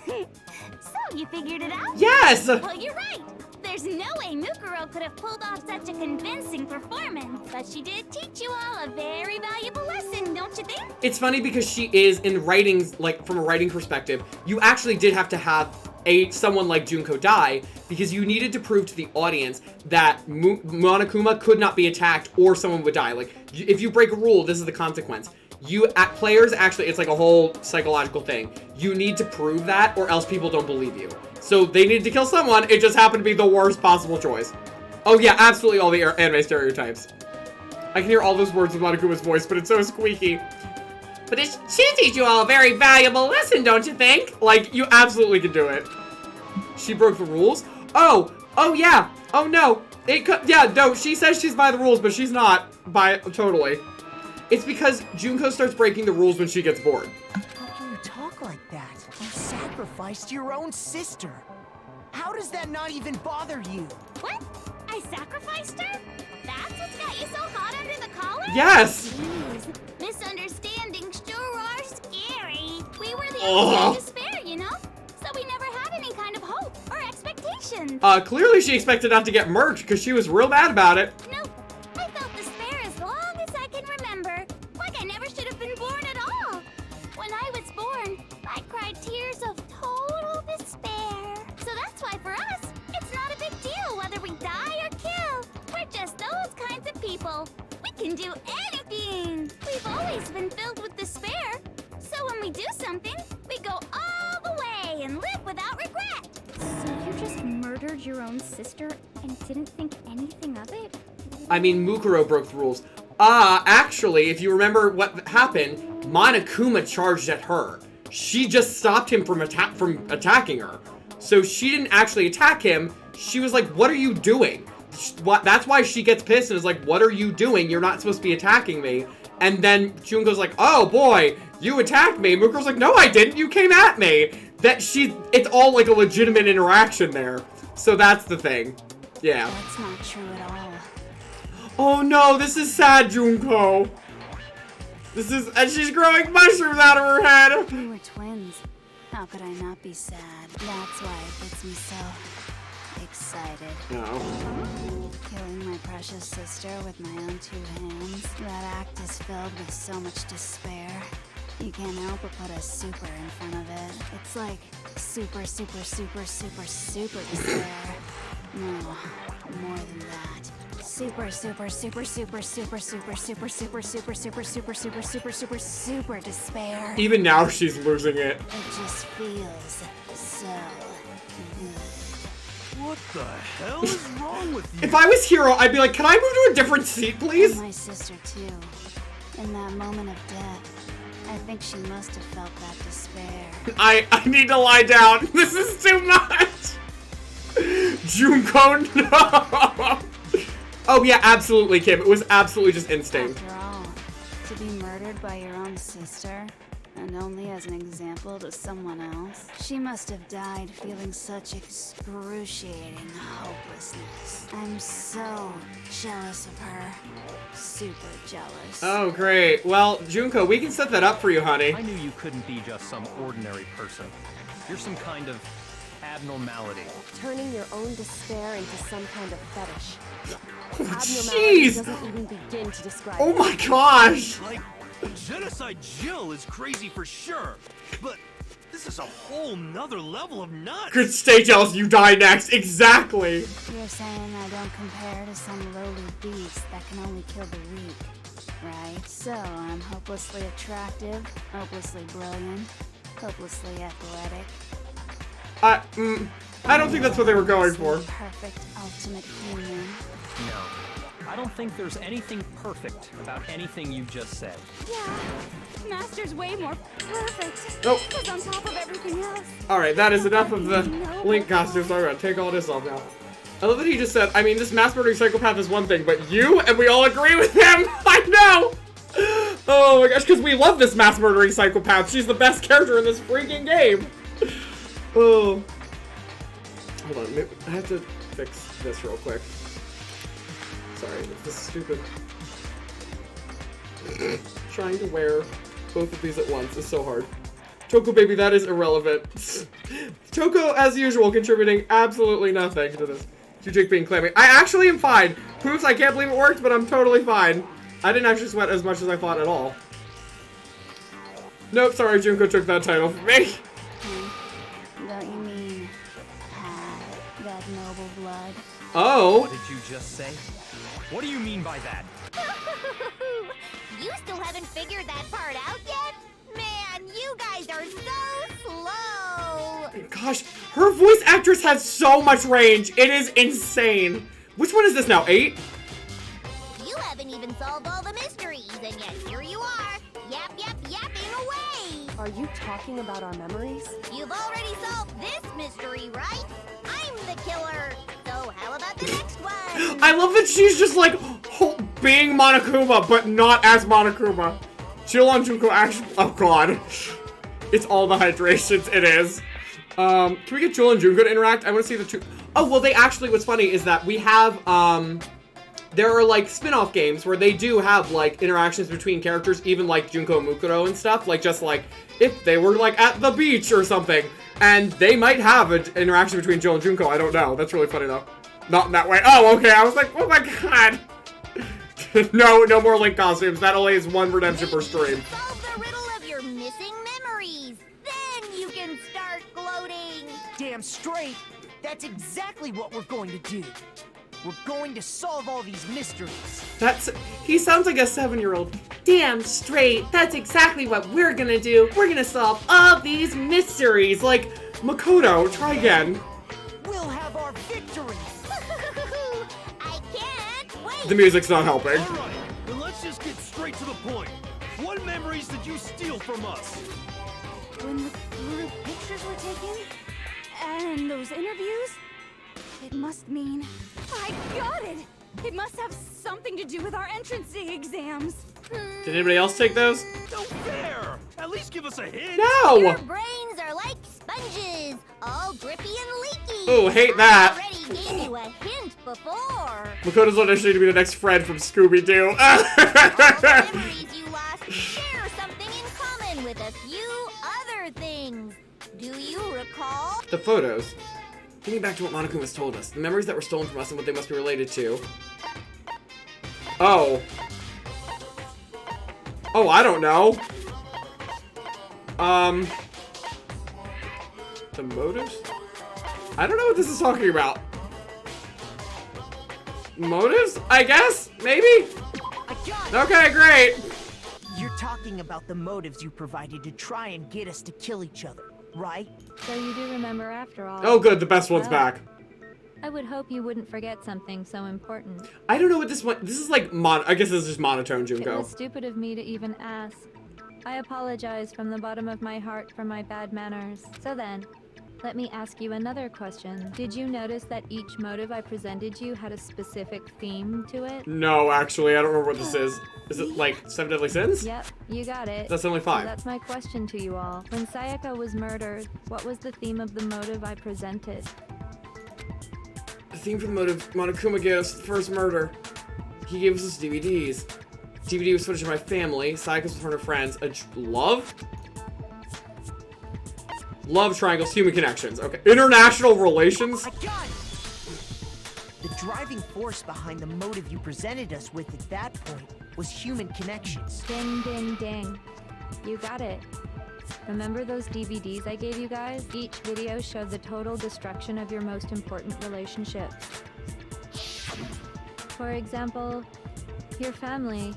So, you figured it out? Yes! Well, you're right. There's no way Mukuro could have pulled off such a convincing performance. But she did teach you all a very valuable lesson, don't you think? It's funny because she is, in writing, like, from a writing perspective, you actually did have to have someone like Junko die because you needed to prove to the audience that Monokuma could not be attacked or someone would die. Like, if you break a rule, this is the consequence. Players actually, it's like a whole psychological thing. You need to prove that or else people don't believe you. So they needed to kill someone, it just happened to be the worst possible choice. Oh yeah, absolutely all the anime stereotypes. I can hear all those words with Monokuma's voice, but it's so squeaky. But she teach you all a very valuable lesson, don't you think? Like, you absolutely can do it. She broke the rules? Oh yeah, oh no. Yeah, no, she says she's by the rules, but she's not totally. It's because Junko starts breaking the rules when she gets bored. How can you talk like that? You sacrificed your own sister. How does that not even bother you? What? I sacrificed her? That's what's got you so hot under the collar? Yes! Jeez, misunderstandings sure are scary. We were the only in despair, you know? So we never had any kind of hope or expectations. Clearly she expected not to get murked because she was real mad about it. Nope. I felt despair as long as I can remember. Like I never should have been born at all. When I was born, I cried tears of total despair. So that's why for us, it's not a big deal whether we die or kill. We're just those kinds of people. We can do anything. We've always been filled with despair. So when we do something, we go all the way and live without regret. So you just murdered your own sister and didn't think anything of it? I mean, Mukuro broke the rules. Actually, if you remember what happened, Monokuma charged at her. She just stopped him from attacking her. So she didn't actually attack him. She was like, what are you doing? That's why she gets pissed and is like, what are you doing? You're not supposed to be attacking me. And then Junko's like, oh boy, you attacked me. Mukuro's like, no I didn't, you came at me. It's all like a legitimate interaction there. So that's the thing. Yeah. That's not true at all. Oh no, this is sad, Junko. And she's growing mushrooms out of her head. We were twins. How could I not be sad? That's why it gets me so excited. No. Killing my precious sister with my own two hands. That act is filled with so much despair. You can't help but put a super in front of it. It's like super, super, super, super, super despair. No, more than that. Super, super, super, super, super, super, super, super, super, super, super, super, super, super, super despair. Even now she's losing it. It just feels so good. What the hell is wrong with you? If I was Hero, I'd be like, can I move to a different seat, please? And my sister too. In that moment of death, I think she must have felt that despair. I need to lie down. This is too much. Junko, no. Oh yeah, absolutely, Kim. It was absolutely just instinct. After all, to be murdered by your own sister, and only as an example to someone else, she must have died feeling such excruciating hopelessness. I'm so jealous of her. Super jealous. Oh, great. Well, Junko, we can set that up for you, honey. I knew you couldn't be just some ordinary person. You're some kind of abnormality. Turning your own despair into some kind of fetish. Jeez! Doesn't even begin to describe Oh my gosh! Like, Genocide Jill is crazy for sure, but this is a whole nother level of nuts. Good, stay jealous, you die next. Exactly. You're saying I don't compare to some lowly beast that can only kill the weak, right? So I'm hopelessly attractive, hopelessly brilliant, hopelessly athletic. I don't think that's what they were going for. Perfect ultimate human. No. I don't think there's anything perfect about anything you just said. Yeah, Master's way more perfect. Nope. Because on top of everything else. Alright, that is enough of the Link costume, so I'm gonna take all this off now. I love that he just said, I mean, this mass murdering psychopath is one thing, but you? And we all agree with him? I know! Oh my gosh, because we love this mass murdering psychopath. She's the best character in this freaking game. Oh. Hold on, maybe I have to fix this real quick. Sorry, this is stupid. Trying to wear both of these at once is so hard. Choco baby, that is irrelevant. Choco, as usual, contributing absolutely nothing to this. Jake being clammy. I actually am fine. Proofs, I can't believe it worked, but I'm totally fine. I didn't actually sweat as much as I thought at all. Nope, sorry, Junko took that title from me. Don't you mean that noble blood? Oh. What did you just say? What do you mean by that? You still haven't figured that part out yet? Man, you guys are so slow! Gosh, her voice actress has so much range. It is insane. Which one is this now? 8? You haven't even solved all the mysteries, and yet here you are, yapping away! Are you talking about our memories? You've already solved this mystery, right? I'm the killer! So how about the next one? I love that she's just like being Monokuma, but not as Monokuma. Chill on Junko actually. Oh god. It's all the hydrations, it is. Can we get Jill and Junko to interact? I want to see the two. Oh, well, they actually, what's funny is that we have, there are, like, spin-off games where they do have, like, interactions between characters, even, like, Junko and Mukuro and stuff. Like, just, like, if they were, like, at the beach or something. And they might have an interaction between Jill and Junko. I don't know. That's really funny, though. Not in that way. Oh, okay. I was like, oh my god. No more Link costumes. That only is one redemption per stream. Solve the riddle of your missing memories. Then you can start gloating. Damn straight. That's exactly what we're going to do. We're going to solve all these mysteries. He sounds like a 7-year-old. Damn straight. That's exactly what we're gonna do. We're gonna solve all these mysteries. Like, Makoto, try again. We'll have our victory. I can't wait. The music's not helping. All right, then let's just get straight to the point. What memories did you steal from us? When the group pictures were taken, and those interviews, it must mean... I got it! It must have something to do with our entrance exams. Did anybody else take those? No fair! At least give us a hint! No! Your brains are like sponges, all drippy and leaky. Ooh, hate that. I already gave you a hint before. Makoto's auditioning to be the next Fred from Scooby-Doo. All the memories you lost share something in common with a few other things. Do you recall? The photos. Thinking back to what Monokuma's told us. The memories that were stolen from us and what they must be related to. Oh. Oh, I don't know. The motives? I don't know what this is talking about. Motives? I guess? Maybe? Okay, great. You're talking about the motives you provided to try and get us to kill each other, right? So you do remember after all. Oh good, the best one's back. I would hope you wouldn't forget something so important. I don't know what this one, this is like I guess this is just monotone, It Junko. was stupid of me to even ask. I apologize from the bottom of my heart for my bad manners. So then, let me ask you another question. Did you notice that each motive I presented you had a specific theme to it? No, actually, I don't remember what this is. Is it like 7 Deadly Sins? Yep, you got it. That's only 5. So that's my question to you all. When Sayaka was murdered, what was the theme of the motive I presented? The theme for the motive Monokuma gave us the first murder. He gave us his DVDs. DVD was footage of my family. Sayaka's with her friends. Love? Love triangles, human connections. Okay. International relations? I got it! The driving force behind the motive you presented us with at that point was human connections. Ding, ding, ding. You got it. Remember those DVDs I gave you guys? Each video showed the total destruction of your most important relationship. For example, your family.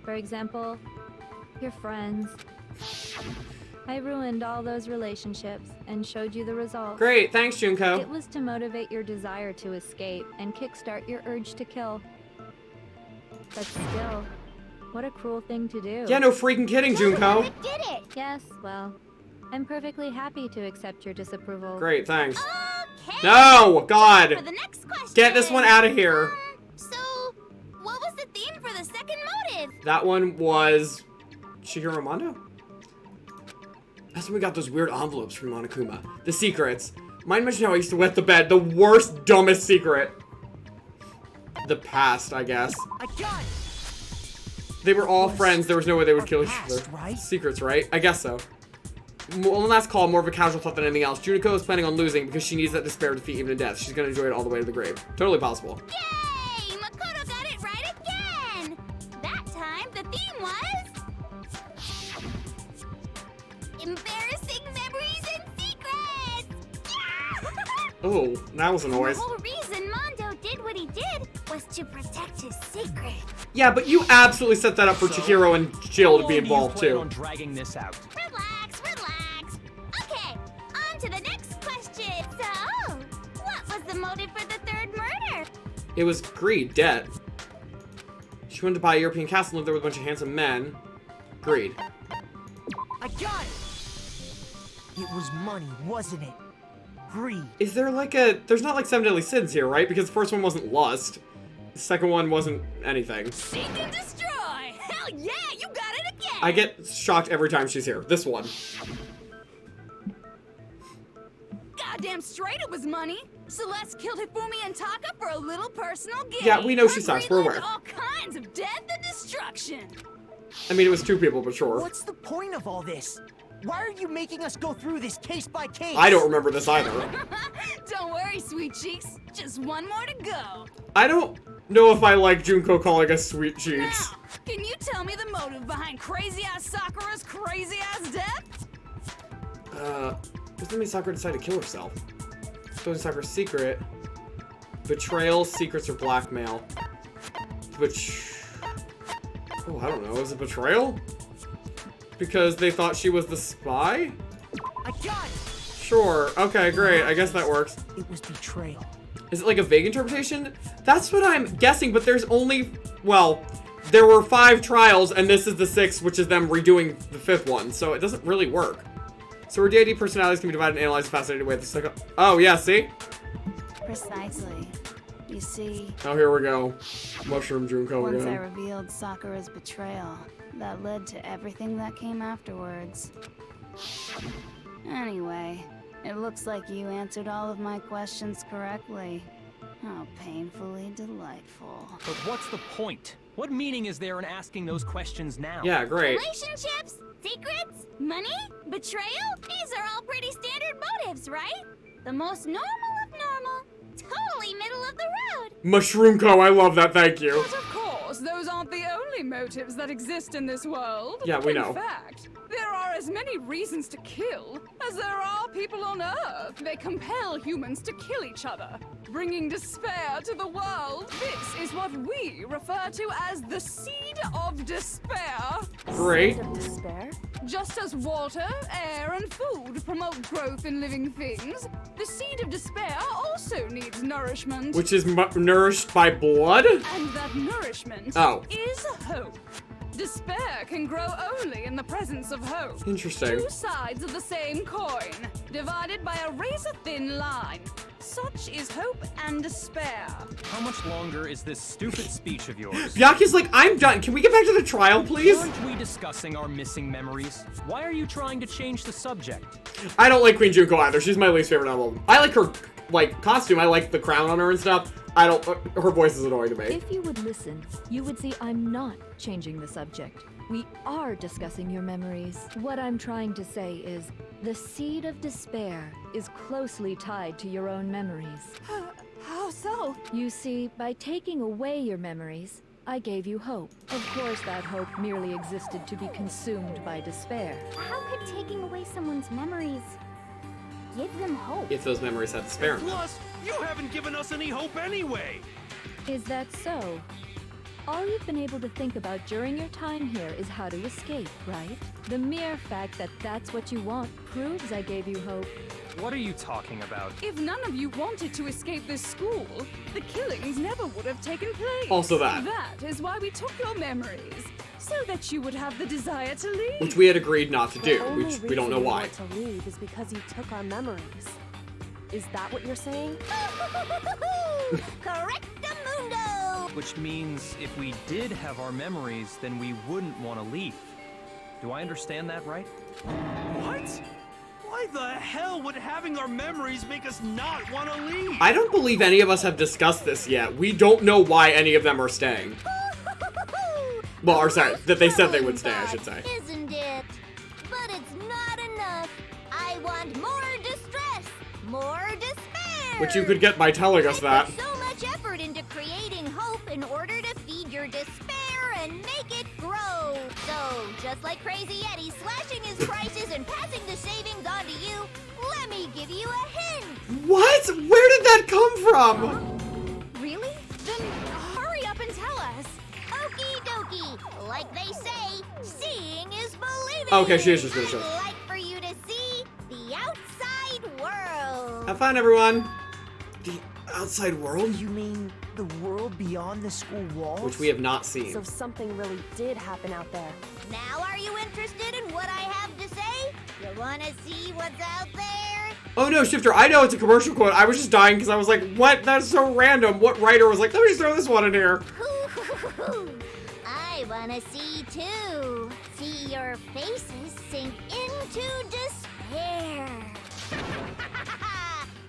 For example, your friends. I ruined all those relationships and showed you the result. Great, thanks, Junko. It was to motivate your desire to escape and kickstart your urge to kill. But still, what a cruel thing to do. Yeah, no freaking kidding, Junko. I did it! Yes, well, I'm perfectly happy to accept your disapproval. Great, thanks. Okay. No, God. For the next question. Get this one out of here. So, what was the theme for the second motive? That one was Shigeru Mondo? That's when we got those weird envelopes from Monokuma. The secrets. Mind mentioned how I used to wet the bed. The worst, dumbest secret. The past, I guess. I got it. They were all friends. There was no way they would kill each other. Right? Secrets, right? I guess so. One last call, more of a casual thought than anything else. Juniko is planning on losing because she needs that despair to defeat even in death. She's gonna enjoy it all the way to the grave. Totally possible. Yay! Makoto got it right again! That time, the theme was... embarrassing memories and secrets! Yeah! Oh, that was a noise. The whole reason Mondo did what he did was to protect his secret. Yeah, but you absolutely set that up for Chihiro and Jill to be involved Plan too. on dragging this out. Relax, relax. Okay, on to the next question. So, what was the motive for the third murder? It was greed, debt. She wanted to buy a European castle and live there with a bunch of handsome men. Greed. I got it. It was money, wasn't it? Greed. Is there like a... There's not like 7 deadly sins here, right? Because the first one wasn't lust. The second one wasn't anything. Seek and destroy! Hell yeah, you got it again! I get shocked every time she's here. This one. Goddamn straight it was money! Celeste killed Hifumi and Taka for a little personal gain. Yeah, we know she Her sucks, greed we're led to aware. all kinds of death and destruction. I mean, it was 2 people, but sure. What's the point of all this? Why are you making us go through this case by case? I don't remember this either. Don't worry, sweet cheeks. Just one more to go. I don't know if I like Junko calling us sweet cheeks. Now, can you tell me the motive behind crazy-ass Sakura's crazy-ass death? Doesn't mean Sakura decided to kill herself. Exposing Sakura's secret. Betrayal, secrets, or blackmail. Oh, I don't know. Is it betrayal? Because they thought she was the spy? I got it. Sure. Okay, great. I guess that works. It was betrayal. Is it like a vague interpretation? That's what I'm guessing, but there's only... Well, there were 5 trials, and this is the 6th, which is them redoing the 5th one, so it doesn't really work. So our DID personalities can be divided and analyzed in a fascinating way. Oh, yeah, see? Precisely. You see, Oh, here we go. Mushroom Junko once I again. revealed Sakura's betrayal, that led to everything that came afterwards. Anyway, it looks like you answered all of my questions correctly. How painfully delightful. But what's the point? What meaning is there in asking those questions now? Yeah, great. Relationships? Secrets? Money? Betrayal? These are all pretty standard motives, right? The most normal of normal. Totally middle of the road. Mushroomko, I love that, thank you. But of course, those aren't the only motives that exist in this world. Yeah, we know. In fact, there are as many reasons to kill as there are people on Earth. They compel humans to kill each other, bringing despair to the world. This is what we refer to as the seed of despair. Great. Of despair? Just as water, air, and food promote growth in living things, the seed of despair also needs nourishment. Which is nourished by blood? And that nourishment is hope. Despair can grow only in the presence of hope. Interesting. 2 sides of the same coin, divided by a razor-thin line. Such is hope and despair. How much longer is this stupid speech of yours? Byakuya's like, I'm done. Can we get back to the trial, please? Aren't we discussing our missing memories? Why are you trying to change the subject? I don't like Queen Junko either. She's my least favorite album. I like her, like, costume. I like the crown on her and stuff. I don't... her voice is annoying to me. If you would listen, you would see I'm not changing the subject. We are discussing your memories. What I'm trying to say is, the seed of despair is closely tied to your own memories. How so? You see, by taking away your memories, I gave you hope. Of course, that hope merely existed to be consumed by despair. How could taking away someone's memories give them hope? If those memories had despair in them. Plus, you haven't given us any hope anyway. Is that so? All you've been able to think about during your time here is how to escape, right? The mere fact that that's what you want proves I gave you hope. What are you talking about? If none of you wanted to escape this school, the killings never would have taken place. Also that. That is why we took your memories, so that you would have the desire to leave. Which we had agreed not to do. The only We don't know reason we why. want to leave is because you took our memories. Is that what you're saying? Correctamundo! Which means if we did have our memories, then we wouldn't want to leave. Do I understand that right? What? Why the hell would having our memories make us not want to leave? I don't believe any of us have discussed this yet. We don't know why any of them are staying. Well, or sorry, that they said they would stay, I should say. Isn't it? But it's not enough. I want more distress, more despair. Which you could get by telling us that. Put so much effort into creating hope in order to feed your despair and make it grow. So, just like Crazy Eddie slashing his prices and passing the savings on to you, let me give you a hint. What? Where did that come from? Really? Then hurry up and tell us. Okie dokie. Like they say, seeing is believing. Okay, she is just gonna show. I'd like for you to see the outside world. Have fun, everyone. The outside world? You mean the world beyond the school walls? Which we have not seen. So something really did happen out there. Now are you interested in what I have to say? You wanna see what's out there? Oh no, Shifter, I know it's a commercial quote. I was just dying because I was like, what? That's so random. What writer was like, let me just throw this one in here? I wanna see too. See your faces sink into despair.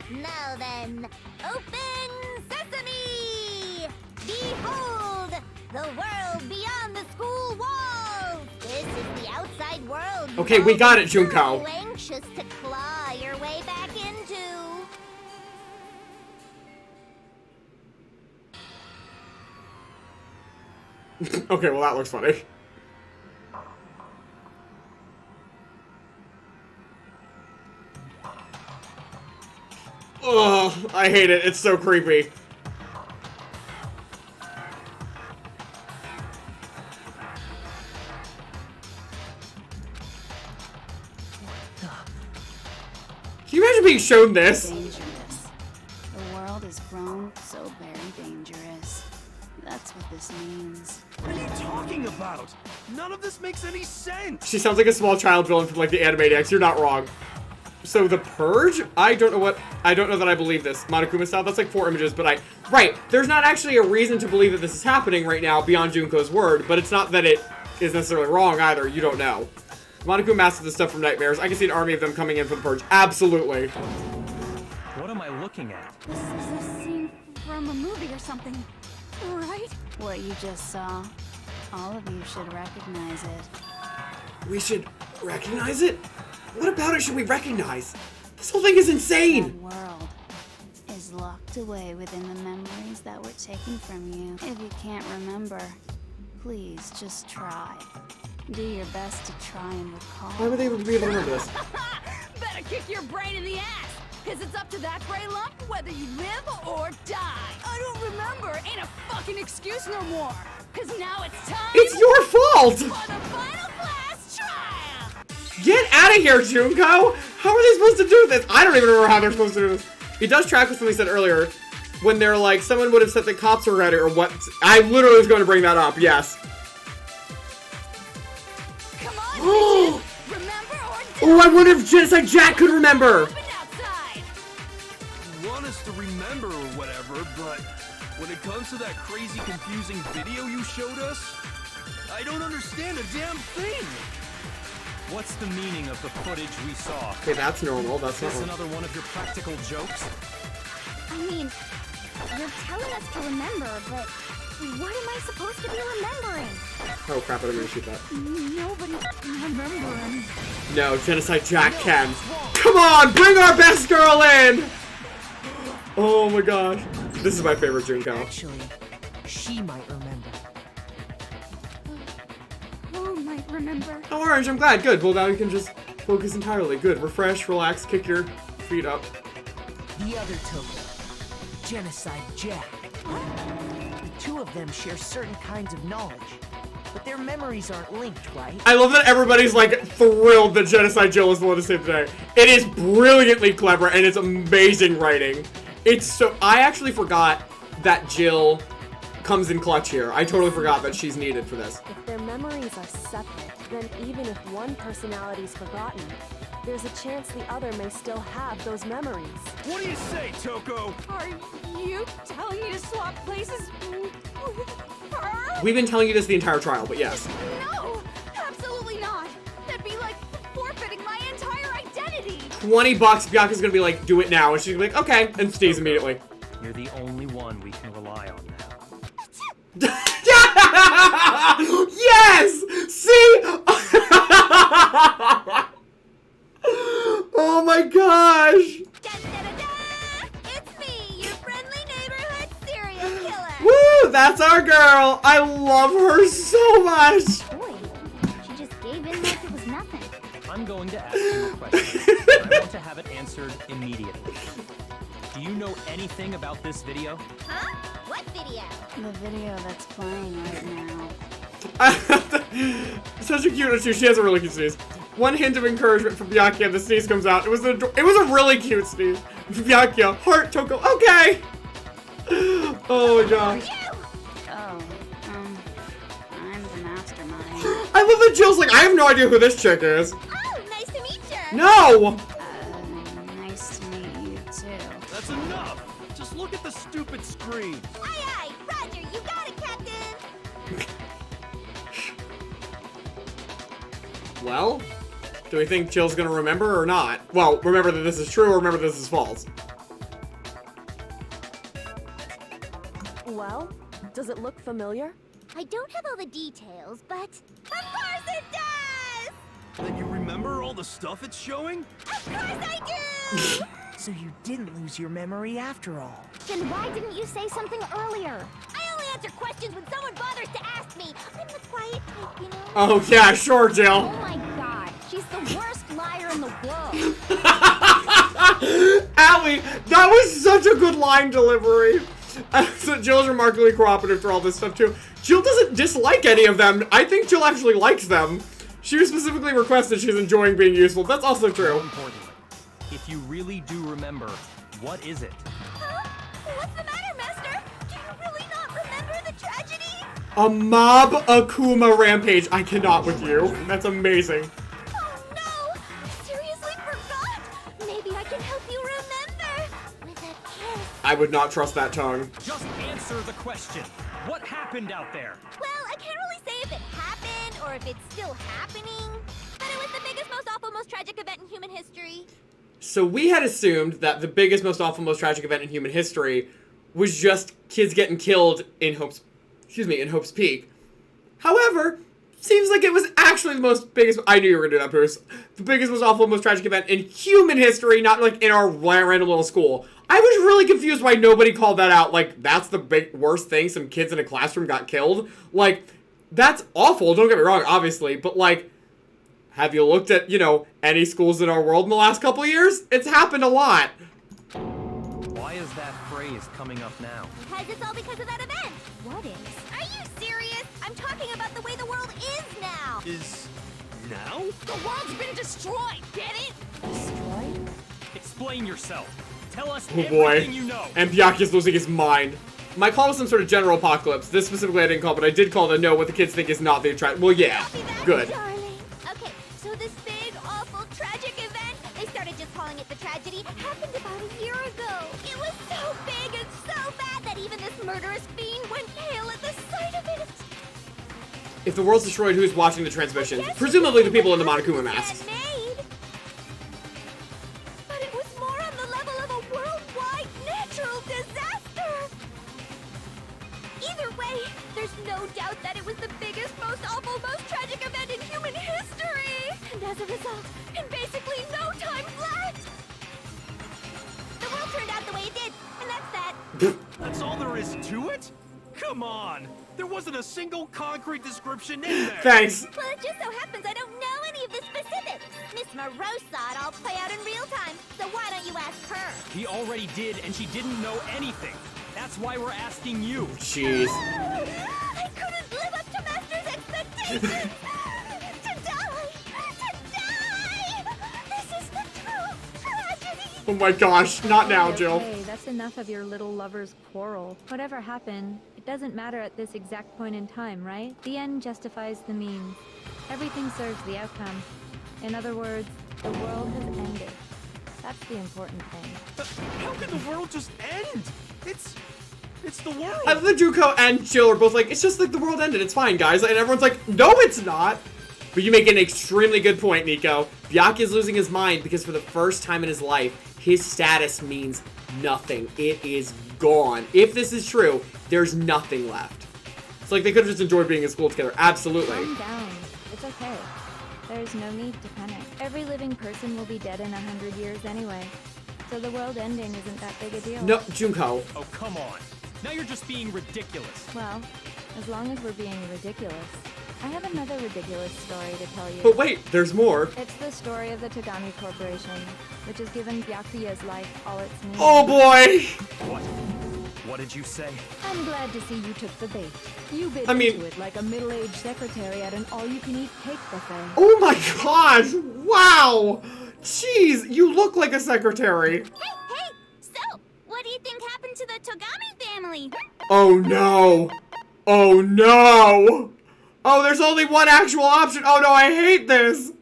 Now then, open sesame! Behold, the world beyond the school walls! This is the outside world. Okay, we got it, Junko. So anxious to claw your way back into. Okay, well that looks funny. Ugh, I hate it. It's so creepy. Can you imagine being shown this? Dangerous. The world has grown so very dangerous. That's what this means. What are you talking about? None of this makes any sense. She sounds like a small child villain from like the Animaniacs. You're not wrong. So the Purge? I don't know that I believe this. Monokuma style, that's like 4 images, but right, there's not actually a reason to believe that this is happening right now beyond Junko's word, but it's not that it is necessarily wrong either, you don't know. Monokuma mastered this stuff from Nightmares. I can see an army of them coming in for the Purge. Absolutely. What am I looking at? This is a scene from a movie or something, right? What you just saw, all of you should recognize it. We should recognize it? What about it should we recognize? This whole thing is insane! The world is locked away within the memories that were taken from you. If you can't remember, please just try. Do your best to try and recall. Why would they even be able to remember this? Better kick your brain in the ass, cause it's up to that gray lump whether you live or die. I don't remember, ain't a fucking excuse no more. Cause now it's time. It's your fault! For the final class trial. Get out of here, Junko! How are they supposed to do this? I don't even remember how they're supposed to do this. It does track with something they said earlier, when they're like, someone would have said the cops were ready, or what. I literally was going to bring that up, yes. Come on, bitches. Remember or die. Oh, I wonder if just like Jack could remember! Open outside. You want us to remember or whatever, but when it comes to that crazy, confusing video you showed us, I don't understand a damn thing. What's the meaning of the footage we saw? Okay, that's normal, that's Is this normal. another one of your practical jokes? I mean, you're telling us to remember, but what am I supposed to be remembering? Oh crap, I didn't mean to shoot that. Nobody remembering. No, Genocide Jack can. Come on, bring our best girl in! Oh my gosh. This is my favorite Junko. Actually, she might remember. Who might remember? Oh, Orange, I'm glad. Good. Well, now you can just focus entirely. Good. Refresh, relax, kick your feet up. The other token. Genocide Jack. The two of them share certain kinds of knowledge, but their memories aren't linked, right? I love that everybody's like thrilled that Genocide Jill is the one to save the day. It is brilliantly clever and it's amazing writing. It's so, I actually forgot that Jill comes in clutch here. I totally forgot that she's needed for this. If their memories are separate, then even if one personality's forgotten, there's a chance the other may still have those memories. What do you say, Toko? Are you telling me to swap places with her? We've been telling you this the entire trial, but yes. No, absolutely not. That'd be like forfeiting my entire identity. $20, Bianca's gonna be like, do it now. And she's gonna be like, okay, and stays immediately. You're the only one we can rely on now. Yes! See? Oh my gosh! It's me, your friendly neighborhood serial killer. Woo! That's our girl! I love her so much! Boy, she just gave in like it was nothing. I'm going to ask you a question. I want to have it answered immediately. Do you know anything about this video? Huh? What video? The video that's playing right now. Such a cute sneeze. She has a really cute sneeze. One hint of encouragement from Byakuya and the sneeze comes out. It was a really cute sneeze. Byakuya, heart, Toko, okay! Oh my gosh. Oh, I'm the Mastermind. I love that Jill's like, I have no idea who this chick is. Oh, nice to meet you. No! Nice to meet you too. That's enough! Just look at the stupid screen. Aye, aye, Roger, you got it, Captain. Well, do we think Jill's gonna remember or not? Well, remember that this is true or remember this is false? Well, does it look familiar? I don't have all the details, but of course it does! Then you remember all the stuff it's showing? Of course I do! So you didn't lose your memory after all. Then why didn't you say something earlier? I only answer questions when someone bothers to ask me. I'm the quiet type, you know? Oh yeah, sure, Jill. Oh my god, she's the worst liar in the world. Allie, that was such a good line delivery. So Jill's remarkably cooperative for all this stuff too. Jill doesn't dislike any of them. I think Jill actually likes them. She specifically requested she's enjoying being useful. That's also true. More importantly, if you really do remember, what is it? Huh? What's the matter, Master? Do you really not remember the tragedy? A mob Akuma rampage. I cannot with you. That's amazing. Oh no! I seriously forgot! Maybe I can help you remember with a kiss. I would not trust that tongue. Just answer the question. What happened out there? Well, I can't really say if it happened or if it's still happening, but it was the biggest, most awful, most tragic event in human history. So we had assumed that the biggest, most awful, most tragic event in human history was just kids getting killed in Hope's Peak. However, seems like it was actually the biggest, I knew you were gonna do that, Bruce. The biggest, most awful, most tragic event in human history, not like in our random little school. I was really confused why nobody called that out. Like, that's the worst thing, some kids in a classroom got killed. Like, that's awful, don't get me wrong, obviously, but like, have you looked at, you know, any schools in our world in the last couple of years? It's happened a lot. Why is that phrase coming up now? Because it's all because of that event. What is? Are you serious? I'm talking about the way the world is now. Is now? The world's been destroyed, get it? Destroyed? Explain yourself. Tell us Oh boy. everything you know. And Byakuya's losing his mind. My call was some sort of general apocalypse. This specifically I didn't call, but I did call to know what the kids think is not the attract. Well, yeah. Copy that, Good. darling. Okay, so this big, awful, tragic event, they started just calling it the tragedy, happened about a year ago. It was so big and so bad that even this murderous fiend went pale at the sight of it. If the world's destroyed, who's watching the transmission? Presumably the people in the Monokuma masks. Man-made. But it was more on the level of a worldwide natural disaster. Either way, there's no doubt that it was the biggest, most awful, most tragic event in human history. And as a result, in basically no time flat, the world turned out the way it did, and that's that. That's all there is to it? Come on! There wasn't a single concrete description in there! Thanks. Well, it just so happens I don't know any of the specifics. Miss Moreau saw it all play out in real time, so why don't you ask her? He already did, and she didn't know anything. That's why we're asking you. Jeez. I couldn't live up to Master's expectations! To die! This is the true tragedy! Oh my gosh, not now, Jill. Okay, that's enough of your little lover's quarrel. Whatever happened, it doesn't matter at this exact point in time, right? The end justifies the means. Everything serves the outcome. In other words, the world has ended. That's the important thing. How could the world just end? It's the world! I love that Junko and Jill are both like, it's just like the world ended, it's fine, guys. And everyone's like, no, it's not. But you make an extremely good point, Nico. Byakuya is losing his mind because for the first time in his life, his status means nothing. It is gone. If this is true, there's nothing left. It's like they could have just enjoyed being in school together. Absolutely. Calm down. It's okay. There's no need to panic. Every living person will be dead in 100 years anyway. So the world ending isn't that big a deal. No, Junko. Oh, come on. Now you're just being ridiculous. Well, as long as we're being ridiculous. I have another ridiculous story to tell you. But wait, there's more. It's the story of the Tagami Corporation, which has given Byakuya's life all its meaning. Oh boy! What? What did you say? I'm glad to see you took the bait. You bit I mean- into it like a middle-aged secretary at an all-you-can-eat cake buffet. Oh my gosh! Wow! Jeez, you look like a secretary. Hey! So, what do you think happened to the Togami family? Oh no! Oh no! Oh, there's only one actual option. Oh no, I hate this!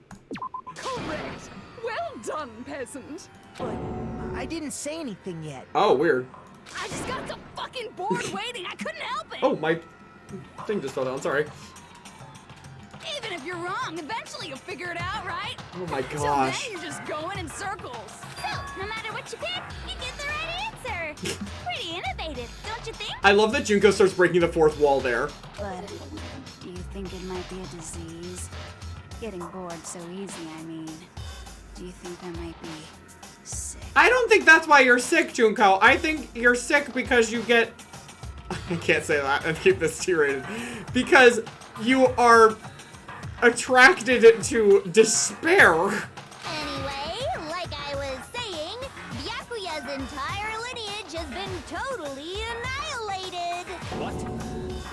Correct. Well done, peasant. But I didn't say anything yet. Oh, weird. I just got so fucking bored waiting. I couldn't help it. Oh, my thing just fell down. Sorry. Even if you're wrong, eventually you'll figure it out, right? Oh my Till gosh. then, you're just going in circles. So, no matter what you pick, you get the right answer. Pretty innovative, don't you think? I love that Junko starts breaking the fourth wall there. But do you think it might be a disease? Getting bored so easy, I mean. Do you think I might be sick? I don't think that's why you're sick, Junko. I think you're sick because you get... I can't say that and keep this T-rated. Because you are attracted to despair. Anyway, like I was saying, Byakuya's entire lineage has been totally annihilated. What?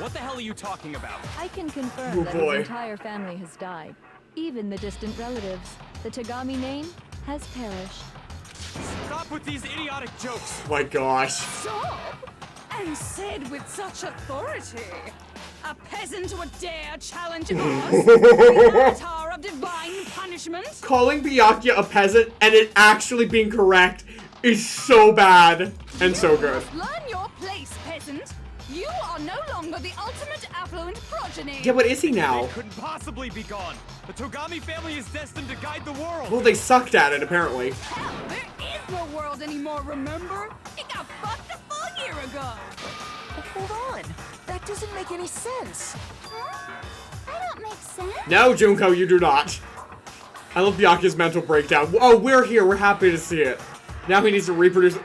What the hell are you talking about? I can confirm Oh, that boy. his entire family has died. Even the distant relatives. The Tagami name has perished. Stop with these idiotic jokes. My gosh. Stop! And said with such authority. A peasant would dare challenge us, the avatar of divine punishment? Calling Byakuya a peasant and it actually being correct is so bad and so good. Learn your place, peasant. You are no longer the ultimate affluent progeny. Yeah, but is he now? It couldn't possibly be gone. The Togami family is destined to guide the world. Well, they sucked at it, apparently. Hell, there is no world anymore, remember? It got fucked a full year ago. But hold on. That doesn't make any sense. Huh? I don't make sense. No, Junko, you do not. I love Byakuya's mental breakdown. Oh, we're here. We're happy to see it. Now he needs to reproduce.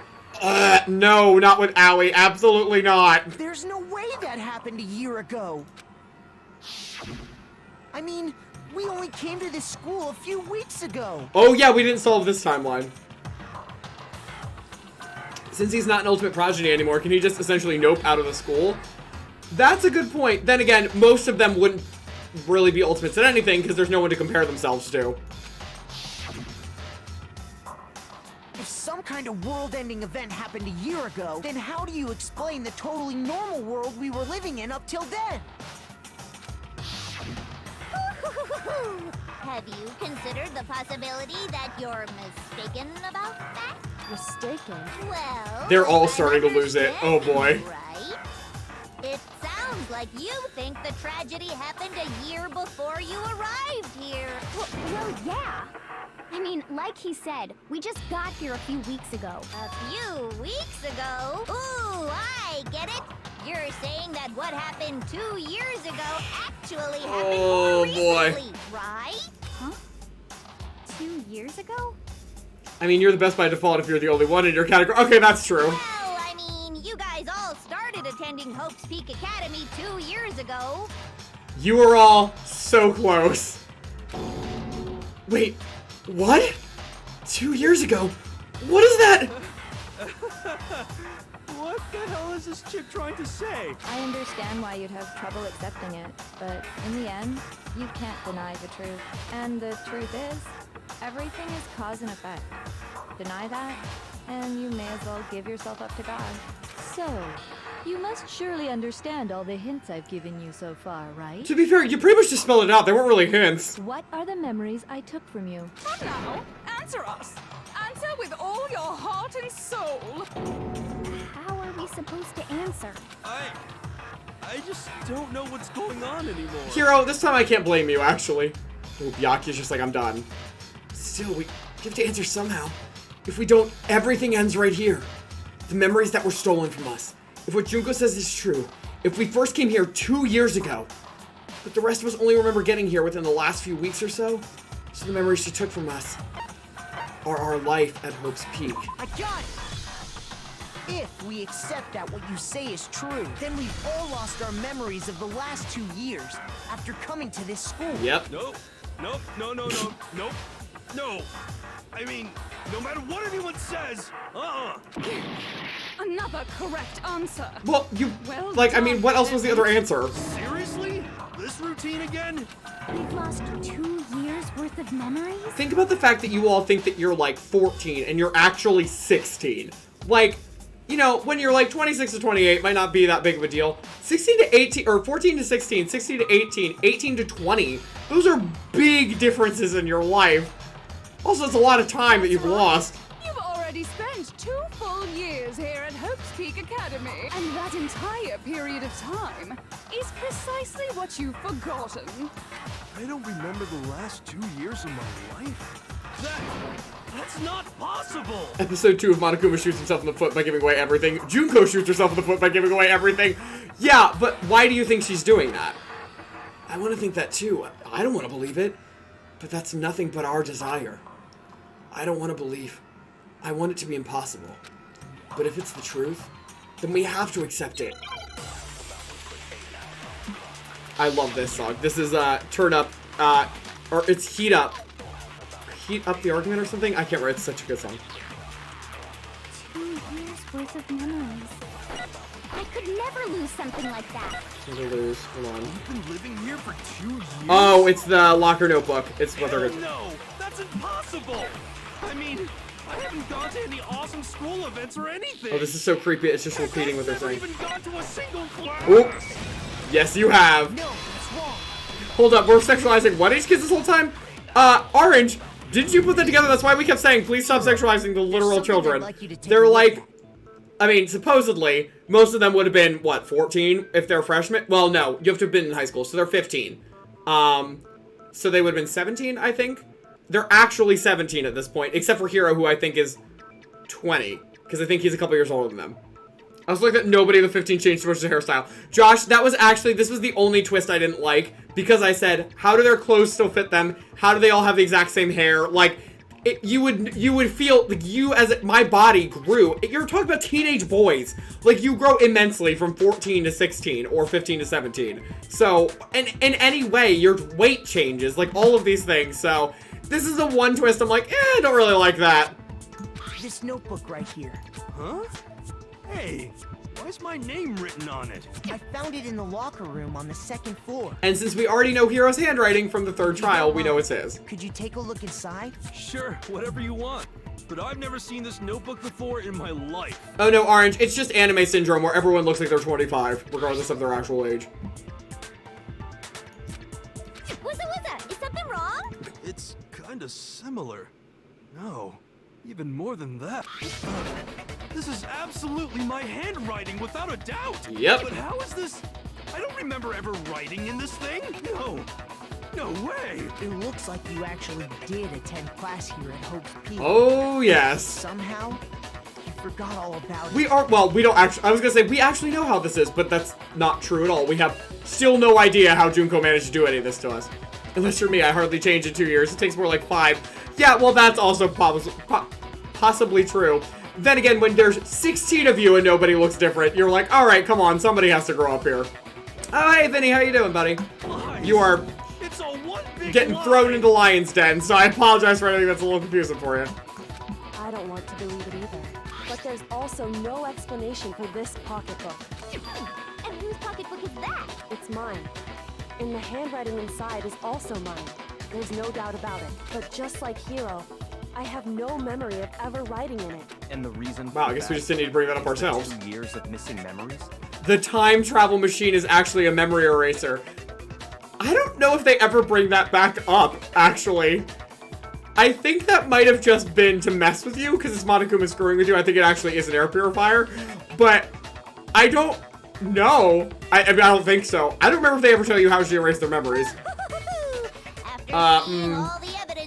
No, not with Aoi. Absolutely not. There's no way that happened a year ago. I mean, we only came to this school a few weeks ago. Oh, yeah, we didn't solve this timeline. Since he's not an ultimate progeny anymore, can he just essentially nope out of the school? That's a good point. Then again, most of them wouldn't really be ultimates at anything because there's no one to compare themselves to. If some kind of world-ending event happened a year ago, then how do you explain the totally normal world we were living in up till then? Have you considered the possibility that you're mistaken about that? Mistaken? Well, They're all if I'm starting to lose it. Oh, boy. understanding Right? It sounds like you think the tragedy happened a year before you arrived here. Well, yeah. I mean, like he said, we just got here a few weeks ago. A few weeks ago? Ooh, I get it. You're saying that what happened 2 years ago actually happened Oh, more boy. recently, right? Huh? 2 years ago? I mean, you're the best by default if you're the only one in your category. Okay, that's true. Well, I mean, you guys guys all started attending Hope's Peak Academy 2 years ago. You were all so close. Wait, what? 2 years ago? What is that? What the hell is this chick trying to say? I understand why you'd have trouble accepting it, but in the end, you can't deny the truth. And the truth is, everything is cause and effect. Deny that, and you may as well give yourself up to God. So, you must surely understand all the hints I've given you so far, right? To be fair, you pretty much just spelled it out. They weren't really hints. What are the memories I took from you? Come now, answer us. Answer with all your heart and soul. How are we supposed to answer? I just don't know what's going on anymore. Hero, this time I can't blame you, actually. Oh, Byakuya's just like, I'm done. Still, we have to answer somehow. If we don't, everything ends right here. The memories that were stolen from us. If what Junko says is true, if we first came here 2 years ago, but the rest of us only remember getting here within the last few weeks or so, so the memories she took from us are our life at Hope's Peak. I got it! If we accept that what you say is true, then we've all lost our memories of the last 2 years after coming to this school. Yep. Nope. No. I mean, no matter what anyone says, Another correct answer. Well, you, Well I mean, what else was the other answer? Seriously? This routine again? We've lost 2 years worth of memories? Think about the fact that you all think that you're like 14 and you're actually 16. Like, you know, when you're like 26 to 28 might not be that big of a deal. 16 to 18, or 14 to 16, 16 to 18, 18 to 20. Those are big differences in your life. Also, it's a lot of time that you've lost. You've already spent 2 full years here at Hope's Peak Academy, and that entire period of time is precisely what you've forgotten. I don't remember the last 2 years of my life. That's not possible! Episode 2 of Monokuma shoots himself in the foot by giving away everything. Junko shoots herself in the foot by giving away everything. Yeah, but why do you think she's doing that? I want to think that too. I don't want to believe it. But that's nothing but our desire. I don't want to believe. I want it to be impossible. But if it's the truth, then we have to accept it. I love this song. This is Turn Up, or it's Heat Up. Heat Up the Argument or something? I can't remember. It's such a good song. 2 years worth of memories. I could never lose something like that. Never lose. Hold on. You've been living here for 2 years? Oh, it's the locker notebook. It's what they're Hell gonna. no! That's impossible! I mean, I haven't gone to any awesome school events or anything! Oh, this is so creepy. It's just repeating what they're I've never saying. even gone to a single class! Oop. Yes, you have. No, that's wrong. Hold up. We're sexualizing what age kids this whole time? Orange, didn't you put that together? That's why we kept saying, please stop sexualizing the literal children. They're like, I mean, supposedly, most of them would have been, what, 14 if they're freshmen? Well, no, you have to have been in high school, so they're 15. So they would have been 17, I think. They're actually 17 at this point, except for Hero, who I think is 20, because I think he's a couple years older than them. I was like that nobody in the 15 changed too much their hairstyle. Josh, that was actually, this was the only twist I didn't like, because I said, how do their clothes still fit them? How do they all have the exact same hair? Like, you would feel like my body grew. You're talking about teenage boys. Like, you grow immensely from 14 to 16 or 15 to 17. So, in any way, your weight changes, like all of these things. So, this is the one twist I'm like, I don't really like that. This notebook right here. Huh? Hey, why is my name written on it? I found it in the locker room on the 2nd floor. And since we already know Hero's handwriting from the 3rd trial, we know it's his. Could you take a look inside? Sure, whatever you want. But I've never seen this notebook before in my life. Oh no, Orange, it's just anime syndrome where everyone looks like they're 25, regardless of their actual age. Wuzza, is something wrong? It's kinda similar. No, even more than that. This is absolutely my handwriting, without a doubt. Yep. But how is this? I don't remember ever writing in this thing. No way. It looks like you actually did attend class here at Hope's Peak. Oh, yes. Somehow, you forgot all about it. We don't actually, I was gonna say, we actually know how this is, but that's not true at all. We have still no idea how Junko managed to do any of this to us. Unless you're me, I hardly changed in 2 years. It takes more like 5. Yeah, well, that's also possibly true. then again, when there's 16 of you and nobody looks different, you're like, all right, come on, somebody has to grow up here. Oh, hey, Vinny, how you doing, buddy? You are getting thrown into Lion's Den, so I apologize for anything that's a little confusing for you. I don't want to believe it either. But there's also no explanation for this pocketbook. And whose pocketbook is that? It's mine. And the handwriting inside is also mine. There's no doubt about it. But just like Hero, I have no memory of ever writing in it. And the reason Wow, I guess we just didn't need to bring that up ourselves. 2 years of missing memories? The time travel machine is actually a memory eraser. I don't know if they ever bring that back up, actually. I think that might have just been to mess with you, because it's Monokuma screwing with you. I think it actually is an air purifier. But I don't know. I mean, I don't think so. I don't remember if they ever tell you how she erased their memories.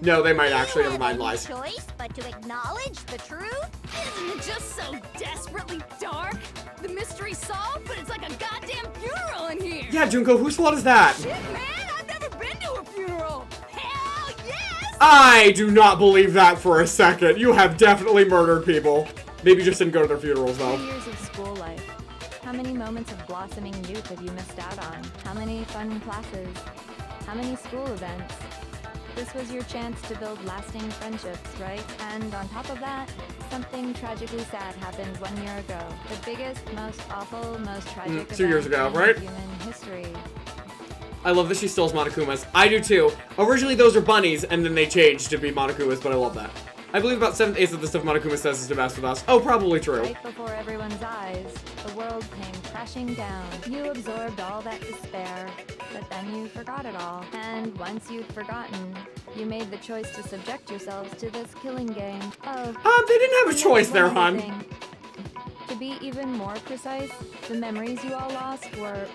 No, they might actually. Never mind, lies. Choice but to acknowledge the truth? Isn't it just so desperately dark? The mystery solved, but it's like a goddamn funeral in here. Yeah, Junko, whose fault is that? Shit, man, I've never been to a funeral. Hell yes! I do not believe that for a second. You have definitely murdered people. Maybe you just didn't go to their funerals, though. 2 years of school life. How many moments of blossoming youth have you missed out on? How many fun classes? How many school events? This was your chance to build lasting friendships, right? And on top of that, something tragically sad happened 1 year ago. The biggest, most awful, most tragic 2 years ago, event in right? human history. I love that she steals Monokumas. I do too. Originally those are bunnies, and then they changed to be Monokumas, but I love that. I believe about 7/8 of the stuff Monokuma says is to mess with us. Oh, probably true. Right before everyone's eyes, the world came crashing down. You absorbed all that despair, but then you forgot it all. And once you'd forgotten, you made the choice to subject yourselves to this killing game. Oh, they didn't have a choice there, hon. To be even more precise, the memories you all lost were...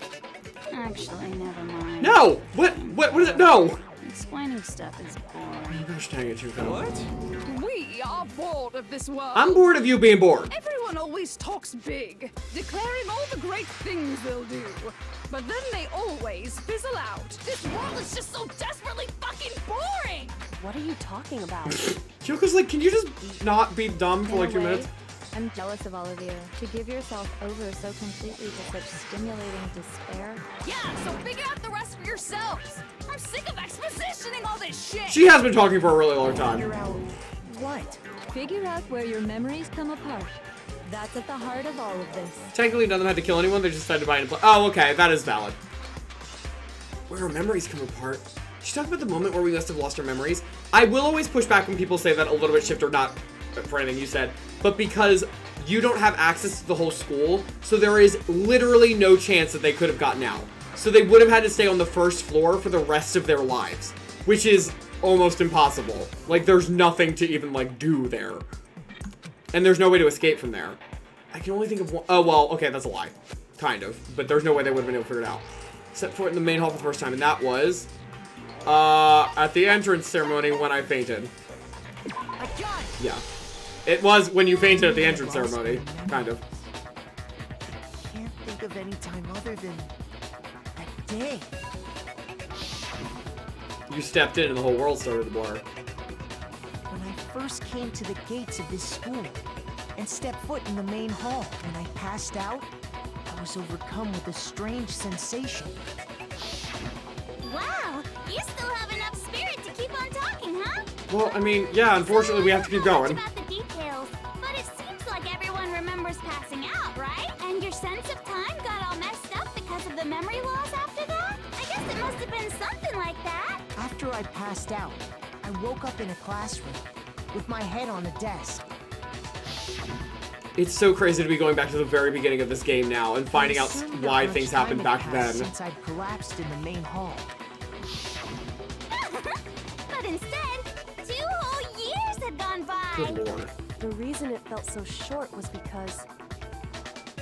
Actually, never mind. No! What is it? No! Explaining stuff is boring. Gosh dang it, Junko. What? We are bored of this world. I'm bored of you being bored. Everyone always talks big, declaring all the great things they'll do. But then they always fizzle out. This world is just so desperately fucking boring! What are you talking about? Junko's like, can you just not be dumb for like 2 minutes? I'm jealous of all of you. To give yourself over so completely to such stimulating despair. Yeah, so figure out the rest for yourselves. I'm sick of expositioning all this shit. She has been talking for a really long time. Figure out what? Figure out where your memories come apart. That's at the heart of all of this. Technically, none of them had to kill anyone. They just decided to buy and play. Oh, okay, that is valid. Where our memories come apart. She's talking about the moment where we must have lost our memories. I will always push back when people say that a little bit shifter, not for anything you said, but because you don't have access to the whole school, so there is literally no chance that they could have gotten out. So they would have had to stay on the first floor for the rest of their lives, which is almost impossible. Like, there's nothing to even, like, do there. And there's no way to escape from there. I can only think of one. Oh, well, okay, that's a lie. Kind of. But there's no way they would have been able to figure it out. Set foot in the main hall for the first time, and that was at the entrance ceremony when I fainted. Yeah. It was when you fainted at the entrance ceremony. Kind of. Can't think of any time other than that day. You stepped in and the whole world started to blur. When I first came to the gates of this school and stepped foot in the main hall, when I passed out, I was overcome with a strange sensation. Wow, you still have enough spirit to keep on talking, huh? Well, I mean, yeah, unfortunately we have to keep going. About the details, but it seems like everyone remembers passing out, right? And your sense of time got all messed up because of the memory loss after that? I guess it must have been something like that. After I passed out, I woke up in a classroom with my head on a desk. It's so crazy to be going back to the very beginning of this game now and finding out why things happened back then. Since I'd collapsed in the main hall. But instead, 2 whole years had gone by. Good lord. The reason it felt so short was because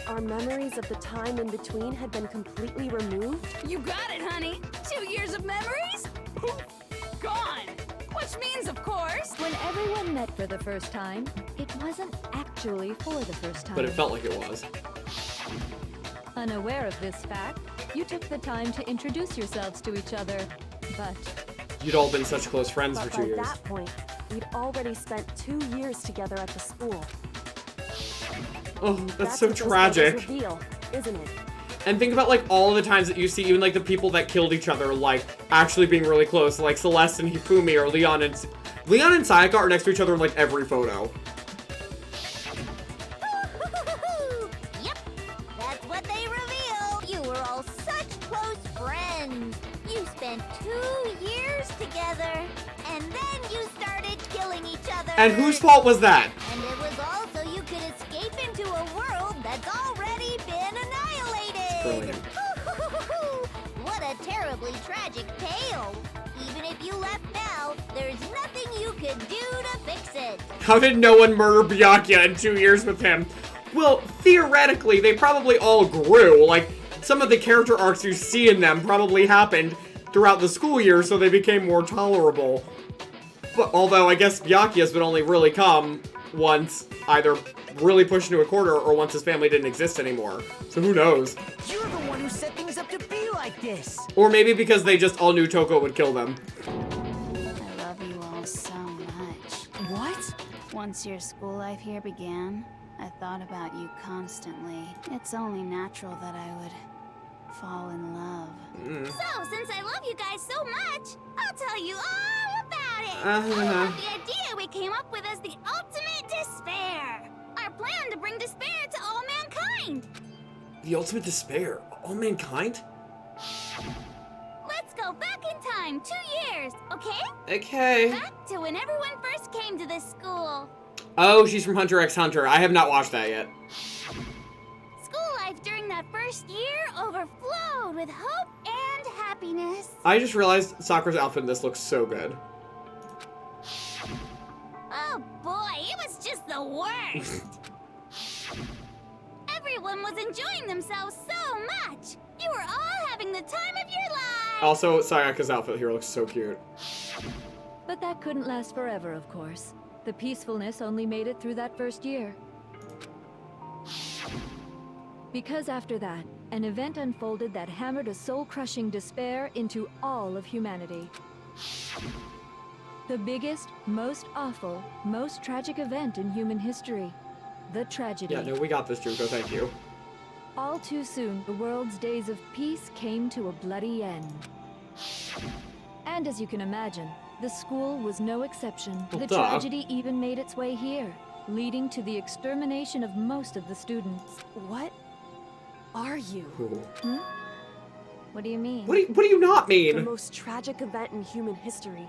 our memories of the time in between had been completely removed. You got it, honey. 2 years of memories? Poof, gone. Which means, of course, when everyone met for the first time, it wasn't actually for the first time. But it felt like it was. Unaware of this fact, you took the time to introduce yourselves to each other, but... You'd all been such close friends But for 2 years. by that point, we'd already spent 2 years together at the school. Oh, that's so what those tragic. photos reveal, isn't it? And think about, like, all the times that you see, even, like, the people that killed each other, like, actually being really close, like Celeste and Hifumi, or Leon and Sayaka are next to each other in, like, every photo. Yep, that's what they reveal. You were all such close friends. You spent 2 years together, and then you started killing each other. And whose fault was that? And it was all so you could escape into a world that's already been annihilated. Brilliant. What a terribly tragic tale. Even if you left now, there's nothing you could do to fix it. How did no one murder Byakuya in 2 years with him? Well, theoretically, they probably all grew. Like, some of the character arcs you see in them probably happened throughout the school year, so they became more tolerable. But although I guess Byakuya's would only really come once either really pushed into a corner or once his family didn't exist anymore. So who knows? You're the one who set things up to be like this. Or maybe because they just all knew Toko would kill them. I love you all so much. What? Once your school life here began, I thought about you constantly. It's only natural that I would fall in love. So, since I love you guys so much, I'll tell you all about it. I love the idea we came up with as the ultimate despair. Our plan to bring despair to all mankind. The ultimate despair? All mankind? Let's go back in time 2 years, okay? Okay. Back to when everyone first came to this school. Oh, she's from Hunter x Hunter. I have not watched that yet. School life during that first year overflowed with hope and happiness. I just realized Sakura's outfit in this looks so good. Oh boy, it was just the worst. Everyone was enjoying themselves so much. You were all having the time of your lives. Also, Sayaka's outfit here looks so cute. But that couldn't last forever, of course. The peacefulness only made it through that first year. Because after that, an event unfolded that hammered a soul-crushing despair into all of humanity. The biggest, most awful, most tragic event in human history. The tragedy. Yeah, no, we got this, Junko, thank you. All too soon, the world's days of peace came to a bloody end. And as you can imagine, the school was no exception. Well, The duh. tragedy even made its way here, leading to the extermination of most of the students. What are you? Cool. What do you mean? What do you not The mean? most tragic event in human history.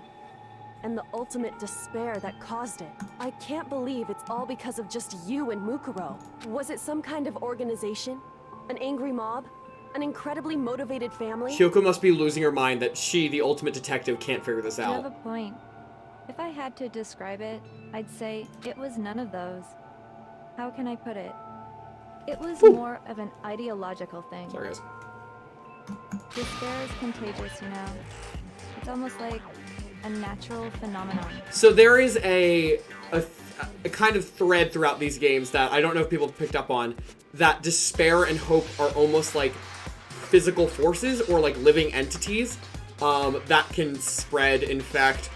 And the ultimate despair that caused it. I can't believe it's all because of just you and Mukuro. Was it some kind of organization? An angry mob? An incredibly motivated family? Kyoko must be losing her mind that she, the ultimate detective, can't figure this You have out. a point. If I had to describe it, I'd say it was none of those. How can I put it? It was more of an ideological thing. Sorry, guys. Despair is contagious, you know. It's almost like a natural phenomenon. So there is a kind of thread throughout these games that I don't know if people have picked up on, that despair and hope are almost like physical forces or like living entities that can spread, infect,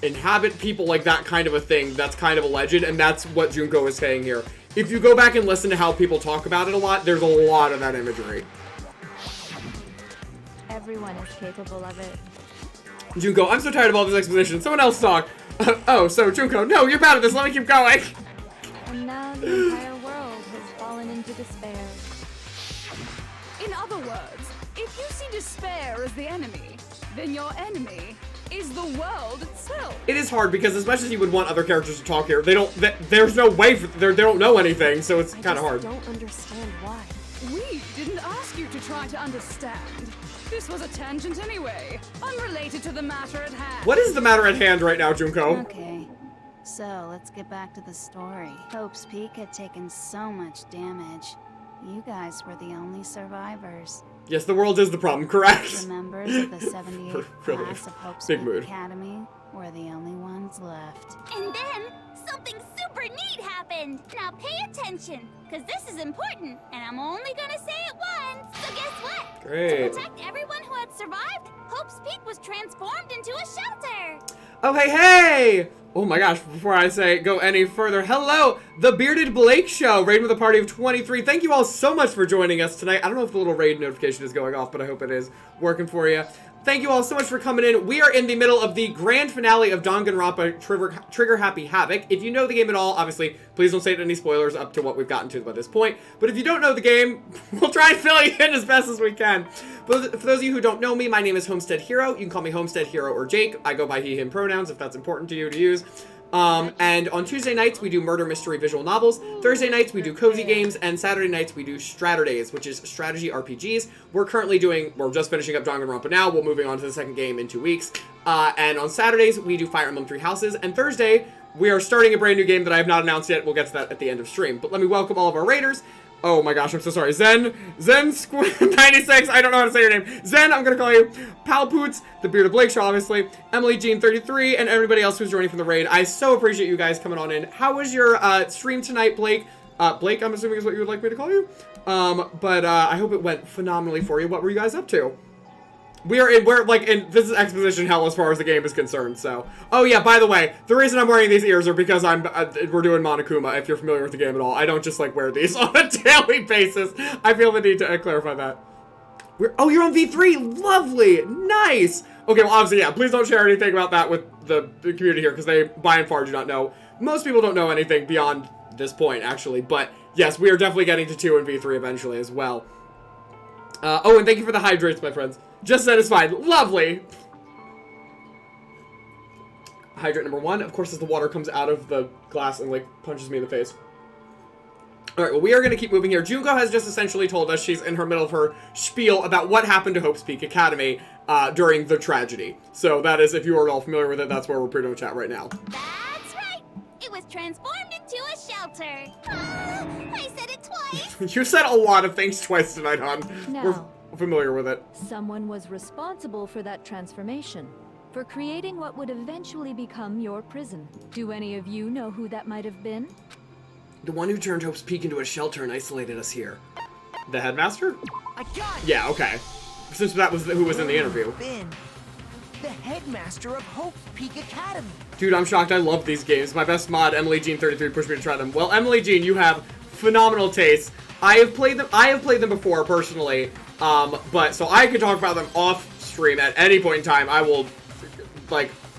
inhabit people, like that kind of a thing. That's kind of alleged, and that's what Junko is saying here. If you go back and listen to how people talk about it a lot, there's a lot of that imagery. Everyone is capable of it. Junko, I'm so tired of all this exposition. Someone else talk. Oh, so Junko, no, you're bad at this. Let me keep going. And now the entire world has fallen into despair. In other words, if you see despair as the enemy, then your enemy is the world itself. It is hard because as much as you would want other characters to talk here, they don't. There's no way. They don't know anything, so it's kind of hard. I don't understand why. We didn't ask you to try to understand. This was a tangent anyway, unrelated to the matter at hand. What is the matter at hand right now, Junko? Okay, so let's get back to the story. Hope's Peak had taken so much damage. You guys were the only survivors. Yes, the world is the problem, correct? The members of the 78th Really class of Hope's big Peak mood. Academy were the only ones left. And then, something super neat happened. Now pay attention, because this is important, and I'm only gonna say it once. So guess what? Great. To protect everyone who had survived, Hope's Peak was transformed into a shelter. Oh, hey! Oh my gosh, before I go any further, hello, the Bearded Blake Show, raid with a party of 23. Thank you all so much for joining us tonight. I don't know if the little raid notification is going off, but I hope it is working for you. Thank you all so much for coming in. We are in the middle of the grand finale of Danganronpa Trigger Happy Havoc. If you know the game at all, obviously, please don't say any spoilers up to what we've gotten to by this point. But if you don't know the game, we'll try and fill you in as best as we can. But for those of you who don't know me, my name is HomesteadHero. You can call me HomesteadHero or Jake. I go by he, him pronouns if that's important to you to use. And on Tuesday nights, we do murder mystery visual novels. Thursday nights, we do cozy games. And Saturday nights, we do Stratedays, which is strategy RPGs. We're just finishing up Danganronpa now. We're moving on to the second game in 2 weeks. And on Saturdays, we do Fire Emblem Three Houses. And Thursday, we are starting a brand new game that I have not announced yet. We'll get to that at the end of stream. But let me welcome all of our raiders. Oh my gosh, I'm so sorry. Zen Squid 96, I don't know how to say your name. Zen, I'm gonna call you. Pal Poots, the Bearded Blake Show, obviously. Emily Jean 33, and everybody else who's joining from the raid. I so appreciate you guys coming on in. How was your stream tonight, Blake? Blake, I'm assuming is what you would like me to call you. But I hope it went phenomenally for you. What were you guys up to? This is exposition hell as far as the game is concerned, so. Oh yeah, by the way, the reason I'm wearing these ears are because we're doing Monokuma, if you're familiar with the game at all. I don't just, wear these on a daily basis. I feel the need to clarify that. Oh, you're on V3! Lovely! Nice! Okay, well, obviously, yeah, please don't share anything about that with the community here, because they, by and far, do not know. Most people don't know anything beyond this point, actually, but yes, we are definitely getting to 2 and V3 eventually as well. Oh, and thank you for the hydrates, my friends. Just satisfied. Lovely! Hydrate number 1, of course, as the water comes out of the glass and, punches me in the face. Alright, well, we are going to keep moving here. Junko has just essentially told us she's in her middle of her spiel about what happened to Hope's Peak Academy during the tragedy. So that is, if you are at all familiar with it, that's where we're pretty much at right now. That's right! It was transformed into a shelter. I said it twice! You said a lot of things twice tonight, hon. Now, we're familiar with it. Someone was responsible for that transformation, for creating what would eventually become your prison. Do any of you know who that might have been? The one who turned Hope's Peak into a shelter and isolated us here. The headmaster? I got it. Yeah, okay. Since that was who was in the interview. Ben, the headmaster of Hope's Peak Academy. Dude, I'm shocked. I love these games. My best mod, Emily Jean 33, pushed me to try them. Well, Emily Jean, you have phenomenal taste. I have played them before, personally. But, so I could talk about them off stream at any point in time. I will,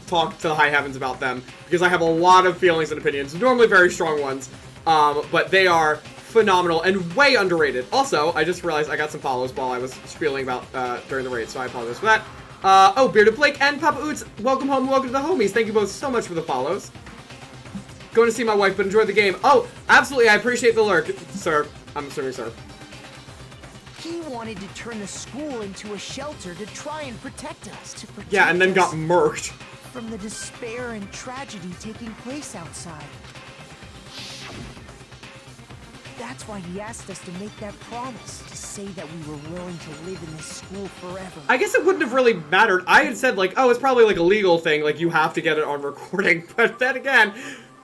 talk to the high heavens about them, because I have a lot of feelings and opinions, normally very strong ones, but they are phenomenal and way underrated. Also, I just realized I got some follows while I was spieling about, during the raid, so I apologize for that. Oh, Bearded Blake and Papa Oots, welcome home, welcome to the homies. Thank you both so much for the follows. Going to see my wife, but enjoy the game. Oh, absolutely, I appreciate the lurk, sir. I'm assuming, sir. He wanted to turn the school into a shelter to try and protect us. Yeah, and then got murked. From the despair and tragedy taking place outside. That's why he asked us to make that promise, to say that we were willing to live in this school forever. I guess it wouldn't have really mattered. I had said, oh, it's probably a legal thing, you have to get it on recording. But then again,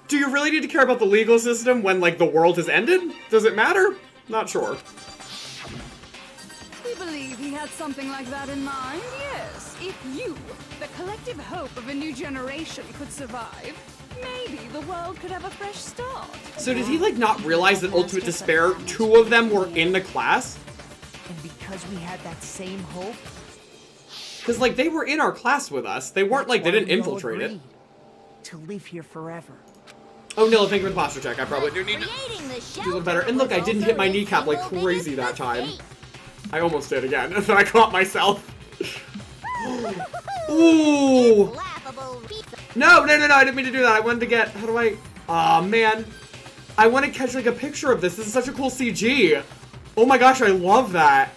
do you really need to care about the legal system when, the world has ended? Does it matter? Not sure. We believe he had something like that in mind, yes. If you, the collective hope of a new generation, could survive, maybe the world could have a fresh start. So did he, not realize that Ultimate Despair, 2 of them were in the class? And because we had that same hope? Because, they were in our class with us. They weren't, they didn't infiltrate it. To live here forever. Oh, Nilla, thank you for the posture check. I probably do need to do a little better. And look, I didn't hit my kneecap like crazy that time. I almost did again, and then I caught myself. Ooh! No, I didn't mean to do that. I wanted to get, how do I, aw, man. I want to catch, a picture of this. This is such a cool CG. Oh my gosh, I love that.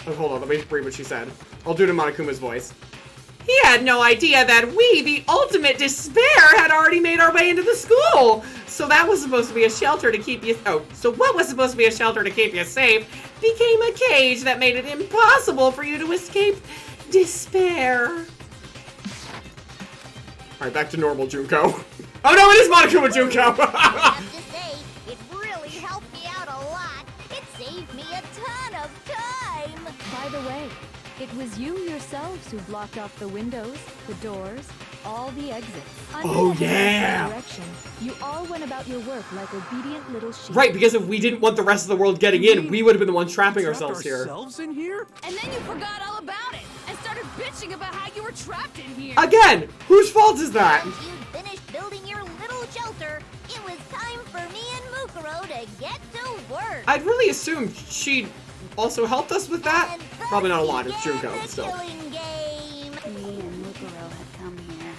Oh, hold on, let me read what she said. I'll do it in Monokuma's voice. He had no idea that we, the Ultimate Despair, had already made our way into the school. So that was supposed to be a shelter to keep you... Oh, so what was supposed to be a shelter to keep you safe became a cage that made it impossible for you to escape despair. Alright, back to normal Junko. Oh no, it is Monokuma Junko! I have to say, it really helped me out a lot. It saved me a ton of time. By the way, it was you yourselves who blocked off the windows, the doors, all the exits. Oh, yeah! Direction. You all went about your work like obedient little sheep. Right, because if we didn't want the rest of the world getting in, we would have been the ones trapping ourselves here. Ourselves in here? And then you forgot all about it and started bitching about how you were trapped in here. Again, whose fault is that? Once you'd finished building your little shelter, it was time for me and Mukuro to get to work. I'd really assumed she also helped us with that. And Probably not a lot, it's began Junko, the still. killing game. Me and Mukuro had come here,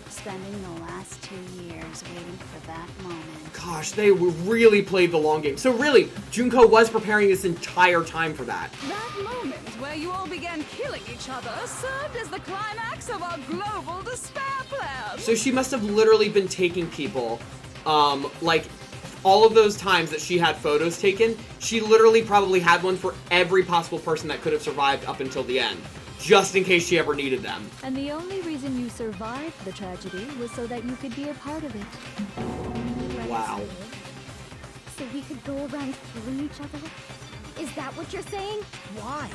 spending the last 2 years waiting for that moment. Gosh, they really played the long game. So really, Junko was preparing this entire time for that. That moment where you all began killing each other served as the climax of our global despair plan. So she must have literally been taking people, like, all of those times that she had photos taken, she literally probably had one for every possible person that could have survived up until the end, just in case she ever needed them. And the only reason you survived the tragedy was so that you could be a part of it. Wow. So we could go around killing each other? Is that what you're saying? Why?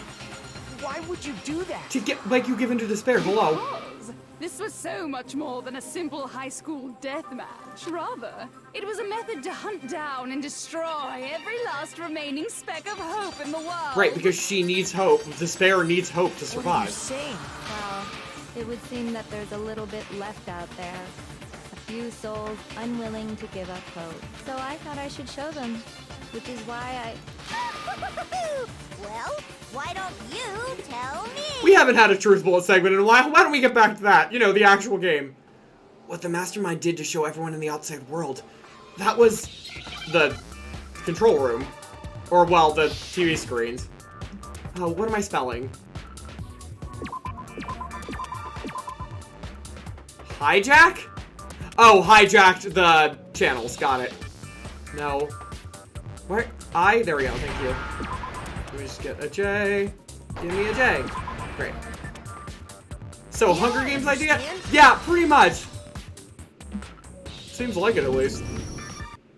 Why would you do that? To get, like, you give into despair, hello. Because this was so much more than a simple high school death match. Rather, it was a method to hunt down and destroy every last remaining speck of hope in the world. Right, because she needs hope. Despair needs hope to What are you survive. saying? Well, it would seem that there's a little bit left out there. A few souls unwilling to give up hope. So I thought I should show them, which is why Well, why don't you tell me? We haven't had a truth bullet segment in a while. Why don't we get back to that? You know, the actual game. What the Mastermind did to show everyone in the outside world. That was the control room. Or, well, the TV screens. Oh, what am I spelling? Hijack? Oh, hijacked the channels. Got it. No. Where? There we go. Thank you. Let me just get a J. Give me a J. Great. So, Yeah, Hunger Games idea? understand. Yeah, pretty much. Seems like it, at least.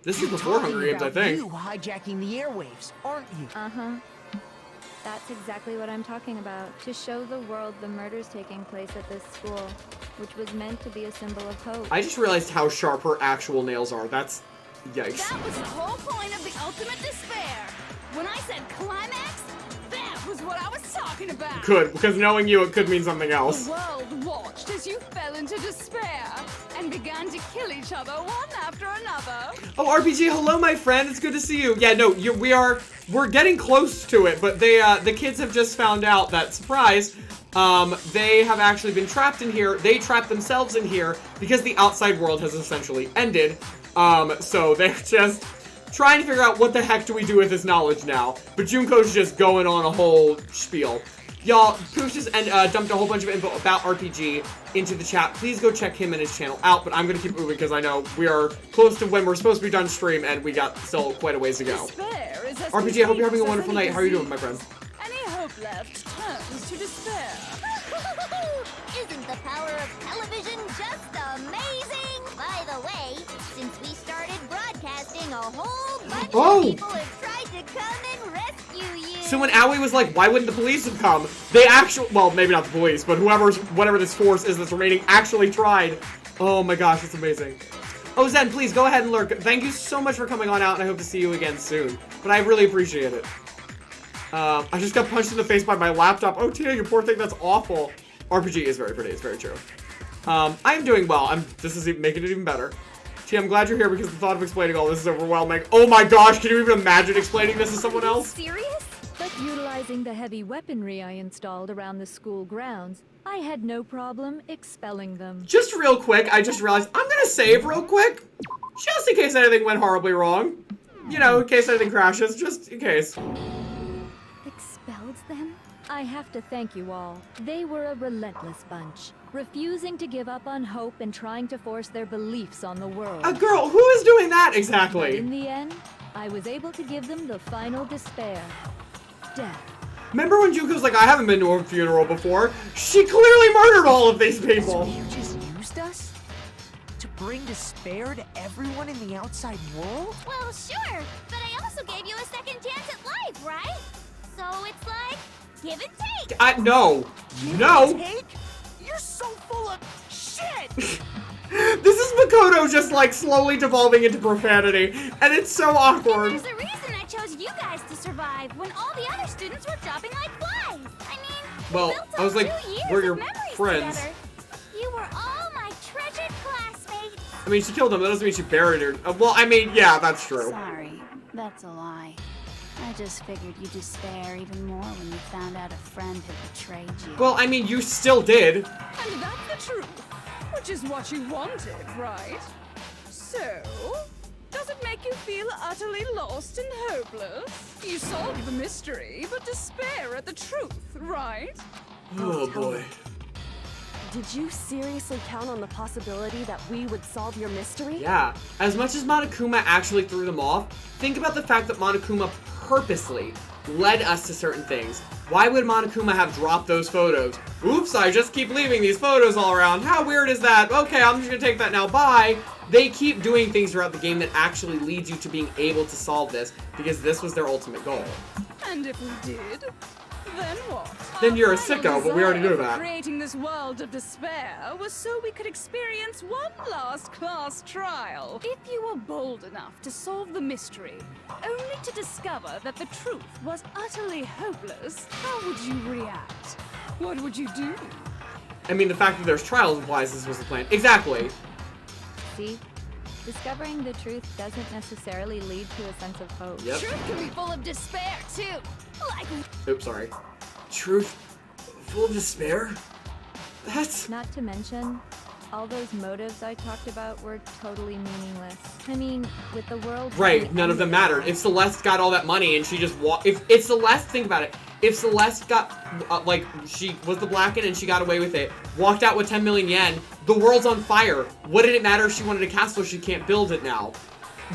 This is You're before talking Hunger Games, I about think. You hijacking the airwaves, aren't you? Uh-huh. That's exactly what I'm talking about. To show the world the murders taking place at this school, which was meant to be a symbol of hope. I just realized how sharp her actual nails are. That's... Yikes. That was the whole point of the ultimate despair. When I said climax, that was what I was talking about. Could, because knowing you, it could mean something The else. world watched as you fell into despair and began to kill each other one after another. Oh, RPG, hello, my friend. It's good to see you. Yeah, no, we're getting close to it, but the kids have just found out that, surprise, they have actually been trapped in here. They trapped themselves in here because the outside world has essentially ended. So they're just trying to figure out what the heck do we do with this knowledge now. But Junko's just going on a whole spiel. Y'all, Pooch just dumped a whole bunch of info about RPG into the chat. Please go check him and his channel out, but I'm going to keep moving because I know we are close to when we're supposed to be done stream, and we got still quite a ways to go. Despair is as RPG, I hope you're having a contagious wonderful as any night. How are you doing, my disease. friend? Any hope left turns to despair. Isn't the power of television just amazing? By the way, since we started broadcasting, a whole bunch of people have tried to come and rescue you. So when Aoi was like, why wouldn't the police have come? They actually, well, maybe not the police, but whatever this force is that's remaining actually tried. Oh my gosh, it's amazing. Oh, Zen, please go ahead and lurk. Thank you so much for coming on out, and I hope to see you again soon. But I really appreciate it. I just got punched in the face by my laptop. Oh, Tia, you poor thing, that's awful. RPG is very pretty, it's very true. I am doing well. This is making it even better. Tia, I'm glad you're here because the thought of explaining all this is overwhelming. Oh my gosh, can you even imagine explaining this to someone else? Serious? But utilizing the heavy weaponry I installed around the school grounds, I had no problem expelling them. Just real quick, I just realized I'm gonna save real quick. Just in case anything went horribly wrong. You know, in case anything crashes, just in case. Expelled them? I have to thank you all. They were a relentless bunch, refusing to give up on hope and trying to force their beliefs on the world. A girl, who is doing that But exactly? in the end, I was able to give them the final despair. Death. Remember when Junko's like, I haven't been to a funeral before? She clearly murdered all of these people. You just used us? To bring despair to everyone in the outside world? Well, sure, but I also gave you a second chance at life, right? So it's like, give and take. No. No. Take? You're so full of shit! This is Makoto just like slowly devolving into profanity, and it's so awkward. There's a reason I chose you guys to survive when all the other students were dropping like flies. I mean, Well, we built I was up like, 2 years we're of your memories friends. together. You were all my treasured classmates. I mean, she killed him. That doesn't mean she buried her. Well, I mean, yeah, that's true. Sorry, that's a lie. I just figured you'd despair even more when you found out a friend had betrayed you. Well, I mean, you still did. And that's the truth, which is what you wanted, right? So, does it make you feel utterly lost and hopeless? You solved the mystery, but despair at the truth, right? Oh boy. Did you seriously count on the possibility that we would solve your mystery? Yeah. As much as Monokuma actually threw them off, think about the fact that Monokuma purposely led us to certain things. Why would Monokuma have dropped those photos? Oops, I just keep leaving these photos all around. How weird is that? Okay, I'm just gonna take that now. Bye. They keep doing things throughout the game that actually leads you to being able to solve this, because this was their ultimate goal. And if we did, then what? Then you're a Our final sicko, but we already knew desire for that. Creating this world of despair was so we could experience one last class trial. If you were bold enough to solve the mystery, only to discover that the truth was utterly hopeless, how would you react? What would you do? I mean, the fact that there's trials implies this was the plan. Exactly. See? Discovering the truth doesn't necessarily lead to a sense of hope. Yep. Truth can be full of despair, too. Like, Oops, sorry. Truth full of despair? That's... Not to mention, all those motives I talked about were totally meaningless. I mean, with the world... Right, none of them mattered. If Celeste got all that money and she just walked... If Celeste, think about it. If Celeste got, like, she was the Blacken and she got away with it, walked out with 10 million yen, the world's on fire. What did it matter if she wanted a castle if she can't build it now?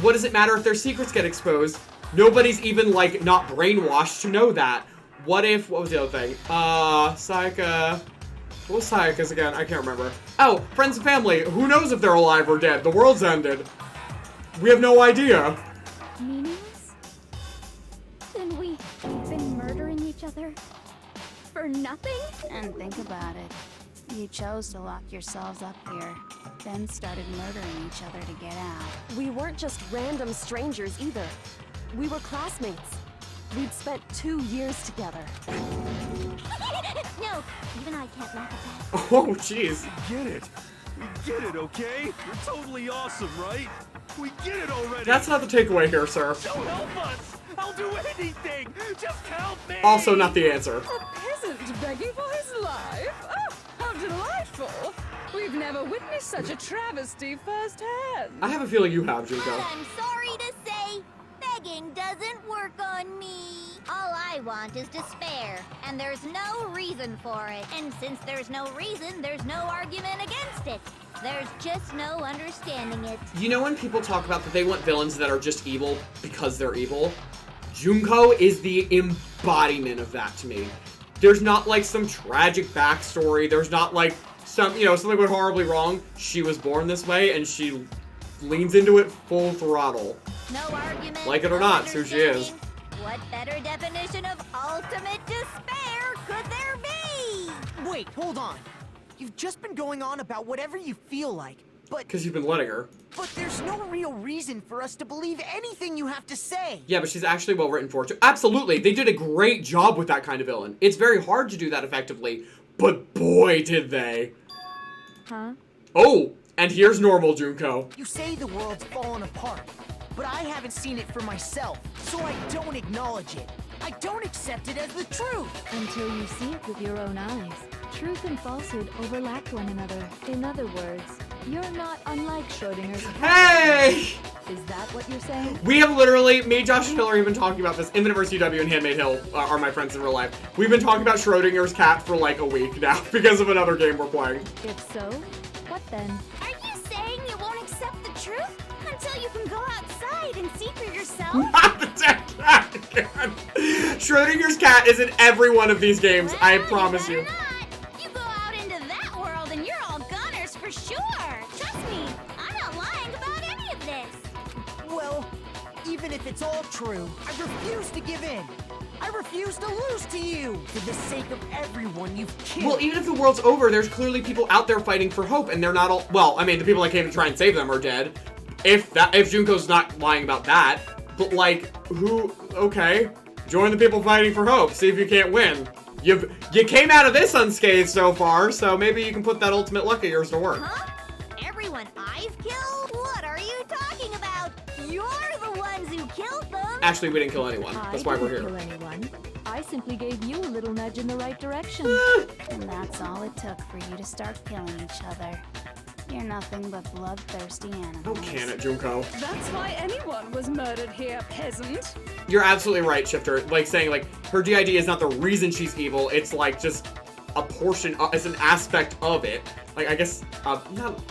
What does it matter if their secrets get exposed? Nobody's even, like, not brainwashed to know that. What if... What was the other thing? Sayaka... What was Sayaka's again? I can't remember. Oh, friends and family. Who knows if they're alive or dead? The world's ended. We have no idea. Meaningless? Then we've been murdering each other for nothing? And think about it. You chose to lock yourselves up here, then started murdering each other to get out. We weren't just random strangers either. We were classmates. We'd spent 2 years together. No, even I can't laugh at that. Oh, jeez. We get it. We get it, okay? You're totally awesome, right? We get it already. That's not the takeaway here, sir. Don't help us. I'll do anything. Just help me. Also not the answer. a peasant begging for his life? Oh, how delightful. We've never witnessed such a travesty firsthand. I have a feeling you have, Junko. I'm sorry to say, begging doesn't work on me. All I want is despair, and there's no reason for it. And since there's no reason, there's no argument against it. There's just no understanding it. You know when people talk about that they want villains that are just evil because they're evil? Junko is the embodiment of that to me. There's not like some tragic backstory. There's not like some, you know, something went horribly wrong. She was born this way and she leans into it full throttle. No argument. Like it or no not, it's who she is. understanding. What better definition of ultimate despair could there be? Wait, hold on. You've just been going on about whatever you feel like, but Because you've been letting her. there's no real reason for us to believe anything you have to say. Yeah, but she's actually well written for it too. Absolutely, they did a great job with that kind of villain. It's very hard to do that effectively, but boy did they. Huh? Oh, and here's normal Junko. You say the world's fallen apart, but I haven't seen it for myself, so I don't acknowledge it. I don't accept it as the truth. Until you see it with your own eyes. Truth and falsehood overlap one another. In other words, you're not unlike Schrodinger's cat. Hey! Is that what you're saying? We have literally, me, Josh, and Hill are even talking about this. Infinite UW and Handmaid Hill are my friends in real life. We've been talking about Schrodinger's cat for like a week now because of another game we're playing. If so, what then? Are you saying you won't accept the truth until you can go outside and see for yourself? Not the dead cat again. Schrodinger's cat is in every one of these games, I promise you. Better not. You go out into that world and you're all gunners for sure. Trust me, I'm not lying about any of this. Well, even if it's all true, I refuse to give in. I refuse to lose to you! For the sake of everyone you've killed! Well, even if the world's over, there's clearly people out there fighting for hope, and they're not all- well, I mean, the people that came to try and save them are dead. If Junko's not lying about that, but like, okay. Join the people fighting for hope, see if you can't win. You came out of this unscathed so far, so maybe you can put that ultimate luck of yours to work. Huh? Everyone I've killed? What are you talking about? You're the ones who killed them! Actually, we didn't kill anyone. That's why we're here. I didn't kill anyone. I simply gave you a little nudge in the right direction. And that's all it took for you to start killing each other. You're nothing but bloodthirsty animals. Oh, can it, Junko? That's why anyone was murdered here, peasant. You're absolutely right, Shifter. Like, saying, like, her DID is not the reason she's evil. It's, like, just a portion, it's an aspect of it. Like, I guess,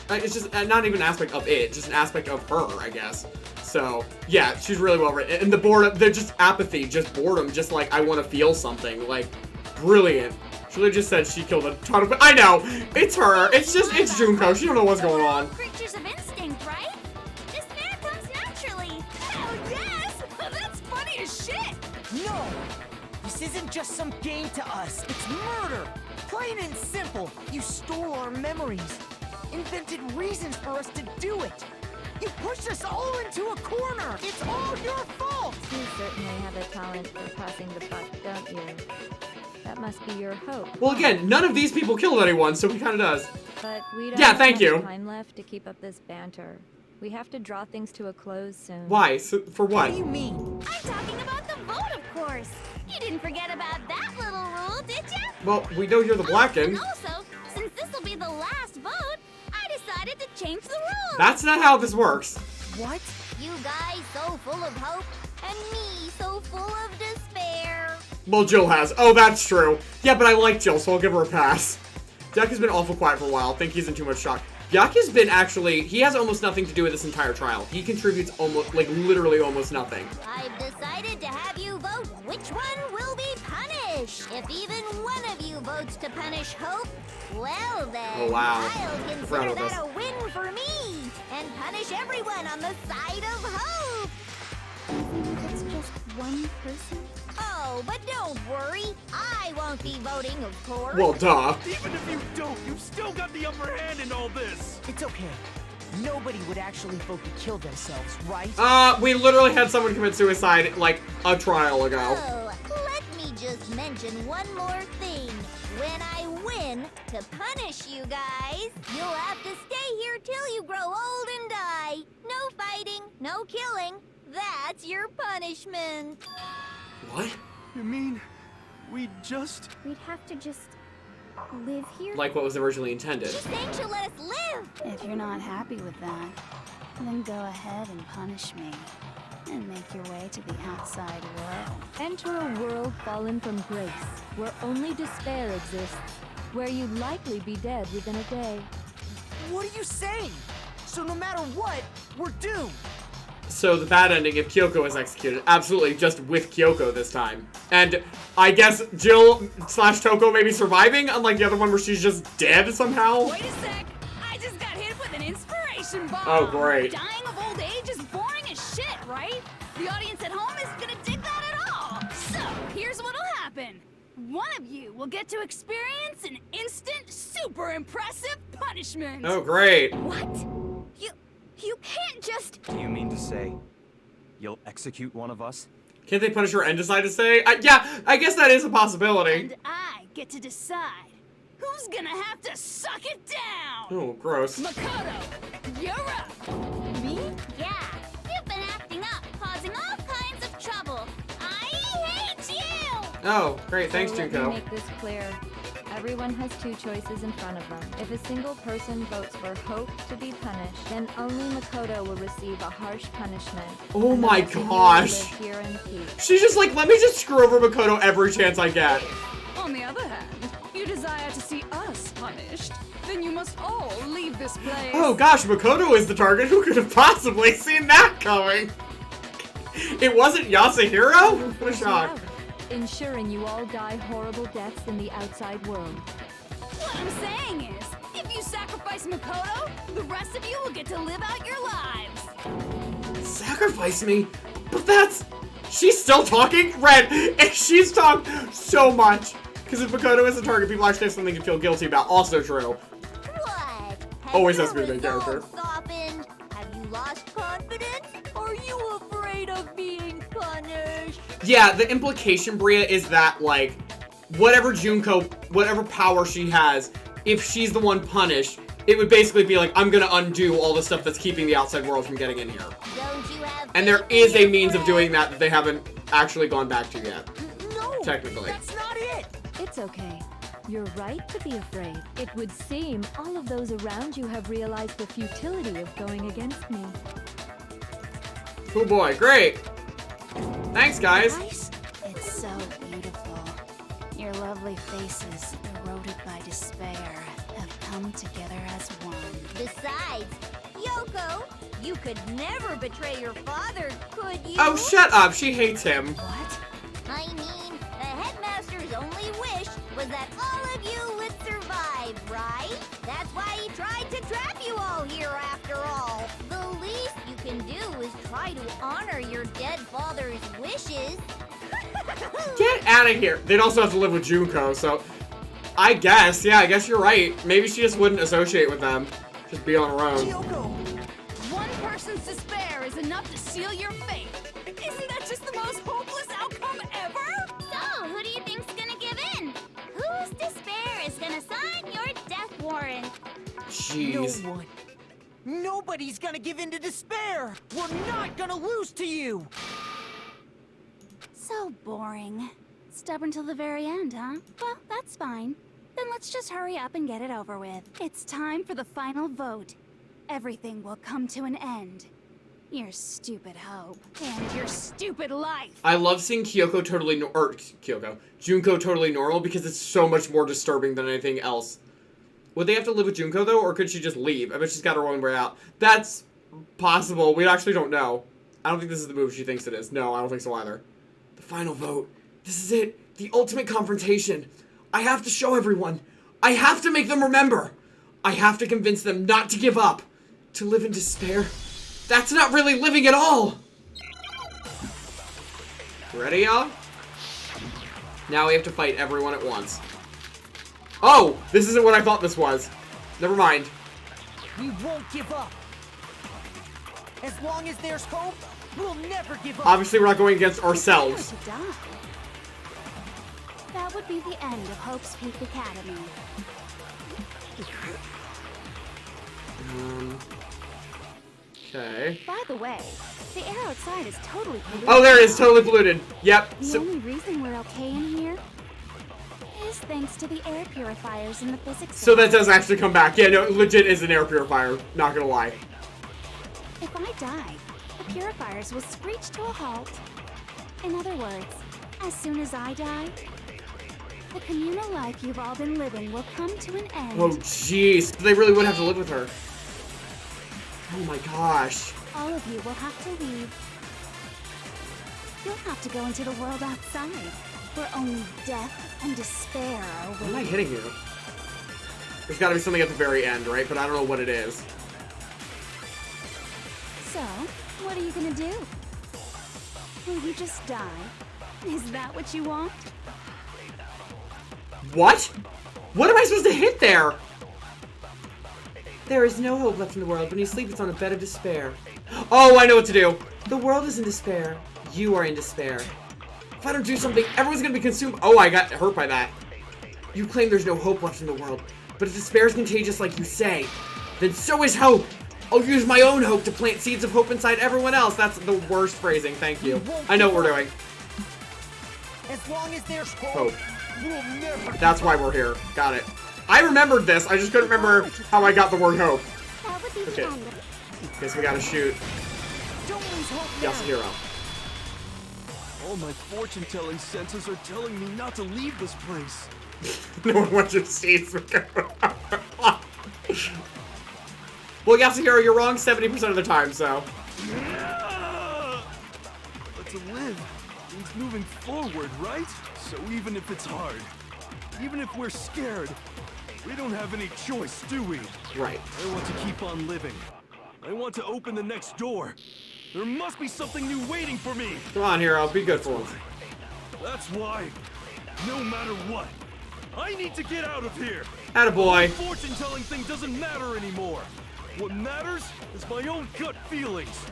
it's just not even an aspect of it, just an aspect of her, I guess. So, yeah, she's really well written. And the boredom, they're just apathy, just boredom, just like, I want to feel something. Like, brilliant. She literally just said she killed a ton of- I know! It's her! It's Junko. She don't know what's going on. Creatures of instinct, right? Despair comes naturally. Hell yes! That's funny as shit! No! This isn't just some game to us. It's murder! Plain and simple. You stole our memories. Invented reasons for us to do it. You pushed us all into a corner. It's all your fault! You certainly have a talent for passing the buck, don't you? That must be your hope. Well, again, none of these people killed anyone, so he kind of does. But we don't Yeah, have thank much you. time left to keep up this banter. We have to draw things to a close soon. Why? So, for what? What do you mean? I'm talking about the vote, of course. You didn't forget about that little rule, did you? Well, we know you're the Blackened. And also, since this will be the last vote, I decided to change the rules. That's not how this works. What? You guys so full of hope, and me so full of despair. Well, Jill has. Oh, that's true. Yeah, but I like Jill, so I'll give her a pass. Jack has been awful quiet for a while. I think he's in too much shock. Byakuya's been actually, he has almost nothing to do with this entire trial. He contributes almost, like, literally almost nothing. I've decided to have you vote which one will be punished. If even one of you votes to punish Hope, well then, Oh, wow. I'll Proud consider of this. that a win for me and punish everyone on the side of Hope. Even if it's just one person? Oh, but don't worry. I won't be voting, of course. Well, duh. Even if you don't, you've still got the upper hand in all this. It's okay. Nobody would actually vote to kill themselves, right? We literally had someone commit suicide, like, a trial ago. Oh, let me just mention one more thing. When I win, to punish you guys, you'll have to stay here till you grow old and die. No fighting, no killing. That's your punishment. What? You mean we just... We'd have to just live here? Like what was originally intended. She's saying she'll let us live. If you're not happy with that, then go ahead and punish me. And make your way to the outside world. Enter a world fallen from grace, where only despair exists, where you'd likely be dead within a day. What are you saying? So no matter what, we're doomed. So the bad ending if Kyoko is executed. Absolutely, just with Kyoko this time. And I guess Jill/Toko maybe surviving, unlike the other one where she's just dead somehow. Wait a sec. I just got hit with an inspiration bomb. Oh, great. Dying of old age is boring as shit, right? The audience at home isn't gonna dig that at all. So, here's what'll happen. One of you will get to experience an instant, super impressive punishment. Oh, great. What? You can't just... Do you mean to say you'll execute one of us? Can't they punish her and decide to stay? Yeah, I guess that is a possibility. And I get to decide who's gonna have to suck it down. Oh, gross. Makoto, you're up. Me? Yeah. You've been acting up, causing all kinds of trouble. I hate you! Oh, great. Thanks, So let me Junko. make this clear. Everyone has two choices in front of them. If a single person votes for Hope to be punished, then only Makoto will receive a harsh punishment. Oh and the my rest of you will gosh. live here in peace. She's just like, let me just screw over Makoto every chance I get. On the other hand, you desire to see us punished, then you must all leave this place. Oh gosh, Makoto is the target. Who could have possibly seen that coming? It wasn't Yasuhiro? What a shock. Ensuring you all die horrible deaths in the outside world. What I'm saying is, if you sacrifice Makoto, the rest of you will get to live out your lives. Sacrifice me? But that's... She's still talking? Red, and she's talked so much. Because if Makoto is a target, people actually have something to feel guilty about. Also true. What? Always has to be the main character. Softened? Have you lost confidence? Are you afraid of being punished? Yeah, the implication, Bria, is that, like, whatever power she has, if she's the one punished, it would basically be like, I'm gonna undo all the stuff that's keeping the outside world from getting in here. Don't you have And there is a means of doing that they haven't actually gone back to yet. No, technically. that's not it. It's okay. You're right to be afraid. It would seem all of those around you have realized the futility of going against me. Oh boy, great. Thanks, guys. It's so beautiful. Your lovely faces, eroded by despair, have come together as one. Besides, Yoko, you could never betray your father, could you? Oh, shut up. She hates him. What? I mean, the headmaster's only wish was that all of you would survive, right? That's why he tried to trap you all here after all. The least you can do is try to honor your dead father's wishes. Get out of here. They'd also have to live with Junko, so I guess, yeah, I guess you're right. Maybe she just wouldn't associate with them. Just be on her own. One person's despair is enough to seal your fate. Isn't that just the most hopeless outcome ever? So, who do you think's gonna give in? Whose despair is gonna sign your death warrant? Jeez. No one. Nobody's gonna give in to despair. We're not gonna lose to you. So boring. Stubborn till the very end, huh? Well, that's fine. Then let's just hurry up and get it over with. It's time for the final vote. Everything will come to an end. Your stupid hope. And your stupid life. I love seeing Junko totally normal because it's so much more disturbing than anything else. Would they have to live with Junko, though, or could she just leave? I bet she's got her own way out. That's possible. We actually don't know. I don't think this is the move she thinks it is. No, I don't think so either. The final vote. This is it. The ultimate confrontation. I have to show everyone. I have to make them remember. I have to convince them not to give up. To live in despair. That's not really living at all. Ready, y'all? Now we have to fight everyone at once. Oh, this isn't what I thought this was. Never mind. We won't give up. As long as there's hope, we'll never give up. Obviously, we're not going against ourselves. To die. That would be the end of Hope's Peak Academy. Okay. By the way, the air outside is totally polluted. Oh, there it is. Totally polluted. Yep. The only reason we're okay in here is thanks to the air purifiers in the physics So lab. that does actually come back. Yeah, no, it legit is an air purifier. Not gonna lie. If I die, the purifiers will screech to a halt. In other words, as soon as I die, the communal life you've all been living will come to an end. Oh, jeez. They really would have to live with her. Oh my gosh. All of you will have to leave. You'll have to go into the world outside, where only death and despair are What am I waiting. hitting here? There's gotta be something at the very end, right? But I don't know what it is. So, what are you gonna do? Will you just die? Is that what you want? What? What am I supposed to hit there? There is no hope left in the world. When you sleep, it's on a bed of despair. Oh, I know what to do. The world is in despair. You are in despair. If I don't do something, everyone's gonna be consumed. Oh, I got hurt by that. You claim there's no hope left in the world. But if despair is contagious like you say, then so is hope. I'll use my own hope to plant seeds of hope inside everyone else. That's the worst phrasing. Thank you. I know what we're doing. As long as there's Hope. we'll never. That's why we're here. Got it. I remembered this. I just couldn't remember how I got the word hope. That would be Okay. the end of it. Guess we gotta shoot Don't lose hope now. HomesteadHero. All my fortune-telling senses are telling me not to leave this place. No one wants your seeds. Well, HomesteadHero, you're wrong 70% of the time, so. But to live means moving forward, right? So even if it's hard, even if we're scared, we don't have any choice, do we? Right. I want to keep on living. I want to open the next door. There must be something new waiting for me. Come on, hero. Be good for us. That's why, no matter what, I need to get out of here. Attaboy. Fortune-telling thing doesn't matter anymore. What matters is my own gut feelings.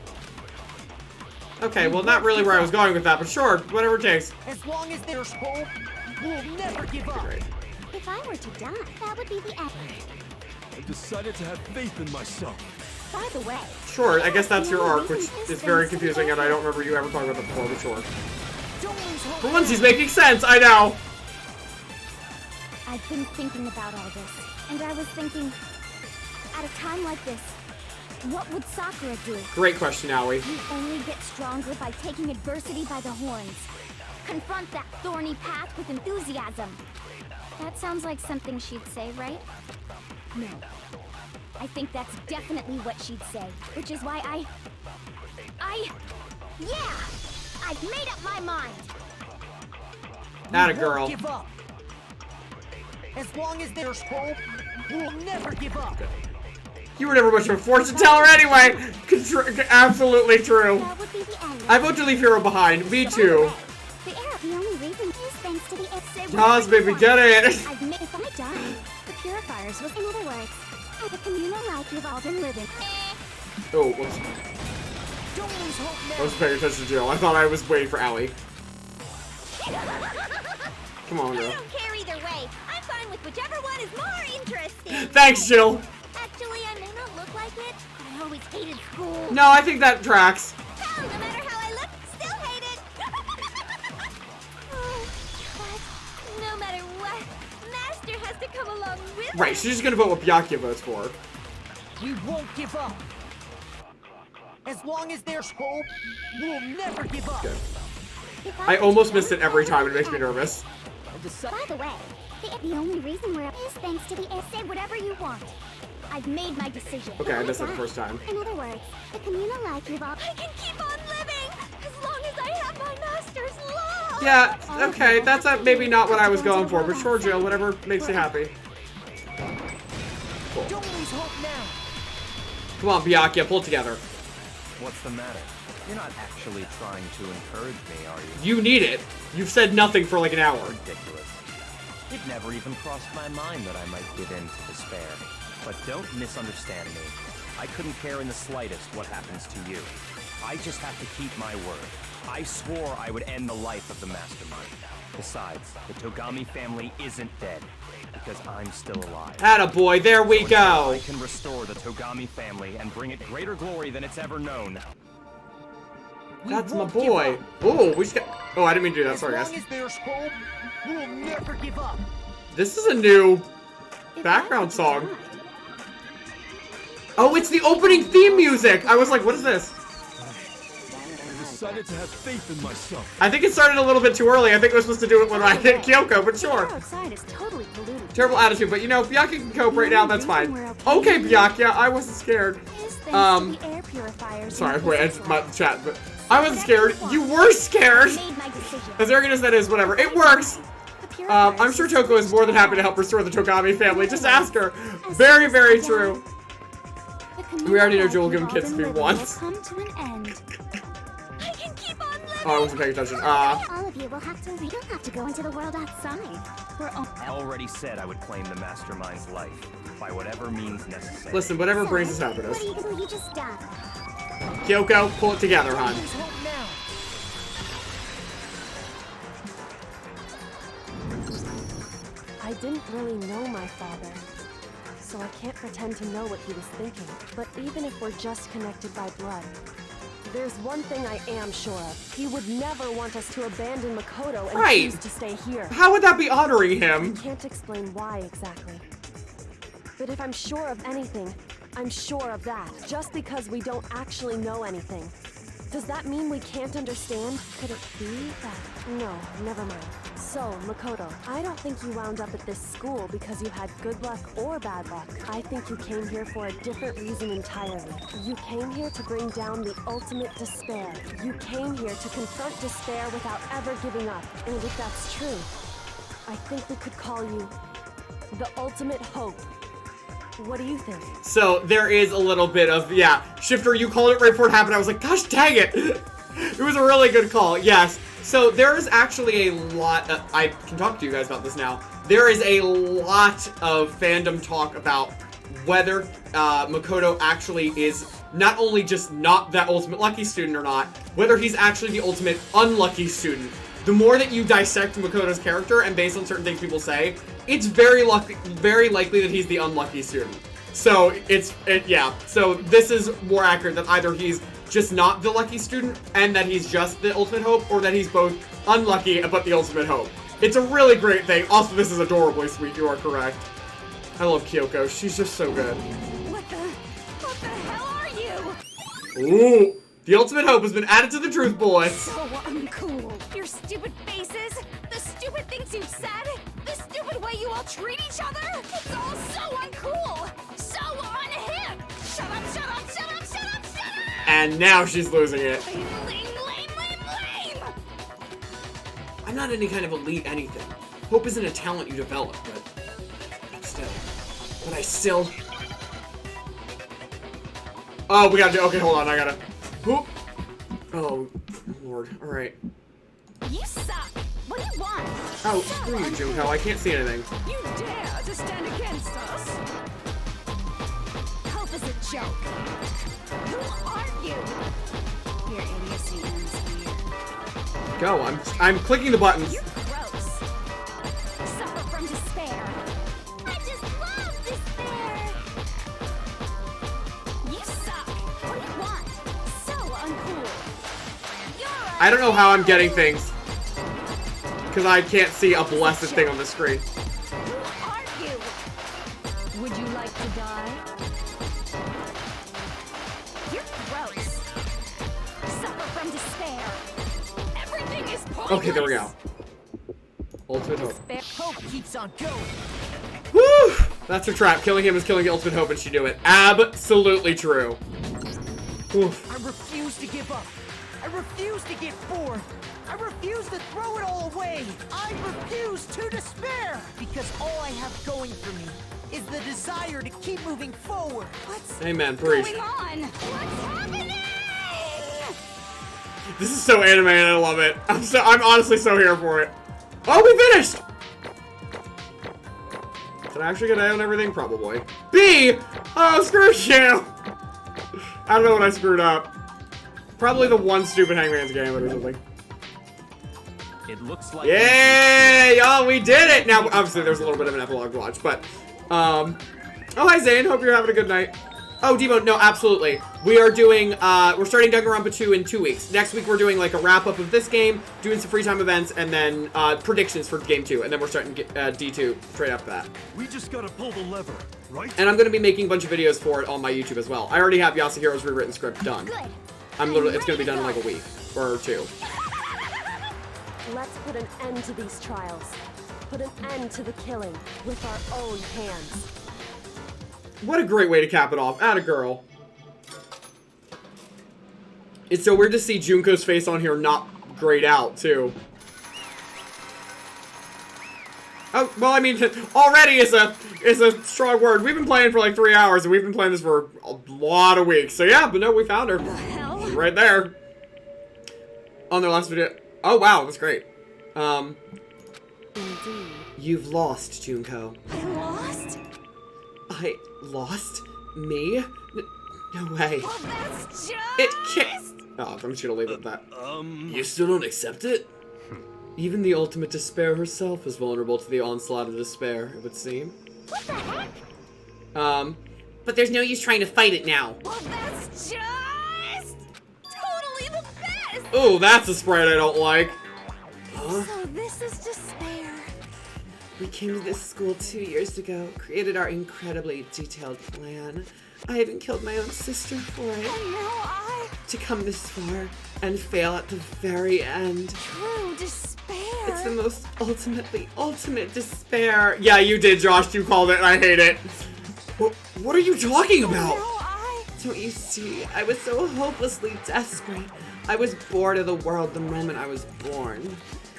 Okay, well, not really where I was going with that, but sure, whatever it takes. As long as there's hope, we'll never give up. Great. If I were to die, that would be the end. I decided to have faith in myself. By the way, Sure, I guess that's your arc, which is very confusing, and I don't remember you ever talking about that before, but sure. For once, he's making sense, I know. I've been thinking about all this, and I was thinking, at a time like this, what would Sakura do? Great question, Aoi. You only get stronger by taking adversity by the horns. Confront that thorny path with enthusiasm. That sounds like something she'd say, right? No. I think that's definitely what she'd say, which is why yeah! I've made up my mind! Not a We girl. won't give up. As long as there's hope, we'll never give up. You were never much of a fortune teller anyway! Absolutely true. That would be the end. I vote to leave Hero behind. Me too. The only reason is thanks to the Yas, baby, get it! If I die, the purifiers will, in other words, the communal life you've all been living. Oh, whoops. Don't lose hope I was paying attention to Jill. I thought I was waiting for Allie. Come on, I girl. don't care either way. I'm fine with whichever one is more interesting. Thanks, Jill. Actually, I may not look like it, but I always hated school. No, I think that tracks. Hell, no matter how I look, still hate it. But no matter what, Master has to come along with Right, us. she's just gonna vote what Byakuya votes for. We won't give up. As long as there's hope, we'll never give up. Good. I almost missed it every time. It makes me nervous. By the way, the only reason we're up is thanks to the Say whatever you want. I've made my decision. Okay, I missed it the first time. In other words, the communal life you've all... I can keep on living as long as I have my master's love. Yeah, okay, that's maybe not what I was going for, but sure, Jill, whatever makes you happy. Cool. Don't lose hope now. Come on, Byakuya, pull it together. What's the matter? You're not actually trying to encourage me, are you? You need it. You've said nothing for like an hour. Ridiculous. It never even crossed my mind that I might give in to despair. But don't misunderstand me. I couldn't care in the slightest what happens to you. I just have to keep my word. I swore I would end the life of the Mastermind. Besides, the Togami family isn't dead, because I'm still alive. Attaboy, there we go. I can restore the Togami family and bring it greater glory than it's ever known. That's my boy. Oh, we just got... Oh, I didn't mean to do that. Sorry, As guys. long as there's hope, we'll never give up. This is a new background song. Oh, it's the opening theme music. I was like, what is this? I decided to have faith in myself. I think it started a little bit too early. I think I was supposed to do it when I hit Kyoko, but sure. Outside is totally polluted. Terrible attitude, but you know, Byakuya can cope right now. That's fine. Okay, Byakuya, I wasn't scared. The air purifiers. Sorry, wait, it's my chat, but I wasn't scared. You were scared. Made my decision. As arrogant as that is, whatever. It works. I'm sure Toko is more than happy to help restore the Togami family. Just ask her. Very, very true. We already know Jewel will give him kids if he wants. Come to an end. I can keep on living. Oh, I wasn't paying attention. All of you will have to. We don't have to go into the world outside. We're all. I already said I would claim the Mastermind's life, by whatever means necessary. Listen, whatever brings us happiness. What will you just stop? Kyoko, pull it together, hon. There's hope now. I didn't really know my father, so I can't pretend to know what he was thinking. But even if we're just connected by blood, there's one thing I am sure of. He would never want us to abandon Makoto and Right. choose to stay here. How would that be honoring him? I can't explain why exactly. But if I'm sure of anything, I'm sure of that. Just because we don't actually know anything. Does that mean we can't understand? Could it be that? No, never mind. So, Makoto, I don't think you wound up at this school because you had good luck or bad luck. I think you came here for a different reason entirely. You came here to bring down the ultimate despair. You came here to confront despair without ever giving up. And if that's true, I think we could call you the ultimate hope. What do you think? So there is a little bit of, yeah, Shifter, you called it right before it happened. I was like, gosh dang it. It was a really good call, yes. So there is actually a lot, I can talk to you guys about this now. There is a lot of fandom talk about whether Makoto actually is not only just not that ultimate lucky student or not, whether he's actually the ultimate unlucky student. The more that you dissect Makoto's character, and based on certain things people say, it's very likely that he's the unlucky student. So yeah. So this is more accurate that either he's just not the lucky student, and that he's just the ultimate hope, or that he's both unlucky but the ultimate hope. It's a really great thing. Also, this is adorably sweet. You are correct. I love Kyoko. She's just so good. What the hell are you? Ooh, the ultimate hope has been added to the truth bullet. So uncool. Your stupid faces, the stupid things you've said, the stupid way you all treat each other. It's all so uncool, so unhip. Shut up, shut up, shut up, shut up, shut up. And now she's losing it. Lame, lame, lame, lame, lame. I'm not any kind of elite anything. Hope isn't a talent you develop, but I still. Oh, we gotta do. Okay, hold on. I gotta. Whoop. Oh, Lord. All right. You suck. What do you want? Oh, screw you, Junko. I can't see anything. You dare to stand against us? Hope is a joke. Who are you? Your idiocy ends here. Go. I'm clicking the buttons. You're gross. Suffer from despair. I just love despair. You suck. What do you want? So uncool. I don't know how I'm getting things. Because I can't see a blessed thing on the screen. Who are you? Would you like to die? You're gross. Suffer from despair. Everything is pointless. Okay, there we go. Ultimate hope. Hope keeps on going. Woo! That's her trap. Killing him is killing the ultimate hope, and she knew it. Absolutely true. Oof. I refuse to give up. I refuse to get bored. I refuse to throw it all away. I refuse to despair. Because all I have going for me is the desire to keep moving forward. What's Amen. Preach. going on? What's happening? This is so anime, and I love it. I'm honestly so here for it. Oh, we finished! Did I actually get A on everything? Probably. B! Oh, screw you! I don't know what I screwed up. Probably the one stupid Hangman's game or something. It looks like. Yay! Y'all, we did it! Now, obviously, there's a little bit of an epilogue to watch, but, oh, hi, Zane. Hope you're having a good night. Oh, Demo, no, absolutely. We are doing, we're starting Danganronpa 2 in 2 weeks. Next week, we're doing, like, a wrap-up of this game, doing some free time events, and then, predictions for Game 2. And then we're starting D2 straight after that. We just gotta pull the lever, right? And I'm going to be making a bunch of videos for it on my YouTube as well. I already have Yasuhiro's rewritten script done. Good. I'm literally, it's going to be done in, like, a week or 2. Let's put an end to these trials. Put an end to the killing with our own hands. What a great way to cap it off. Atta girl. It's so weird to see Junko's face on here not grayed out, too. Oh, well, I mean, already is a strong word. We've been playing for like 3 hours, and we've been playing this for a lot of weeks. So yeah, but no, we found her. The hell? Right there. On their last video. Oh, wow, that's great. Indeed. You've lost, Junko. I lost? I lost? Me? No way. Well, that's just... It can't. Oh, I'm just gonna leave it at that. You still don't accept it? Even the ultimate despair herself is vulnerable to the onslaught of despair, it would seem. What the heck? But there's no use trying to fight it now. Well, that's just... totally the best! Oh, that's a sprite I don't like. Huh? So this is despair. We came to this school 2 years ago, created our incredibly detailed plan. I even killed my own sister for it. And now I... To come this far and fail at the very end. True despair. It's the most ultimate despair. Yeah, you did, Josh. You called it, and I hate it. What are you talking about? Now I... Don't you see? I was so hopelessly desperate. I was bored of the world the moment I was born.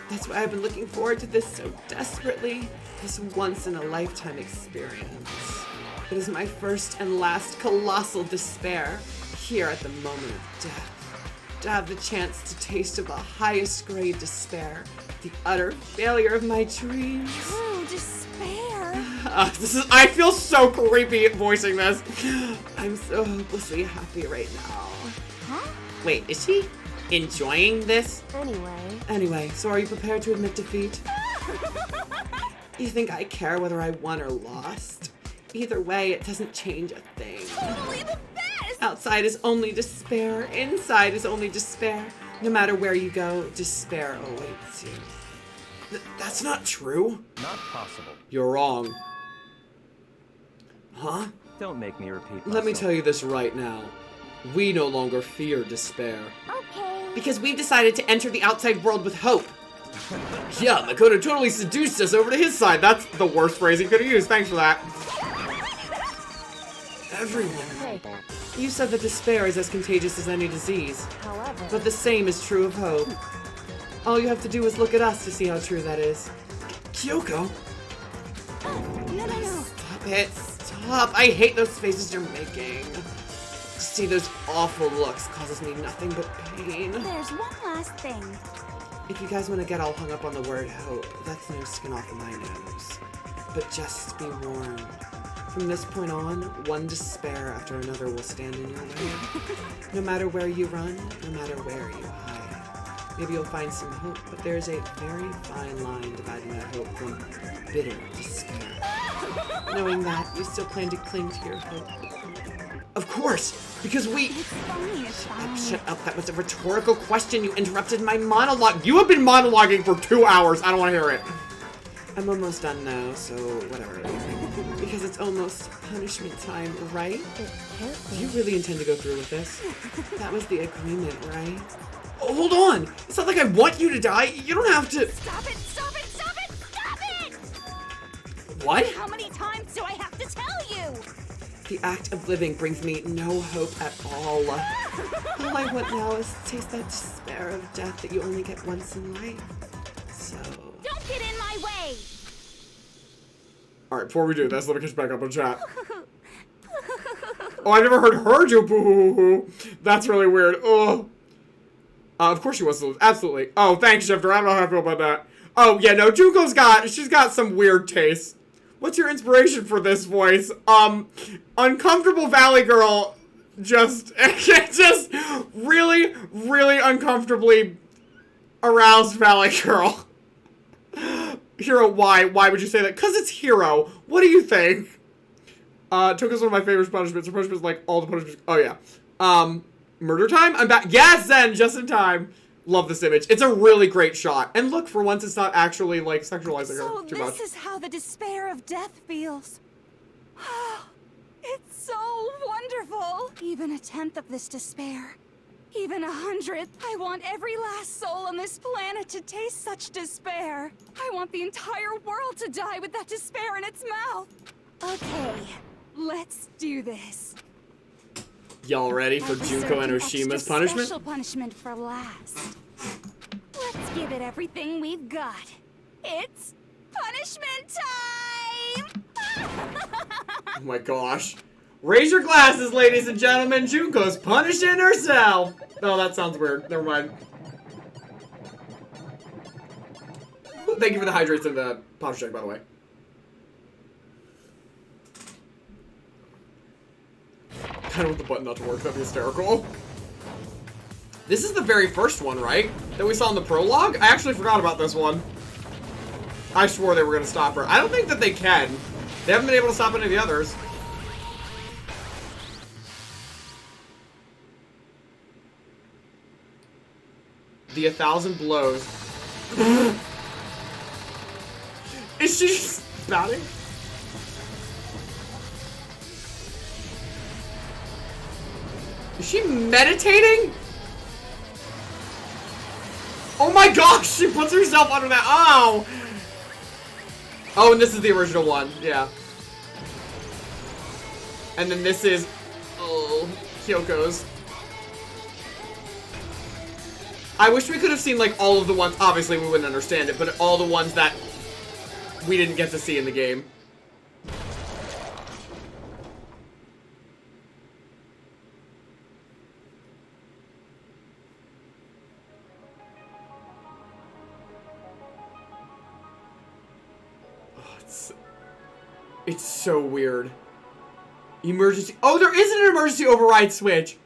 That's why I've been looking forward to this so desperately. This once-in-a-lifetime experience. It is my first and last colossal despair, here at the moment of death, to have the chance to taste of the highest grade despair, the utter failure of my dreams. True despair. I feel so creepy voicing this. I'm so hopelessly happy right now. Huh? Wait, is she enjoying this? Anyway, So are you prepared to admit defeat? You think I care whether I won or lost? Either way, it doesn't change a thing. Totally the best! Outside is only despair. Inside is only despair. No matter where you go, despair awaits you. That's not true. Not possible. You're wrong. Huh? Don't make me repeat myself. Let me tell you this right now. We no longer fear despair. Okay. Because we've decided to enter the outside world with hope. Yeah, Makoto totally seduced us over to his side. That's the worst phrase he could have used. Thanks for that. Everyone. You said that despair is as contagious as any disease. however, But the same is true of hope. All you have to do is look at us to see how true that is. Kyoko? No. Stop it. Stop. I hate those faces you're making. To see those awful looks causes me nothing but pain. There's one last thing. If you guys want to get all hung up on the word hope, that's no skin off of my nose. But just be warned. From this point on, one despair after another will stand in your way. No matter where you run, no matter where you hide. Maybe you'll find some hope, but there's a very fine line dividing that hope from bitter despair. Knowing that, you still plan to cling to your hope. Of course, because we... Shut up, that was a rhetorical question. You interrupted my monologue. You have been monologuing for 2 hours. I don't want to hear it. I'm almost done now, so whatever. Because it's almost punishment time, right? Do you really intend to go through with this? That was the agreement, right? Oh, hold on! It's not like I want you to die. You don't have to... Stop it! Stop it! Stop it! Stop it! What? How many times do I have to tell you? The act of living brings me no hope at all. All I want now is to taste that despair of death that you only get once in life. So... Don't get in my way! Alright, before we do this, let me catch back up on chat. Oh, I never heard her do boo-hoo-hoo-hoo. That's really weird. Oh. Of course she wants to lose. Absolutely. Oh, thanks, Shifter. I don't know how I feel about that. Oh, yeah, no, she's got some weird taste. What's your inspiration for this voice? Uncomfortable Valley Girl just really, really uncomfortably aroused Valley Girl. Hero, why? Why would you say that? Because it's Hero. What do you think? Took us one of my favorite punishments. Her punishment is like all the punishments. Oh, yeah. Murder time? I'm back. Yes, Zen, just in time. Love this image. It's a really great shot. And look, for once, it's not actually, like, sexualizing her too much. So this is how the despair of death feels. It's so wonderful. Even 1/10 of this despair. Even 100th. I want every last soul on this planet to taste such despair. I want the entire world to die with that despair in its mouth. Okay, let's do this. Y'all ready for Junko and Oshima's punishment? Special punishment for last. Let's give it everything we've got. It's punishment time! Oh my gosh. Raise your glasses, ladies and gentlemen. Junko's punishing herself. Oh, that sounds weird. Never mind. Thank you for the hydrates and the posture check, by the way. I don't want the button not to work. That'd be hysterical. This is the very first one, right? That we saw in the prologue? I actually forgot about this one. I swore they were going to stop her. I don't think that they can. They haven't been able to stop any of the others. The 1,000 blows. Is she spouting? Is she meditating? Oh my gosh, she puts herself under that. Oh! Oh, and this is the original one. Yeah. And then this is... Oh, Kyoko's. I wish we could have seen, like, all of the ones... Obviously, we wouldn't understand it, but all the ones that we didn't get to see in the game. It's so weird. Emergency. Oh, there is an emergency override switch.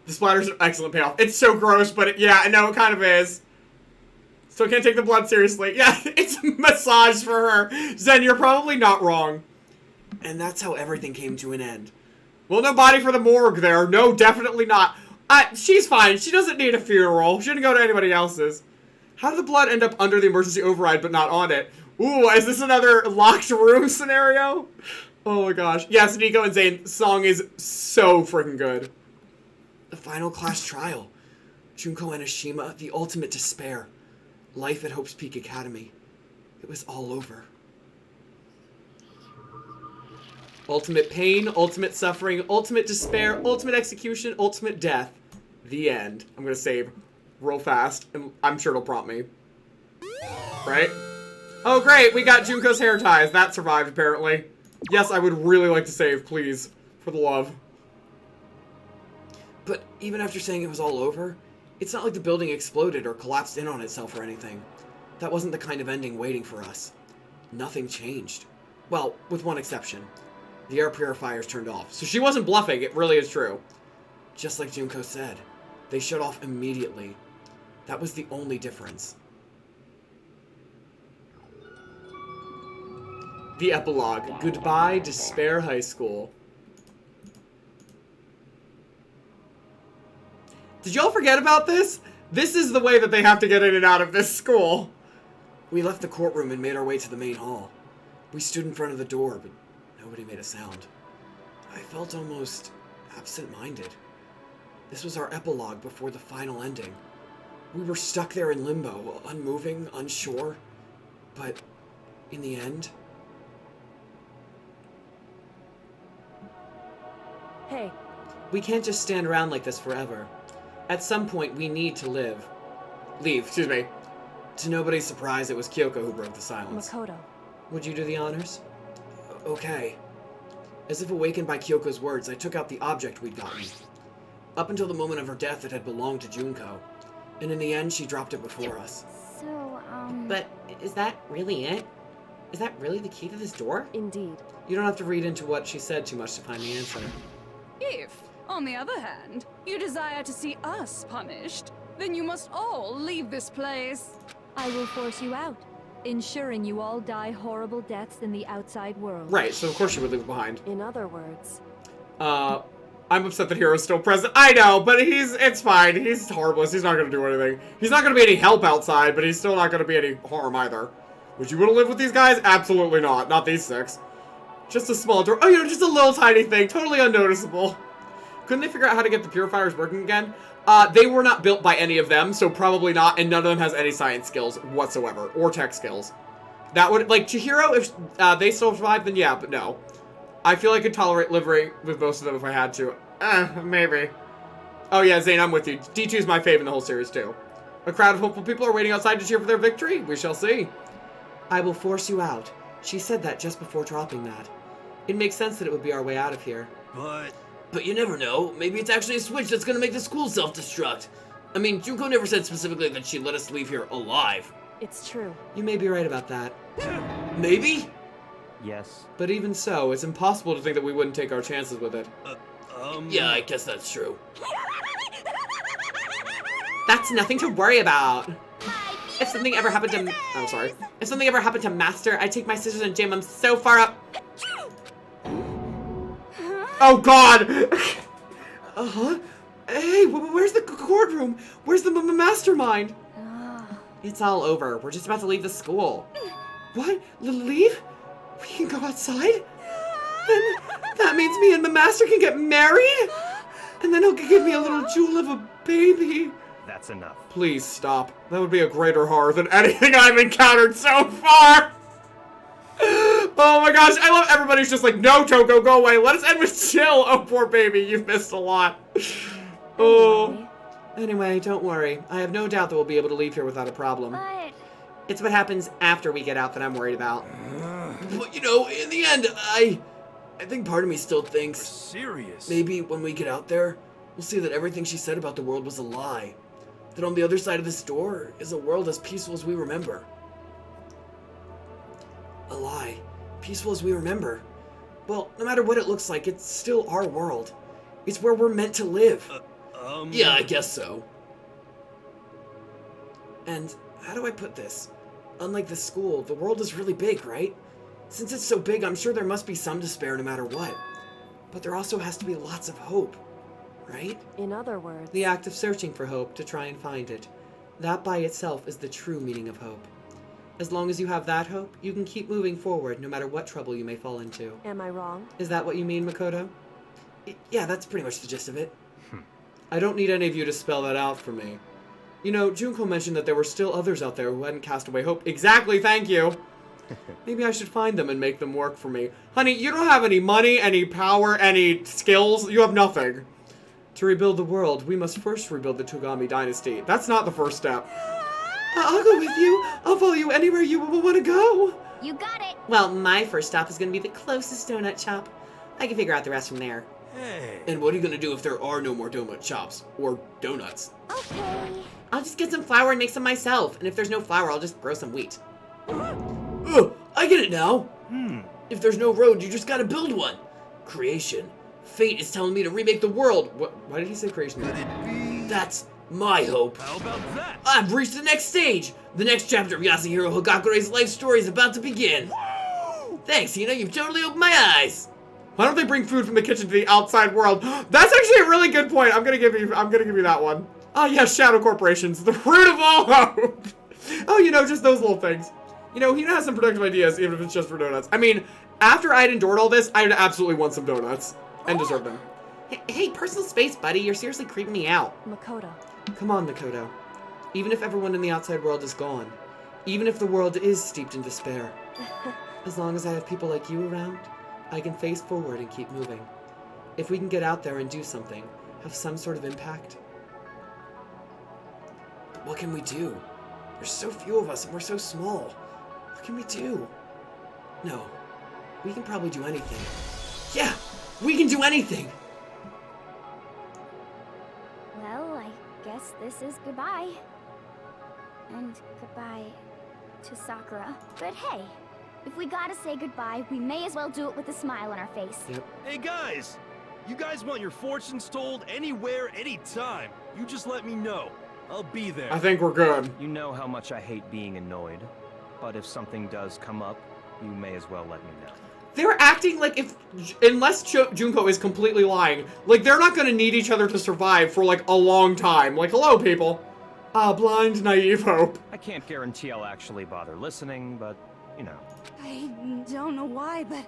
The splatter's an excellent payoff. It's so gross, but yeah, no, it kind of is. So I can't take the blood seriously. Yeah, it's a massage for her. Zen, you're probably not wrong. And that's how everything came to an end. Well, no body for the morgue there. No, definitely not. She's fine. She doesn't need a funeral. She didn't go to anybody else's. How did the blood end up under the emergency override but not on it? Ooh, is this another locked room scenario? Oh my gosh. Yes, Nico and Zane, song is so freaking good. The final class trial. Junko and Ashima, the ultimate despair. Life at Hope's Peak Academy. It was all over. Ultimate pain, ultimate suffering, ultimate despair, ultimate execution, ultimate death. The end. I'm gonna save real fast, and I'm sure it'll prompt me. Right? Oh great, we got Junko's hair ties. That survived, apparently. Yes, I would really like to save, please. For the love. But even after saying it was all over, it's not like the building exploded or collapsed in on itself or anything. That wasn't the kind of ending waiting for us. Nothing changed. Well, with one exception. The air purifiers turned off. So she wasn't bluffing, it really is true. Just like Junko said, they shut off immediately. That was the only difference. The epilogue. Goodbye, Despair High School. Did y'all forget about this? This is the way that they have to get in and out of this school. We left the courtroom and made our way to the main hall. We stood in front of the door, but nobody made a sound. I felt almost absent-minded. This was our epilogue before the final ending. We were stuck there in limbo, unmoving, unsure. But in the end... Hey. We can't just stand around like this forever. At some point, we need to live. Leave, excuse me. To nobody's surprise, it was Kyoko who broke the silence. Makoto. Would you do the honors? Okay. As if awakened by Kyoko's words, I took out the object we'd gotten. Up until the moment of her death, it had belonged to Junko. And in the end, she dropped it before us. So, But is that really it? Is that really the key to this door? Indeed. You don't have to read into what she said too much to find the answer. If, on the other hand, you desire to see us punished, then you must all leave this place. I will force you out, ensuring you all die horrible deaths in the outside world. Right, so of course she would leave it behind. In other words... I'm upset that Hero's still present. I know, but it's fine. He's harmless. He's not going to do anything. He's not going to be any help outside, but he's still not going to be any harm either. Would you want to live with these guys? Absolutely not. Not these six. Just a small door. Oh, you know, just a little tiny thing. Totally unnoticeable. Couldn't they figure out how to get the purifiers working again? They were not built by any of them, so probably not, and none of them has any science skills whatsoever, or tech skills. That would, like, Chihiro, if they still survive, then yeah, but no. I feel I could tolerate living with most of them if I had to. Maybe. Oh yeah, Zane, I'm with you. D2 is my fave in the whole series, too. A crowd of hopeful people are waiting outside to cheer for their victory. We shall see. I will force you out. She said that just before dropping that. It makes sense that it would be our way out of here. But you never know. Maybe it's actually a switch that's gonna make the school self-destruct. I mean, Junko never said specifically that she'd let us leave here alive. It's true. You may be right about that. Maybe? Yes. But even so, it's impossible to think that we wouldn't take our chances with it. Yeah, I guess that's true. That's nothing to worry about. If something ever happened to... Oh, sorry. If something ever happened to Master, I'd take my scissors and jam them so far up... Oh, God! Uh-huh. Hey, where's the courtroom? Where's the Mastermind? It's all over. We're just about to leave the school. What? Leave? We can go outside? Then that means me and my master can get married? And then he'll give me a little jewel of a baby. That's enough. Please stop. That would be a greater horror than anything I've encountered so far. Oh my gosh, I love everybody's just like, no, Toko, go away. Let us end with chill. Oh, poor baby, you've missed a lot. Oh. Anyway, don't worry. I have no doubt that we'll be able to leave here without a problem. But... It's what happens after we get out that I'm worried about. But, you know, in the end, I think part of me still thinks... Serious? Maybe when we get out there, we'll see that everything she said about the world was a lie. That on the other side of this door is a world as peaceful as we remember. a lie. Peaceful as we remember. Well, no matter what it looks like, it's still our world. It's where we're meant to live. Yeah, I guess so. And how do I put this? Unlike the school, the world is really big, right? Since it's so big, I'm sure there must be some despair no matter what. But there also has to be lots of hope, right? In other words... The act of searching for hope to try and find it. That by itself is the true meaning of hope. As long as you have that hope, you can keep moving forward no matter what trouble you may fall into. Am I wrong? Is that what you mean, Makoto? Yeah, that's pretty much the gist of it. I don't need any of you to spell that out for me. You know, Junko mentioned that there were still others out there who hadn't cast away hope. Exactly, thank you! Maybe I should find them and make them work for me. Honey, you don't have any money, any power, any skills. You have nothing. To rebuild the world, we must first rebuild the Togami dynasty. That's not the first step. I'll go with you. I'll follow you anywhere you will want to go. You got it. Well, my first stop is going to be the closest donut shop. I can figure out the rest from there. Hey. And what are you going to do if there are no more donut shops? Or donuts? Okay. I'll just get some flour and make some myself. And if there's no flour, I'll just grow some wheat. Ugh, I get it now. If there's no road, you just gotta build one. Creation. Fate is telling me to remake the world. What? Why did he say creation? Could it be? That's my hope. How about that? I've reached the next stage. The next chapter of Yasuhiro Hagakure's life story is about to begin. Woo! Thanks, Hina. You've totally opened my eyes. Why don't they bring food from the kitchen to the outside world? That's actually a really good point. I'm gonna give you that one. Ah, yes, shadow corporations, the root of all hope. Oh, you know, just those little things. You know, Hina has some productive ideas, even if it's just for donuts. I mean, after I'd endured all this, I'd absolutely want some donuts. And deserve them. Hey, personal space, buddy. You're seriously creeping me out. Makoto. Come on, Makoto. Even if everyone in the outside world is gone, even if the world is steeped in despair, as long as I have people like you around, I can face forward and keep moving. If we can get out there and do something, have some sort of impact. But what can we do? There's so few of us and we're so small. What can we do? No. We can probably do anything. Yeah! We can do anything! Well, I guess this is goodbye. And goodbye to Sakura. But hey, if we gotta say goodbye, we may as well do it with a smile on our face. Yep. Hey guys! You guys want your fortunes told anywhere, anytime. You just let me know. I'll be there. I think we're good. You know how much I hate being annoyed, but if something does come up, you may as well let me know. They're acting like unless Junko is completely lying, like they're not gonna need each other to survive for like a long time. Like, hello, people. Blind, naive hope. I can't guarantee I'll actually bother listening, but, you know. I don't know why, but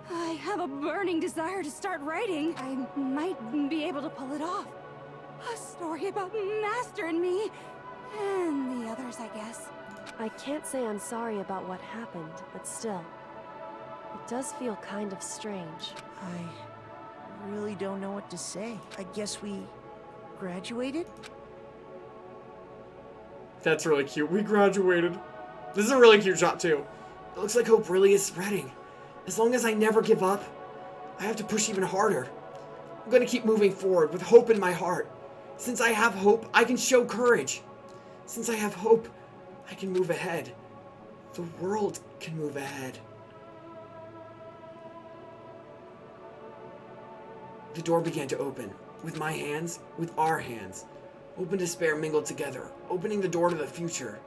I have a burning desire to start writing. I might be able to pull it off. A story about Master and me, and the others, I guess. I can't say I'm sorry about what happened, but still. It does feel kind of strange. I really don't know what to say. I guess we graduated? That's really cute. We graduated. This is a really cute shot, too. It looks like hope really is spreading. As long as I never give up, I have to push even harder. I'm gonna keep moving forward with hope in my heart. Since I have hope, I can show courage. Since I have hope, I can move ahead. The world can move ahead. The door began to open. With my hands, with our hands. Hope and despair mingled together, opening the door to the future.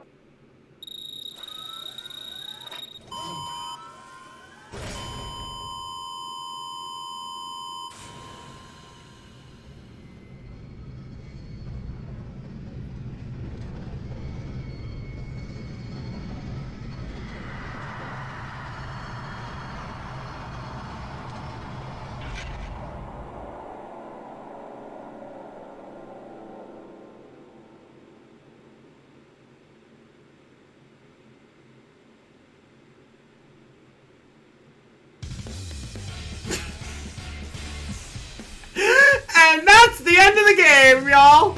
And that's the end of the game, y'all!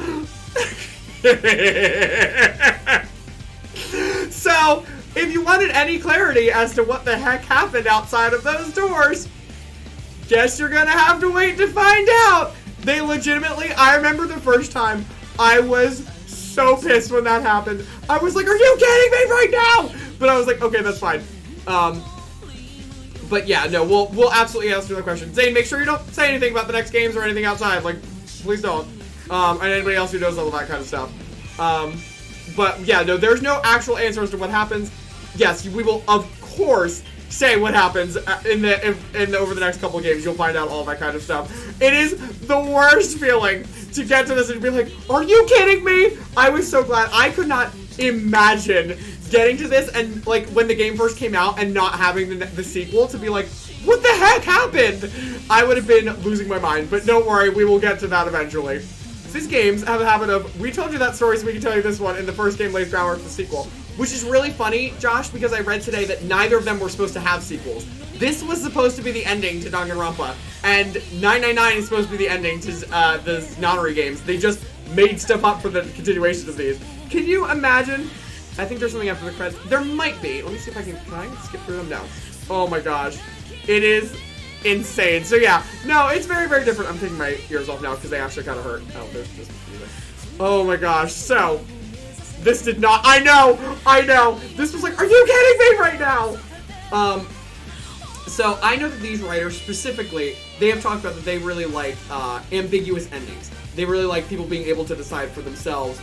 So, if you wanted any clarity as to what the heck happened outside of those doors, guess you're gonna have to wait to find out! They legitimately, I remember the first time, I was so pissed when that happened. I was like, are you kidding me right now? But I was like, okay, that's fine. But yeah, no, we'll absolutely answer the question. Zane, make sure you don't say anything about the next games or anything outside. Like, please don't. And anybody else who knows all that kind of stuff. But yeah, no, there's no actual answer as to what happens. Yes, we will, of course, say what happens in the over the next couple of games. You'll find out all that kind of stuff. It is the worst feeling to get to this and be like, are you kidding me? I was so glad. I could not imagine getting to this and like when the game first came out and not having the sequel to be like, what the heck happened? I would have been losing my mind. But don't worry, we will get to that eventually. These games have a habit of, we told you that story so we can tell you this one, and the first game lays groundwork for the sequel. Which is really funny, Josh, because I read today that neither of them were supposed to have sequels. This was supposed to be the ending to Danganronpa, and 999 is supposed to be the ending to the Nanori games. They just made stuff up for the continuation of these. Can you imagine? I think there's something after the credits. There might be. Let me see if can I skip through them now? Oh my gosh. It is insane. So yeah, no, it's very, very different. I'm taking my ears off now because they actually kind of hurt. Oh, there's just music. Oh my gosh. So, this did not, I know. This was like, are you kidding me right now? So I know that these writers specifically, they have talked about that they really like ambiguous endings. They really like people being able to decide for themselves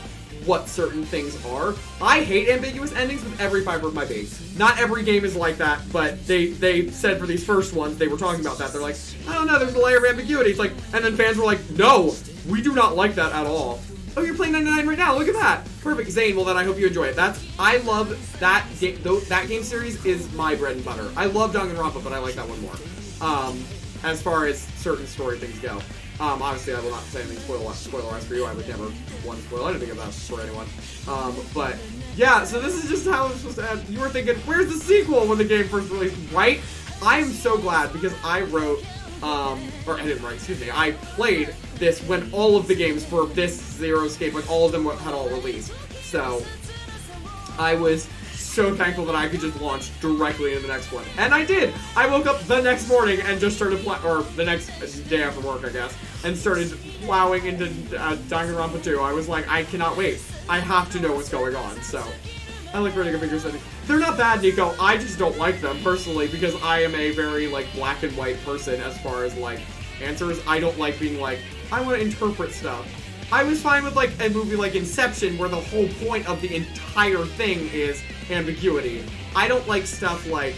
what certain things are. I hate ambiguous endings with every fiber of my being. Not every game is like that, but they said for these first ones, they were talking about that. They're like, I don't know, there's a layer of ambiguity. It's like, and then fans were like, no, we do not like that at all. Oh, you're playing 99 right now, look at that. Perfect, Zane, well then I hope you enjoy it. I love that game, that game series is my bread and butter. I love Danganronpa, but I like that one more. As far as certain story things go. Obviously, I will not say anything spoiler-wise for you. I would never want to spoil anything about for anyone. But, yeah, so this is just how it was supposed to end. You were thinking, where's the sequel when the game first released, right? I am so glad because I wrote, or I didn't write, excuse me, I played this when all of the games for this Zero Escape, like all of them had all released. So, I was so thankful that I could just launch directly into the next one. And I did! I woke up the next morning and just started or the next day after work, I guess, and started plowing into Danganronpa 2. I was like, I cannot wait. I have to know what's going on, so. I like running a bigger setting. They're not bad, Nico. I just don't like them, personally, because I am a very, like, black and white person as far as, like, answers. I don't like being like, I want to interpret stuff. I was fine with, like, a movie like Inception, where the whole point of the entire thing is ambiguity. I don't like stuff like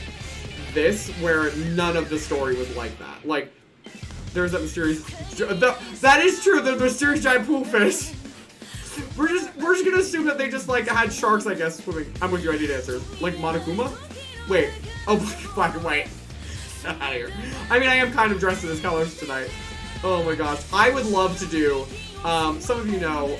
this, where none of the story was like that. Like, there's that mysterious... That is true, the mysterious giant pool fish. We're just gonna assume that they just, like, had sharks, I guess, swimming. I'm with you, I need answers. Like Monokuma? Wait. Oh, black and white. Get out of here. I mean, I am kind of dressed in his colors tonight. Oh my gosh. I would love to do... some of you know,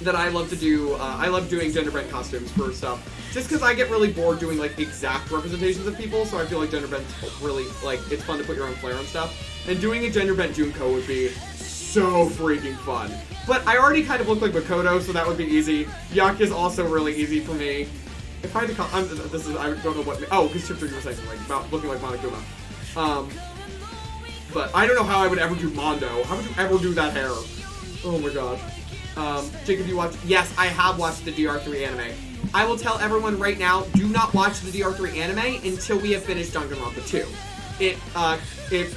that I love to do, I love doing gender bent costumes for stuff. Just because I get really bored doing, like, exact representations of people, so I feel like gender bent's really, like, it's fun to put your own flair on stuff. And doing a gender bent Junko would be so freaking fun. But I already kind of look like Makoto, so that would be easy. Yuck is also really easy for me. If I had to call, I don't know what, oh, because Chip 3 was saying, like, about looking like Monokuma. But I don't know how I would ever do Mondo. How would you ever do that hair? Oh my gosh. Jacob, you watched? Yes, I have watched the DR3 anime. I will tell everyone right now, do not watch the DR3 anime until we have finished Danganronpa 2.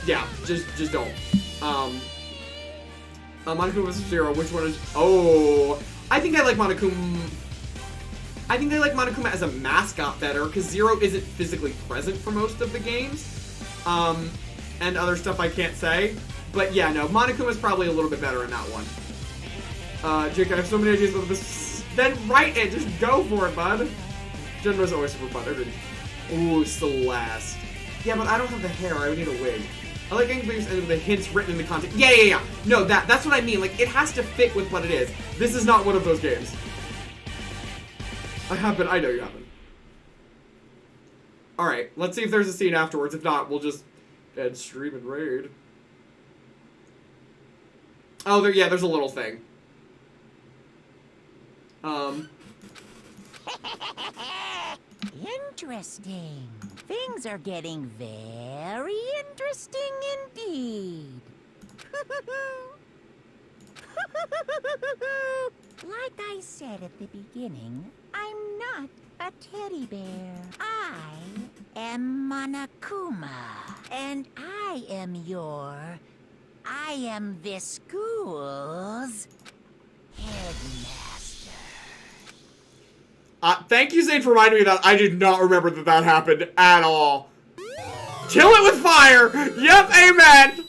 Yeah, just don't. Monokuma vs. Zero, which one is, oh, I think I like Monokuma. I think they like Monokuma as a mascot better, because Zero isn't physically present for most of the games. And other stuff I can't say. But yeah, no, Monokuma's probably a little bit better in that one. Jake, I have so many ideas about this. Then write it, just go for it, bud. Genra's always super fun. Ooh, Celeste. Yeah, but I don't have the hair, I would need a wig. I like English and the hints written in the content. Yeah. No, that's what I mean. Like, it has to fit with what it is. This is not one of those games. I know you haven't. Alright, let's see if there's a scene afterwards. If not, we'll just end stream and raid. Oh, there's a little thing. Interesting. Things are getting very interesting indeed. Like I said at the beginning, I'm not a teddy bear. I am am Monokuma, and I am this school's headmaster. Thank you, Zane, for reminding me that I did not remember that happened at all. Kill it with fire! Yep, amen!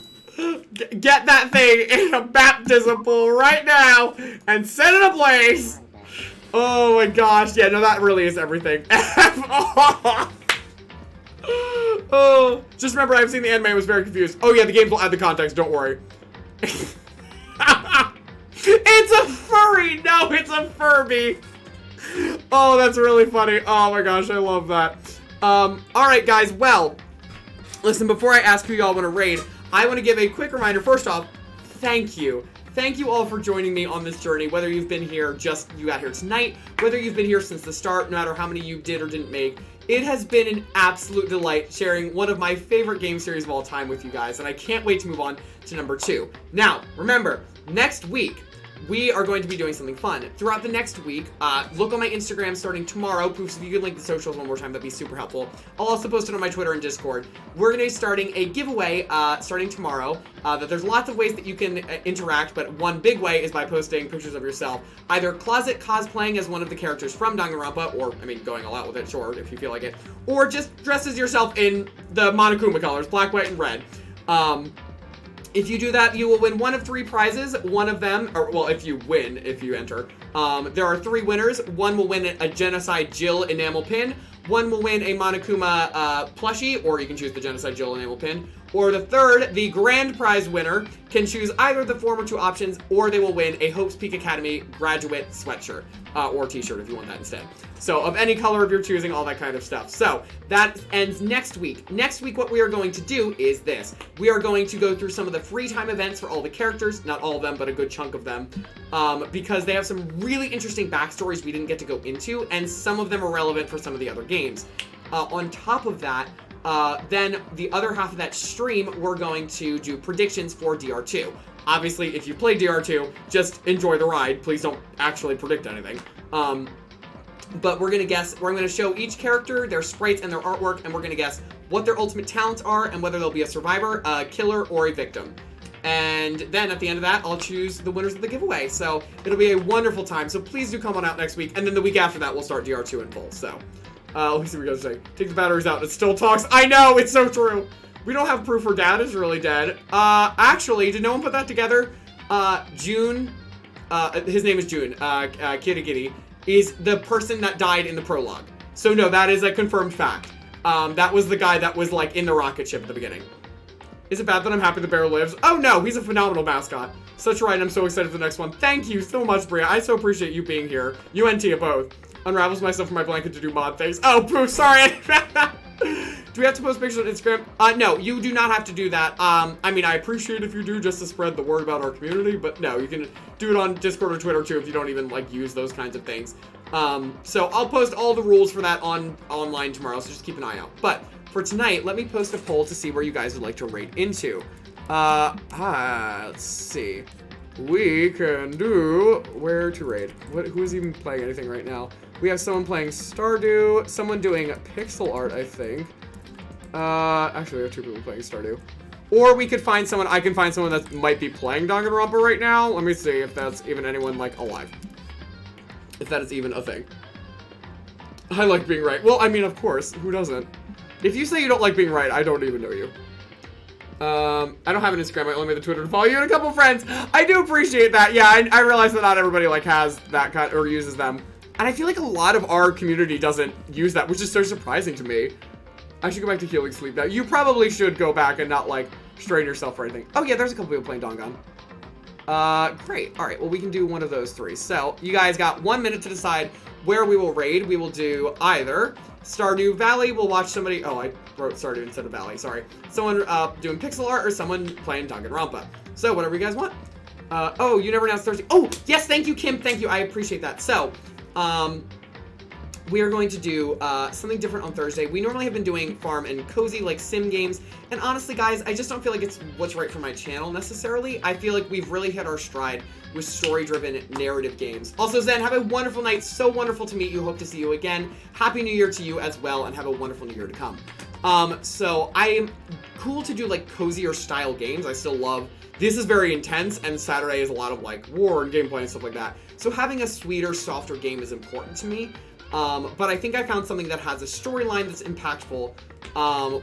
Get that thing in a baptism pool right now and set it ablaze! Oh my gosh, yeah, no, that really is everything. Oh, just remember, I've seen the anime, I was very confused. Oh yeah, the games will add the context, don't worry. It's a furry! No, it's a Furby! Oh, that's really funny. Oh my gosh, I love that. Alright guys, well, listen, before I ask who y'all want to raid, I want to give a quick reminder. First off, thank you. Thank you all for joining me on this journey, whether you've been here you got here tonight, whether you've been here since the start, no matter how many you did or didn't make. It has been an absolute delight sharing one of my favorite game series of all time with you guys, and I can't wait to move on to number 2. Now, remember, next week, we are going to be doing something fun. Throughout the next week, look on my Instagram starting tomorrow. Poofs, if you could link the socials one more time, that'd be super helpful. I'll also post it on my Twitter and Discord. We're going to be starting a giveaway starting tomorrow. That there's lots of ways that you can interact, but one big way is by posting pictures of yourself, either closet cosplaying as one of the characters from Danganronpa, or, I mean, going all out with it, sure, if you feel like it, or just dress as yourself in the Monokuma colors, black, white, and red. If you do that, you will win one of 3 prizes. One of them, or well, if you enter, there are 3 winners. One will win a Genocide Jill enamel pin. One will win a Monokuma plushie, or you can choose the Genocide Jill enamel pin. Or the third, the grand prize winner, can choose either of the former 2 options, or they will win a Hope's Peak Academy graduate sweatshirt, or t-shirt if you want that instead. So, of any color of your choosing, all that kind of stuff. So, that ends next week. Next week, what we are going to do is this. We are going to go through some of the free time events for all the characters, not all of them, but a good chunk of them, because they have some really interesting backstories we didn't get to go into, and some of them are relevant for some of the other games. On top of that, then the other half of that stream, we're going to do predictions for DR2. Obviously, if you play DR2, just enjoy the ride. Please don't actually predict anything. But we're going to guess, we're going to show each character, their sprites, and their artwork, and we're going to guess what their ultimate talents are, and whether they'll be a survivor, a killer, or a victim. And then at the end of that, I'll choose the winners of the giveaway. So it'll be a wonderful time. So please do come on out next week. And then the week after that, we'll start DR2 in full. So, let me see what you guys say. Take the batteries out. It still talks. I know, it's so true. We don't have proof her dad is really dead. Actually, did no one put that together? June, his name is June, Kitty Kitty, is the person that died in the prologue. So no, that is a confirmed fact. That was the guy that was like in the rocket ship at the beginning. Is it bad that I'm happy the bear lives? Oh no, he's a phenomenal mascot. Such a ride, I'm so excited for the next one. Thank you so much, Bria. I so appreciate you being here. You and Tia both. Unravels myself from my blanket to do mod things. Oh, poof, sorry. Do we have to post pictures on Instagram? No, you do not have to do that. I mean, I appreciate if you do just to spread the word about our community, but no, you can do it on Discord or Twitter too if you don't even like use those kinds of things. So I'll post all the rules for that online tomorrow, so just keep an eye out. But for tonight, let me post a poll to see where you guys would like to raid into. Let's see. We can do where to raid. Who's even playing anything right now? We have someone playing Stardew, someone doing pixel art, I think. Actually, we have 2 people playing Stardew. Or we could find someone, I can find someone that might be playing Danganronpa right now. Let me see if that's even anyone, like, alive. If that is even a thing. I like being right. Well, I mean, of course, who doesn't? If you say you don't like being right, I don't even know you. I don't have an Instagram, I only made the Twitter to follow you and a couple friends. I do appreciate that. Yeah, I realize that not everybody, like, has that kind, or uses them. And I feel like a lot of our community doesn't use that, which is so surprising to me. I should go back to healing sleep now. You probably should go back and not, like, strain yourself or anything. Oh, yeah, there's a couple people playing Dangan. Great. All right, well, we can do one of those 3. So, you guys got 1 minute to decide where we will raid. We will do either Stardew Valley. We'll watch somebody... Oh, I wrote Stardew instead of Valley. Sorry. Someone doing pixel art or someone playing Danganronpa. So, whatever you guys want. Oh, you never announced Thursday. Oh, yes, thank you, Kim. Thank you. I appreciate that. So, we are going to do something different on Thursday. We normally have been doing farm and cozy, like sim games. And honestly, guys, I just don't feel like it's what's right for my channel necessarily. I feel like we've really hit our stride with story-driven narrative games. Also, Zen, have a wonderful night. So wonderful to meet you. Hope to see you again. Happy New Year to you as well, and have a wonderful New Year to come. So I am cool to do like cozier style games. I still love, this is very intense, and Saturday is a lot of like war and gameplay and stuff like that. So having a sweeter, softer game is important to me. But I think I found something that has a storyline that's impactful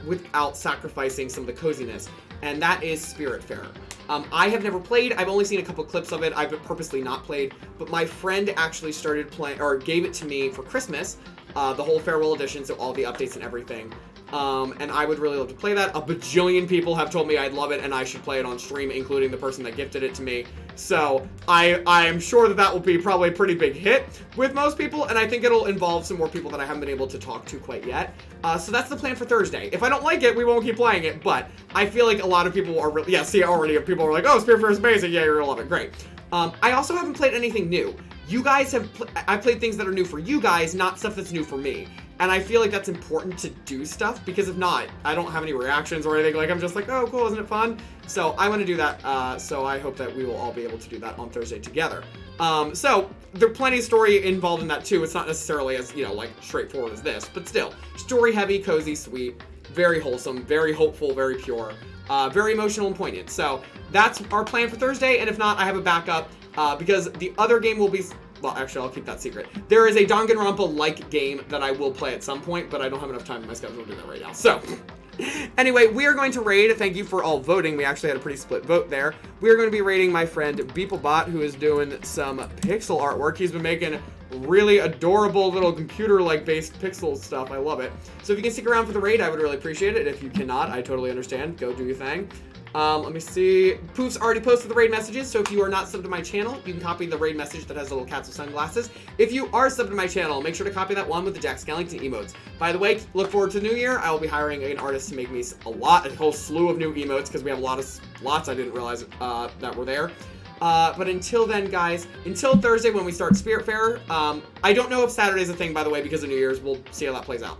without sacrificing some of the coziness, and that is Spiritfarer. I have never played. I've only seen a couple clips of it. I've purposely not played, but my friend actually started playing, or gave it to me for Christmas, the whole farewell edition, so all the updates and everything. And I would really love to play that. A bajillion people have told me I'd love it and I should play it on stream, including the person that gifted it to me. So I am sure that that will be probably a pretty big hit with most people, and I think it'll involve some more people that I haven't been able to talk to quite yet. So that's the plan for Thursday. If I don't like it, we won't keep playing it, but I feel like a lot of people are really, yeah, see, already people are like, oh, Spiritfarer is amazing, yeah, you're gonna love it, great. I also haven't played anything new. You guys have, I played things that are new for you guys, not stuff that's new for me. And I feel like that's important to do stuff, because if not, I don't have any reactions or anything. Like, I'm just like, oh, cool, isn't it fun? So I want to do that, so I hope that we will all be able to do that on Thursday together. So there's plenty of story involved in that too. It's not necessarily as, you know, like straightforward as this, but still, story heavy, cozy, sweet, very wholesome, very hopeful, very pure, very emotional and poignant. So that's our plan for Thursday, and if not, I have a backup, because the other game will be, well, actually, I'll keep that secret. There is a Danganronpa-like game that I will play at some point, but I don't have enough time in my schedule to do that right now. So, anyway, we are going to raid. Thank you for all voting. We actually had a pretty split vote there. We are going to be raiding my friend Beeplebot, who is doing some pixel artwork. He's been making really adorable little computer-like based pixel stuff. I love it. So if you can stick around for the raid, I would really appreciate it. If you cannot, I totally understand. Go do your thing. Let me see. Poof's already posted the raid messages, so if you are not subbed to my channel, you can copy the raid message that has little cats with sunglasses. If you are subbed to my channel, make sure to copy that one with the Jack Skellington emotes. By the way, look forward to the new year. I will be hiring an artist to make me a whole slew of new emotes, because we have lots I didn't realize that were there. But until then, guys, until Thursday when we start Spiritfarer, I don't know if Saturday's a thing, by the way, because of New Year's. We'll see how that plays out.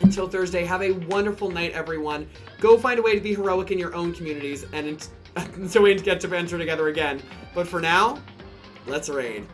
Until Thursday, have a wonderful night, everyone. Go find a way to be heroic in your own communities, and until we get to venture together again. But for now, let's raid.